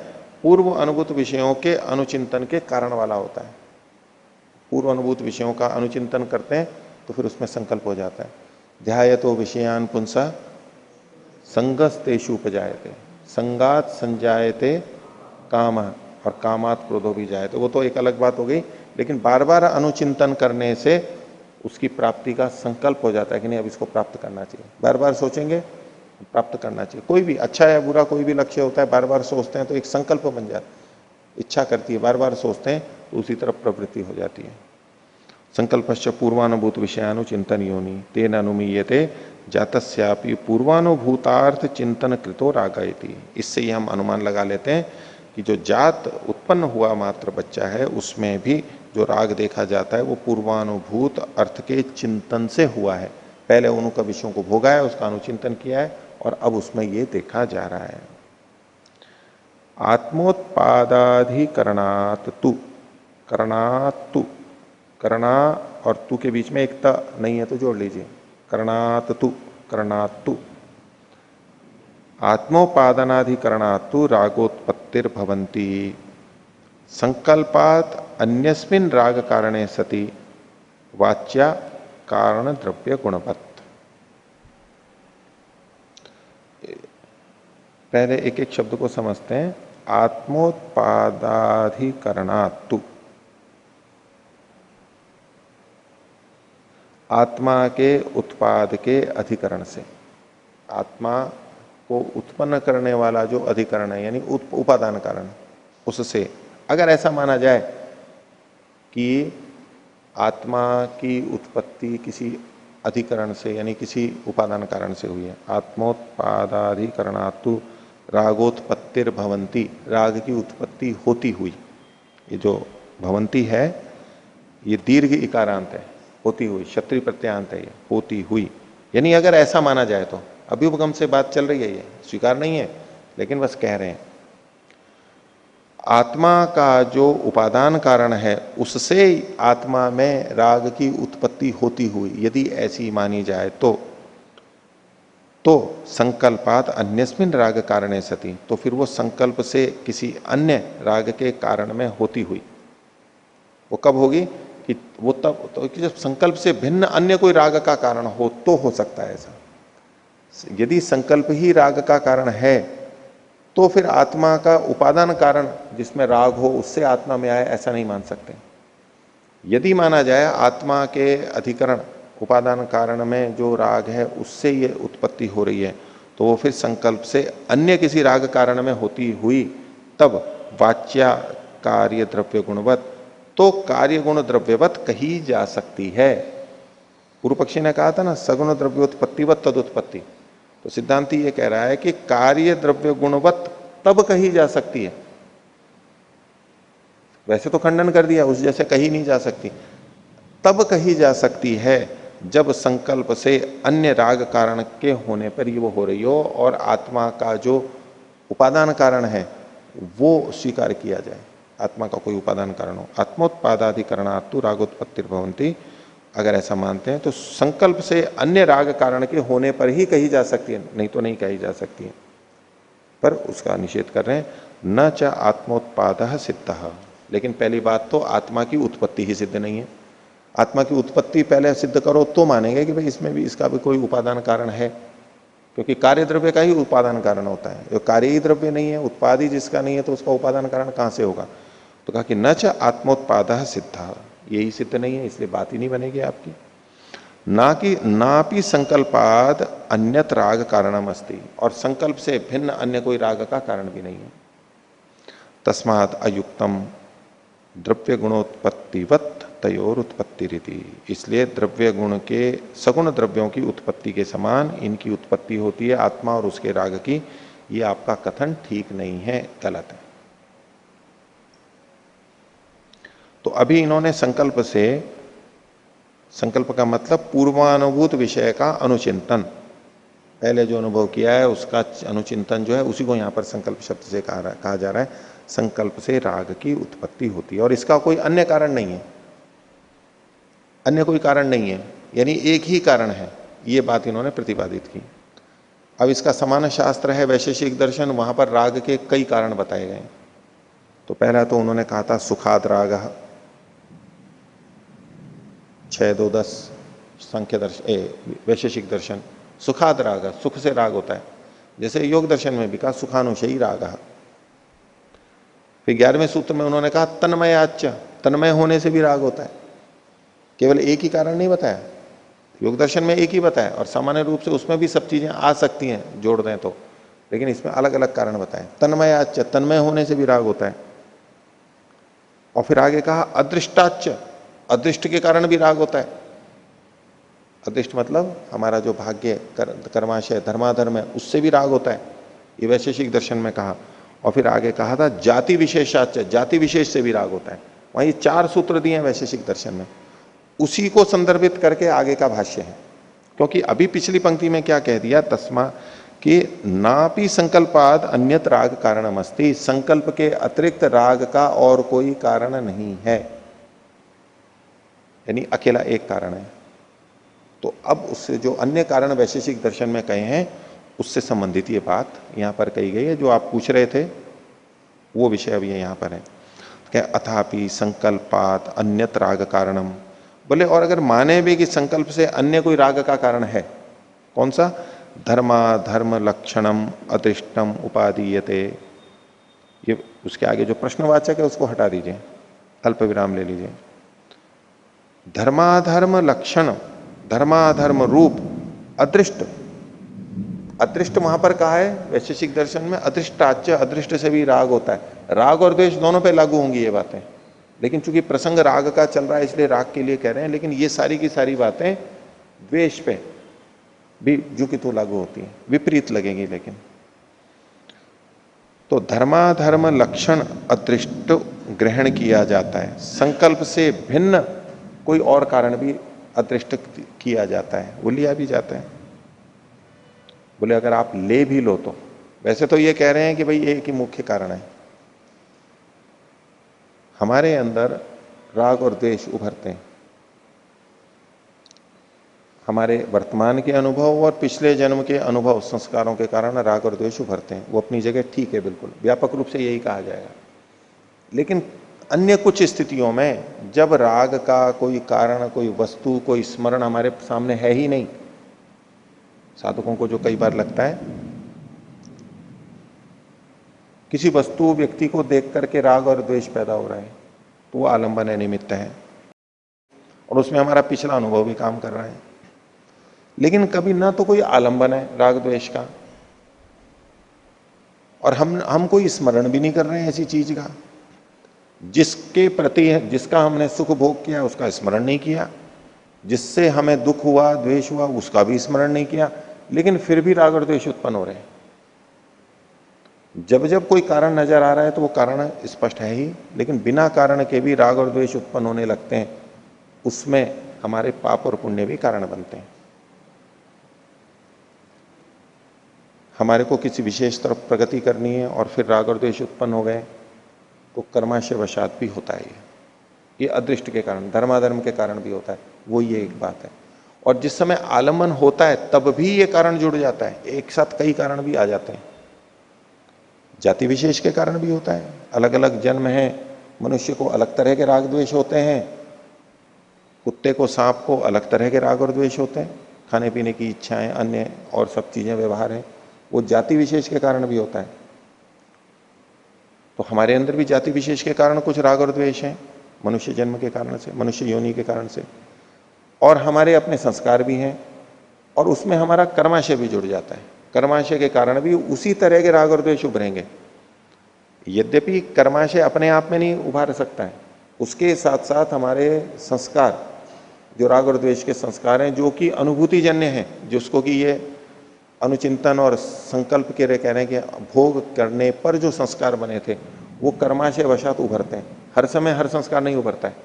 पूर्व अनुभूत विषयों के अनुचिंतन के कारण वाला होता है। पूर्व अनुभूत विषयों का अनुचिंतन करते हैं तो फिर उसमें संकल्प हो जाता है। ध्यायतो विषयान पुंसा संगस्तेषु उपजायते, संगात संजायते काम, और कामात क्रोधो भी जायते, वो तो एक अलग बात हो गई, लेकिन बार बार अनुचिंतन करने से उसकी प्राप्ति का संकल्प हो जाता है कि नहीं अब इसको प्राप्त करना चाहिए। बार बार सोचेंगे प्राप्त करना चाहिए, कोई भी अच्छा या बुरा कोई भी लक्ष्य होता है, बार बार सोचते हैं तो एक संकल्प बन जाता है, इच्छा करती है, बार बार सोचते हैं तो उसी तरफ प्रवृत्ति हो जाती है। संकल्पश्च पूर्वानुभूत विषयानुचिंतन योनि तेन अनुमीयते जातस्यापि पूर्वानुभूतार्थ चिंतन कृतो रागायति। इससे ही हम अनुमान लगा लेते हैं कि जो जात उत्पन्न हुआ मात्र बच्चा है उसमें भी जो राग देखा जाता है वो पूर्वानुभूत अर्थ के चिंतन से हुआ है। पहले उनका विषयों को भोगा है, उसका अनुचिंतन किया है और अब उसमें ये देखा जा रहा है। आत्मोत्पादाधिकरणात् तु, करणात् तु, करना और तु के बीच में एक त नहीं है तो जोड़ लीजिए, करणात् तु, करणात् तु। आत्मोपादनाधिकरणात्तु रागोत्पत्तिर्भवन्ति संकल्पात अन्यस्मिन् राग कारणे सति वाच्या कारण द्रव्य गुणवत्। पहले एक एक शब्द को समझते हैं। आत्मोत्पादाधिकरणात्तु, आत्मा के उत्पाद के अधिकरण से, आत्मा को उत्पन्न करने वाला जो अधिकरण है यानी उपादान कारण, उससे अगर ऐसा माना जाए कि आत्मा की उत्पत्ति किसी अधिकरण से यानी किसी उपादान कारण से हुई है, आत्मोत्पादाधिकरणात्तु रागोत्पत्तिर्भवन्ति, राग की उत्पत्ति होती हुई, ये जो भवंती है ये दीर्घ इकारांत है, होती हुई, क्षत्रिय प्रत्यांत है, ये होती हुई, यानी अगर ऐसा माना जाए तो, अभ्युपगम से बात चल रही है, ये स्वीकार नहीं है लेकिन बस कह रहे हैं, आत्मा का जो उपादान कारण है उससे आत्मा में राग की उत्पत्ति होती हुई यदि ऐसी मानी जाए तो संकल्पात अन्यस्मिन् राग कारणे सति, तो फिर वो संकल्प से किसी अन्य राग के कारण में होती हुई, वो कब होगी कि वो तब तो कि जब संकल्प से भिन्न अन्य कोई राग का कारण हो तो हो सकता है ऐसा। यदि संकल्प ही राग का कारण है तो फिर आत्मा का उपादान कारण जिसमें राग हो उससे आत्मा में आए ऐसा नहीं मान सकते। यदि माना जाए आत्मा के अधिकरण उपादान कारण में जो राग है उससे ये उत्पत्ति हो रही है तो वो फिर संकल्प से अन्य किसी राग कारण में होती हुई तब वाच्या कार्य द्रव्य गुणवत, तो कार्य गुण द्रव्यवत कही जा सकती है। पूर्व पक्षी ने कहा था ना सगुण द्रव्योत्पत्तिवत तदुत्पत्ति, तो सिद्धांति ये कह रहा है कि कार्य द्रव्य गुणवत तब कही जा सकती है। वैसे तो खंडन कर दिया, उस जैसे कही नहीं जा सकती, तब कही जा सकती है जब संकल्प से अन्य राग कारण के होने पर ये वो हो रही हो और आत्मा का जो उपादान कारण है वो स्वीकार किया जाए, आत्मा का कोई उपादान कारण हो। आत्मोत्पादाधिकरणात्तु रागोत्पत्तिर्भवन्ति, अगर ऐसा मानते हैं तो संकल्प से अन्य राग कारण के होने पर ही कही जा सकती है, नहीं तो नहीं कही जा सकती है। पर उसका निषेध कर रहे हैं, न च आत्मोत्पादः सिद्धः, लेकिन पहली बात तो आत्मा की उत्पत्ति ही सिद्ध नहीं है। आत्मा की उत्पत्ति पहले सिद्ध करो तो मानेंगे कि भाई इसमें भी इसका भी कोई उपादान कारण है, क्योंकि कार्य द्रव्य का ही उपादान कारण होता है। जो कार्य ही द्रव्य नहीं है, उत्पाद ही जिसका नहीं है, तो उसका उपादान कारण कहां से होगा। तो कहा कि न च आत्मोत्पादः सिद्धः, यही सिद्ध नहीं है, इसलिए बात ही नहीं बनेगी आपकी। ना कि नापि संकल्पाद अन्यत राग कारणम अस्ति, और संकल्प से भिन्न अन्य कोई राग का कारण भी नहीं है। तस्मात् अयुक्तम द्रव्य गुणोत्पत्तिवत तयोर उत्पत्ति रीति, इसलिए द्रव्य गुण के सगुण द्रव्यों की उत्पत्ति के समान इनकी उत्पत्ति होती है आत्मा और उसके राग की, ये आपका कथन ठीक नहीं है, गलत है। तो अभी इन्होंने संकल्प से, संकल्प का मतलब पूर्वानुभूत विषय का अनुचिंतन, पहले जो अनुभव किया है उसका अनुचिंतन जो है, उसी को यहां पर संकल्प शब्द से कहा जा रहा है। संकल्प से राग की उत्पत्ति होती है और इसका कोई अन्य कारण नहीं है, अन्य कोई कारण नहीं है, यानी एक ही कारण है, ये बात इन्होंने प्रतिपादित की। अब इसका समान शास्त्र है वैशेषिक दर्शन, वहां पर राग के कई कारण बताए गए। तो पहला तो उन्होंने कहा था सुखाद राग, 6-2-10 संख्य दर्शन वैशेषिक दर्शन, सुखाद राग, सुख से राग होता है। जैसे योग दर्शन में भी कहा सुखानुशयी राग। फिर 11वें सूत्र में उन्होंने कहा तन्मयाच्च, तन्मय होने से भी राग होता है। केवल एक ही कारण नहीं बताया, योग दर्शन में एक ही बताया और सामान्य रूप से उसमें भी सब चीजें आ सकती हैं जोड़ दें तो, लेकिन इसमें अलग अलग कारण बताए। तन्मयाच्च, तन्मय होने से भी राग होता है। और फिर आगे कहा अदृष्टाच्च, अदृष्ट के कारण भी राग होता है। अदृष्ट मतलब हमारा जो भाग्य कर्माशय धर्माधर्म है उससे भी राग होता है, ये वैशेषिक दर्शन में कहा। और फिर आगे कहा था जाति विशेषाच्च, जाति विशेष से भी राग होता है। वहां ये 4 सूत्र दिए हैं वैशेषिक दर्शन में, उसी को संदर्भित करके आगे का भाष्य है। क्योंकि अभी पिछली पंक्ति में क्या कह दिया, तस्मा कि नापि संकल्पाद अन्यत राग कारणमस्ति, संकल्प के अतिरिक्त राग का और कोई कारण नहीं है, यानी अकेला एक कारण है। तो अब उससे जो अन्य कारण वैशेषिक दर्शन में कहे हैं उससे संबंधित ये बात यहां पर कही गई है। जो आप पूछ रहे थे वो विषय अभी यहां पर है। क्या अथापि संकल्पात अन्यत राग कारणम, बोले और अगर माने भी कि संकल्प से अन्य कोई राग का कारण है, कौन सा, धर्मा धर्म लक्षणम अदृष्टम उपादीयते, ये उसके आगे जो प्रश्नवाचक है उसको हटा दीजिए, अल्प विराम ले लीजिए। धर्माधर्म लक्षण, धर्माधर्म रूप अदृष्ट, अदृष्ट वहां पर कहा है वैशेषिक दर्शन में, अदृष्टाच्य, अदृष्ट से भी राग होता है। राग और द्वेष दोनों पे लागू होंगी ये बातें, लेकिन चूंकि प्रसंग राग का चल रहा है इसलिए राग के लिए कह रहे हैं, लेकिन ये सारी की सारी बातें द्वेष पे भी जो कि तो लागू होती है, विपरीत लगेंगी लेकिन। तो धर्माधर्म लक्षण अदृष्ट ग्रहण किया जाता है, संकल्प से भिन्न कोई और कारण भी अदृष्ट किया जाता है, वो लिया भी जाता है। बोले अगर आप ले भी लो तो, वैसे तो ये कह रहे हैं कि भाई एक ही मुख्य कारण है, हमारे अंदर राग और द्वेष उभरते हैं, हमारे वर्तमान के अनुभव और पिछले जन्म के अनुभव संस्कारों के कारण राग और द्वेष उभरते हैं, वो अपनी जगह ठीक है, बिल्कुल व्यापक रूप से यही कहा जाएगा। लेकिन अन्य कुछ स्थितियों में जब राग का कोई कारण, कोई वस्तु, कोई स्मरण हमारे सामने है ही नहीं, साधकों को जो कई बार लगता है किसी वस्तु व्यक्ति को देख करके राग और द्वेष पैदा हो रहा है, तो वो आलंबन है, निमित्त है, और उसमें हमारा पिछला अनुभव भी काम कर रहा है। लेकिन कभी ना तो कोई आलंबन है राग द्वेष का, और हम कोई स्मरण भी नहीं कर रहे हैं ऐसी चीज का, जिसके प्रति जिसका हमने सुख भोग किया उसका स्मरण नहीं किया, जिससे हमें दुख हुआ द्वेष हुआ उसका भी स्मरण नहीं किया, लेकिन फिर भी राग और द्वेष उत्पन्न हो रहे हैं। जब जब कोई कारण नजर आ रहा है तो वो कारण स्पष्ट है ही, लेकिन बिना कारण के भी राग और द्वेष उत्पन्न होने लगते हैं, उसमें हमारे पाप और पुण्य भी कारण बनते हैं। हमारे को किसी विशेष तरफ प्रगति करनी है और फिर राग और द्वेष उत्पन्न हो गए तो कर्माशय वशात भी होता है। ये अदृष्ट के कारण, धर्माधर्म के कारण भी होता है, वो ये एक बात है। और जिस समय आलम्बन होता है तब भी ये कारण जुड़ जाता है, एक साथ कई कारण भी आ जाते हैं। जाति विशेष के कारण भी होता है, अलग अलग जन्म है, मनुष्य को अलग तरह के राग द्वेष होते हैं, कुत्ते को, सांप को अलग तरह के राग और द्वेष होते हैं, खाने पीने की इच्छाएं, अन्य और सब चीजें व्यवहार है, वो जाति विशेष के कारण भी होता है। तो हमारे अंदर भी जाति विशेष के कारण कुछ राग और द्वेष हैं, मनुष्य जन्म के कारण से, मनुष्य योनि के कारण से, और हमारे अपने संस्कार भी हैं, और उसमें हमारा कर्माशय भी जुड़ जाता है। कर्माशय के कारण भी उसी तरह के राग और द्वेष उभरेंगे। यद्यपि कर्माशय अपने आप में नहीं उभार सकता है, उसके साथ साथ हमारे संस्कार जो राग और द्वेष के संस्कार हैं, जो कि अनुभूति जन्य हैं, जिसको कि ये अनुचिंतन और संकल्प के कह रहे हैं कि भोग करने पर जो संस्कार बने थे वो कर्माशय वशात उभरते हैं। हर समय हर संस्कार नहीं उभरता है,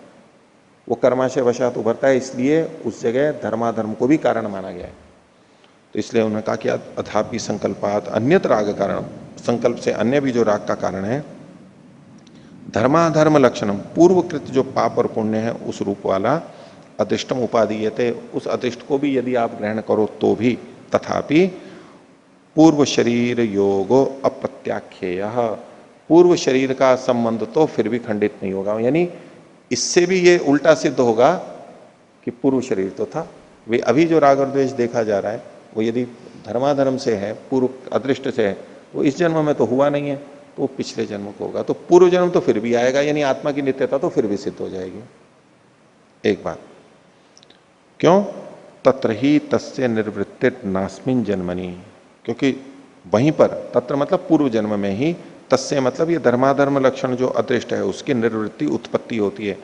वो कर्माशय वशात उभरता है, इसलिए उस जगह धर्माधर्म को भी कारण माना गया है। तो इसलिए उन्होंने कहा कि अथापि संकल्पात अन्यत राग कारण, संकल्प से अन्य भी जो राग का कारण है, धर्माधर्म लक्षणम, पूर्वकृत जो पाप और पुण्य है उस रूप वाला अदृष्टम उपादीयते, उस अदृष्ट को भी यदि आप ग्रहण करो तो भी, तथापि पूर्व शरीर योगो अप्रत्याख्येय, पूर्व शरीर का संबंध तो फिर भी खंडित नहीं होगा। यानी इससे भी ये उल्टा सिद्ध होगा कि पूर्व शरीर तो था, वे अभी जो राग और द्वेष देखा जा रहा है वो यदि धर्माधर्म से है, पूर्व अदृष्ट से है, वो इस जन्म में तो हुआ नहीं है, तो पिछले जन्म को होगा, तो पूर्व जन्म तो फिर भी आएगा, यानी आत्मा की नित्यता तो फिर भी सिद्ध हो जाएगी। एक बात, क्यों? तत्र ही तस्य निर्वृत्ति नास्मिन जन्मनि, क्योंकि वहीं पर, तत्र मतलब पूर्व जन्म में ही, तस्य मतलब ये धर्माधर्म लक्षण जो अदृष्ट है उसकी निर्वृत्ति उत्पत्ति होती है,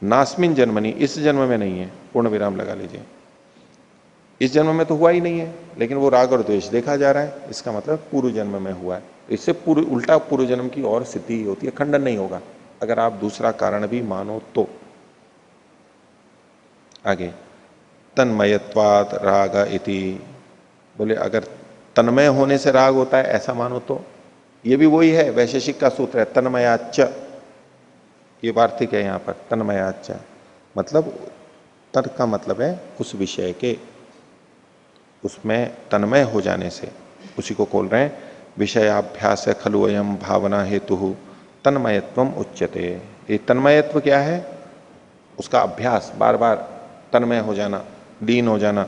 नास्मिन जन्मनि, इस जन्म में नहीं है, पूर्ण विराम लगा लीजिए। इस जन्म में तो हुआ ही नहीं है, लेकिन वो राग और द्वेष देखा जा रहा है, इसका मतलब पूर्व जन्म में हुआ है। इससे पूर्व उल्टा पूर्व जन्म की और सिद्धि होती है, खंडन नहीं होगा अगर आप दूसरा कारण भी मानो तो। आगे, तन्मयत्वात् राग इति, बोले अगर तन्मय होने से राग होता है ऐसा मानो तो, ये भी वही है, वैशेषिक का सूत्र है, तन्मयाच्च, ये वार्तिक है यहां पर, तन्मयाच्च मतलब तर्क का मतलब है उस विषय के, उसमें तन्मय हो जाने से, उसी को खोल रहे हैं, विषयाभ्यास खलु अयम भावना हेतु तन्मयत्वम उच्यते। ये तन्मयत्व क्या है? उसका अभ्यास, बार बार तन्मय हो जाना, लीन हो जाना।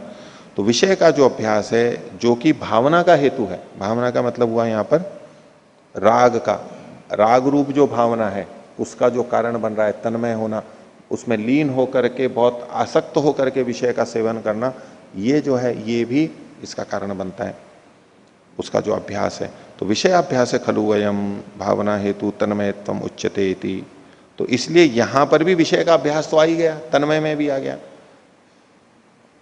तो विषय का जो अभ्यास है जो कि भावना का हेतु है, भावना का मतलब हुआ यहां पर राग का, राग रूप जो भावना है उसका जो कारण बन रहा है तन्मय होना, उसमें लीन होकर के, बहुत आसक्त होकर के विषय का सेवन करना, ये जो है ये भी इसका कारण बनता है, उसका जो अभ्यास है। तो विषयाभ्यास खलु वयम भावना हेतु तन्मयत्वम उच्यते इति, तो इसलिए यहां पर भी विषय का अभ्यास तो आ ही गया, तन्मय में भी आ गया,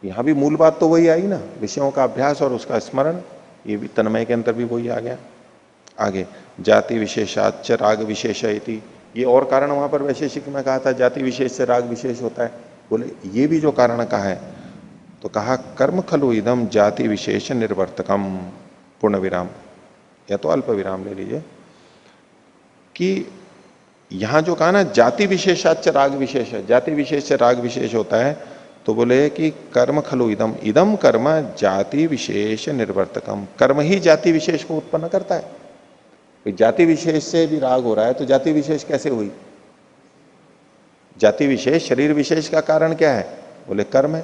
यहां भी मूल बात तो वही आई ना, विषयों का अभ्यास और उसका स्मरण, ये भी तन्मय के अंदर भी वही आ गया। आगे, जाति विशेषाच राग विशेष इति, ये और कारण वहां पर वैशेषिक में कहा था, जाति विशेष से राग विशेष होता है, बोले ये भी जो कारण कहा है, तो कहा कर्म खलु इदम जाति विशेष निर्वर्तकम, पूर्ण विराम या तो अल्प विराम ले लीजिए, कि यहां जो कहा ना जाति विशेषाच राग विशेष है, जाति विशेष से राग विशेष होता है, तो बोले कि कर्म खलु इदम, इदम कर्म जाति विशेष निर्वर्तकम, कर्म ही जाति विशेष को उत्पन्न करता है। जाति विशेष से भी राग हो रहा है तो जाति विशेष कैसे हुई? जाति विशेष, शरीर विशेष का कारण क्या है? बोले कर्म है,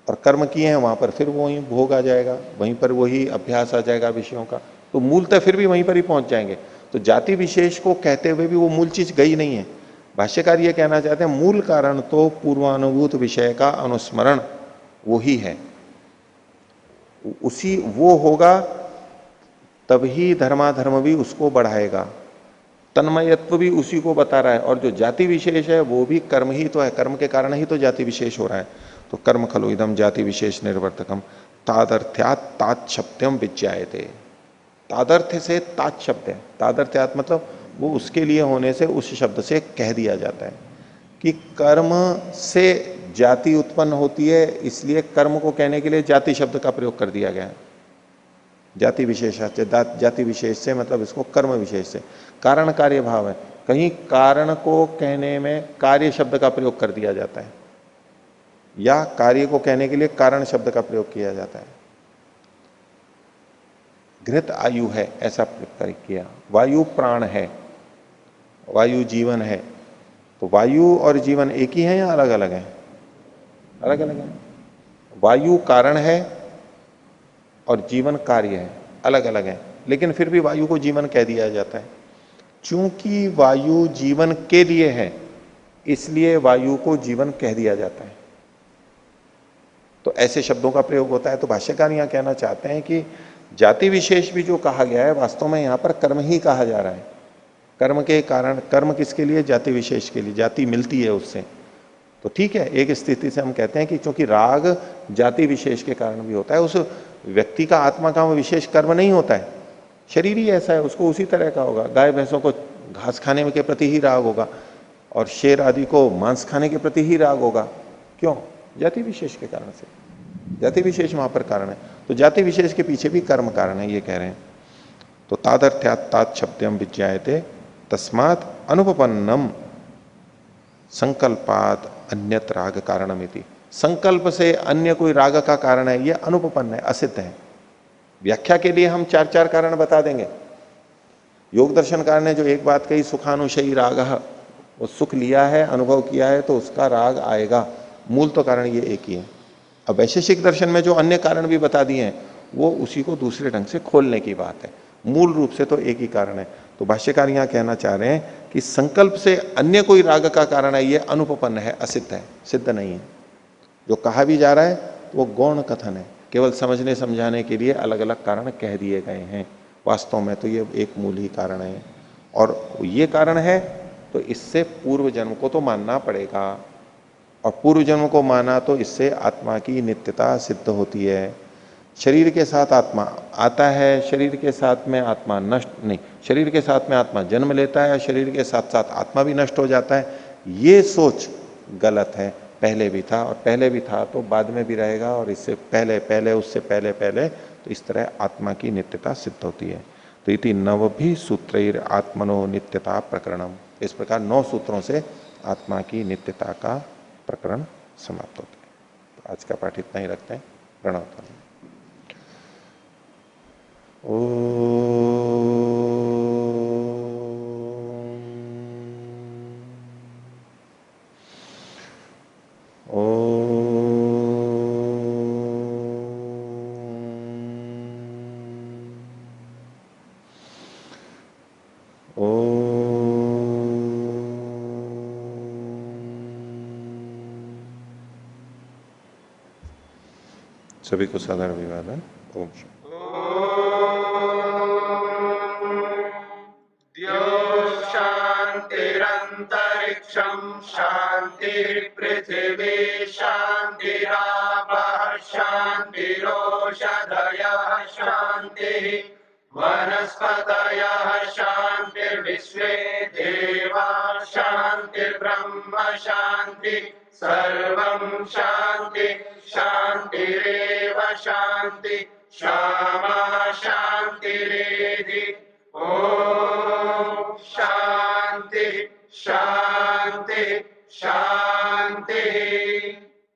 और कर्म किए हैं वहां पर फिर वही भोग आ जाएगा, वहीं पर वही अभ्यास आ जाएगा विषयों का, तो मूलतः फिर भी वहीं पर ही पहुंच जाएंगे। तो जाति विशेष को कहते हुए भी वो मूल चीज गई नहीं है। भाष्यकार ये कहना चाहते हैं मूल कारण तो पूर्वानुभूत विषय का अनुस्मरण वो ही है, उसी वो होगा तभी धर्माधर्म भी उसको बढ़ाएगा, तन्मयत्व भी उसी को बता रहा है, और जो जाति विशेष है वो भी कर्म ही तो है, कर्म के कारण ही तो जाति विशेष हो रहा है। तो कर्म खलु इदम जाति विशेष निर्वर्तकम तादर्थ्यात ताच्छब्दम विज्ञायते, तादर्थ्य से तात शब्द है, तादर्थ्यात मतलब वो उसके लिए होने से उस शब्द से कह दिया जाता है कि कर्म से जाति उत्पन्न होती है, इसलिए कर्म को कहने के लिए जाति शब्द का प्रयोग कर दिया गया है। जाति विशेष, जाति विशेष से मतलब इसको कर्म विशेष से, कारण कार्य भाव है, कहीं कारण को कहने में कार्य शब्द का प्रयोग कर दिया जाता है, या कार्य को कहने के लिए कारण शब्द का प्रयोग किया जाता है। घृत आयु है ऐसा प्रयोग किया, वायु प्राण है, वायु जीवन है, तो वायु और जीवन एक ही है या अलग अलग है? अलग अलग है। वायु कारण है और जीवन कार्य है, अलग अलग है, लेकिन फिर भी वायु को जीवन कह दिया जाता है। चूंकि वायु जीवन के लिए है इसलिए वायु को जीवन कह दिया जाता है, तो ऐसे शब्दों का प्रयोग होता है। तो भाष्यकार यहां कहना चाहते हैं कि जाति विशेष भी जो कहा गया है वास्तव में यहां पर कर्म ही कहा जा रहा है, कर्म के कारण, कर्म किसके लिए? जाति विशेष के लिए, जाति मिलती है उससे। तो ठीक है, एक स्थिति से हम कहते हैं कि क्योंकि राग जाति विशेष के कारण भी होता है, उस व्यक्ति का आत्मा का विशेष कर्म नहीं होता है, शरीर ही ऐसा है, उसको उसी तरह का होगा। गाय भैंसों को घास खाने के प्रति ही राग होगा और शेर आदि को मांस खाने के प्रति ही राग होगा। क्यों? जाति विशेष के कारण से। जाति विशेष वहां पर कारण है। तो जाति विशेष के पीछे भी कर्म कारण है, ये कह रहे हैं। तो तादर्थ्यात तात शब्दम विज्ञायते तस्मात् अनुपपन्नम संकल्पात अन्यत राग कारणमिति। संकल्प से अन्य कोई राग का कारण है, ये अनुपपन्न है, असिद्ध है। व्याख्या के लिए हम चार चार कारण बता देंगे। योग दर्शनकार ने जो एक बात कही, सुखानुशयी राग, वो सुख लिया है, अनुभव किया है, तो उसका राग आएगा। मूल तो कारण ये एक ही है। अब वैशेषिक दर्शन में जो अन्य कारण भी बता दिए हैं, वो उसी को दूसरे ढंग से खोलने की बात है। मूल रूप से तो एक ही कारण है। तो भाष्यकार यहां कहना चाह रहे हैं कि संकल्प से अन्य कोई राग का कारण है, ये अनुपपन्न है, असिद्ध है, सिद्ध नहीं है। जो कहा भी जा रहा है वो गौण कथन है, केवल समझने समझाने के लिए अलग अलग कारण कह दिए गए हैं। वास्तव में तो ये एक मूल ही कारण है। और ये कारण है तो इससे पूर्व जन्म को तो मानना पड़ेगा, और पूर्व जन्म को माना तो इससे आत्मा की नित्यता सिद्ध होती है। शरीर के साथ आत्मा आता है, शरीर के साथ में आत्मा नष्ट नहीं, शरीर के साथ में आत्मा जन्म लेता है, शरीर के साथ साथ आत्मा भी नष्ट हो जाता है। ये सोच गलत है। पहले भी था, और पहले भी था तो बाद में भी रहेगा, और इससे पहले पहले, उससे पहले पहले, तो इस तरह आत्मा की नित्यता सिद्ध होती है। तो इति नव भी सूत्र आत्मनो नित्यता प्रकरणम, इस प्रकार 9 सूत्रों से आत्मा की नित्यता का प्रकरण समाप्त होता है। तो आज का पाठ इतना ही रखते हैं। प्रणव। सभी को सादर अभिवादन। ओम शांतिरंतरिक्षं शांति पृथिवी शांतिरापः शांतिरोषधयः शांति वनस्पतयः शांतिर्विश्वे देवा शांतिर्ब्रह्म शांति सर्वं शांति शांतिरेव शांति क्षमा शांतिरेधि। ओम शांति शांति शांति।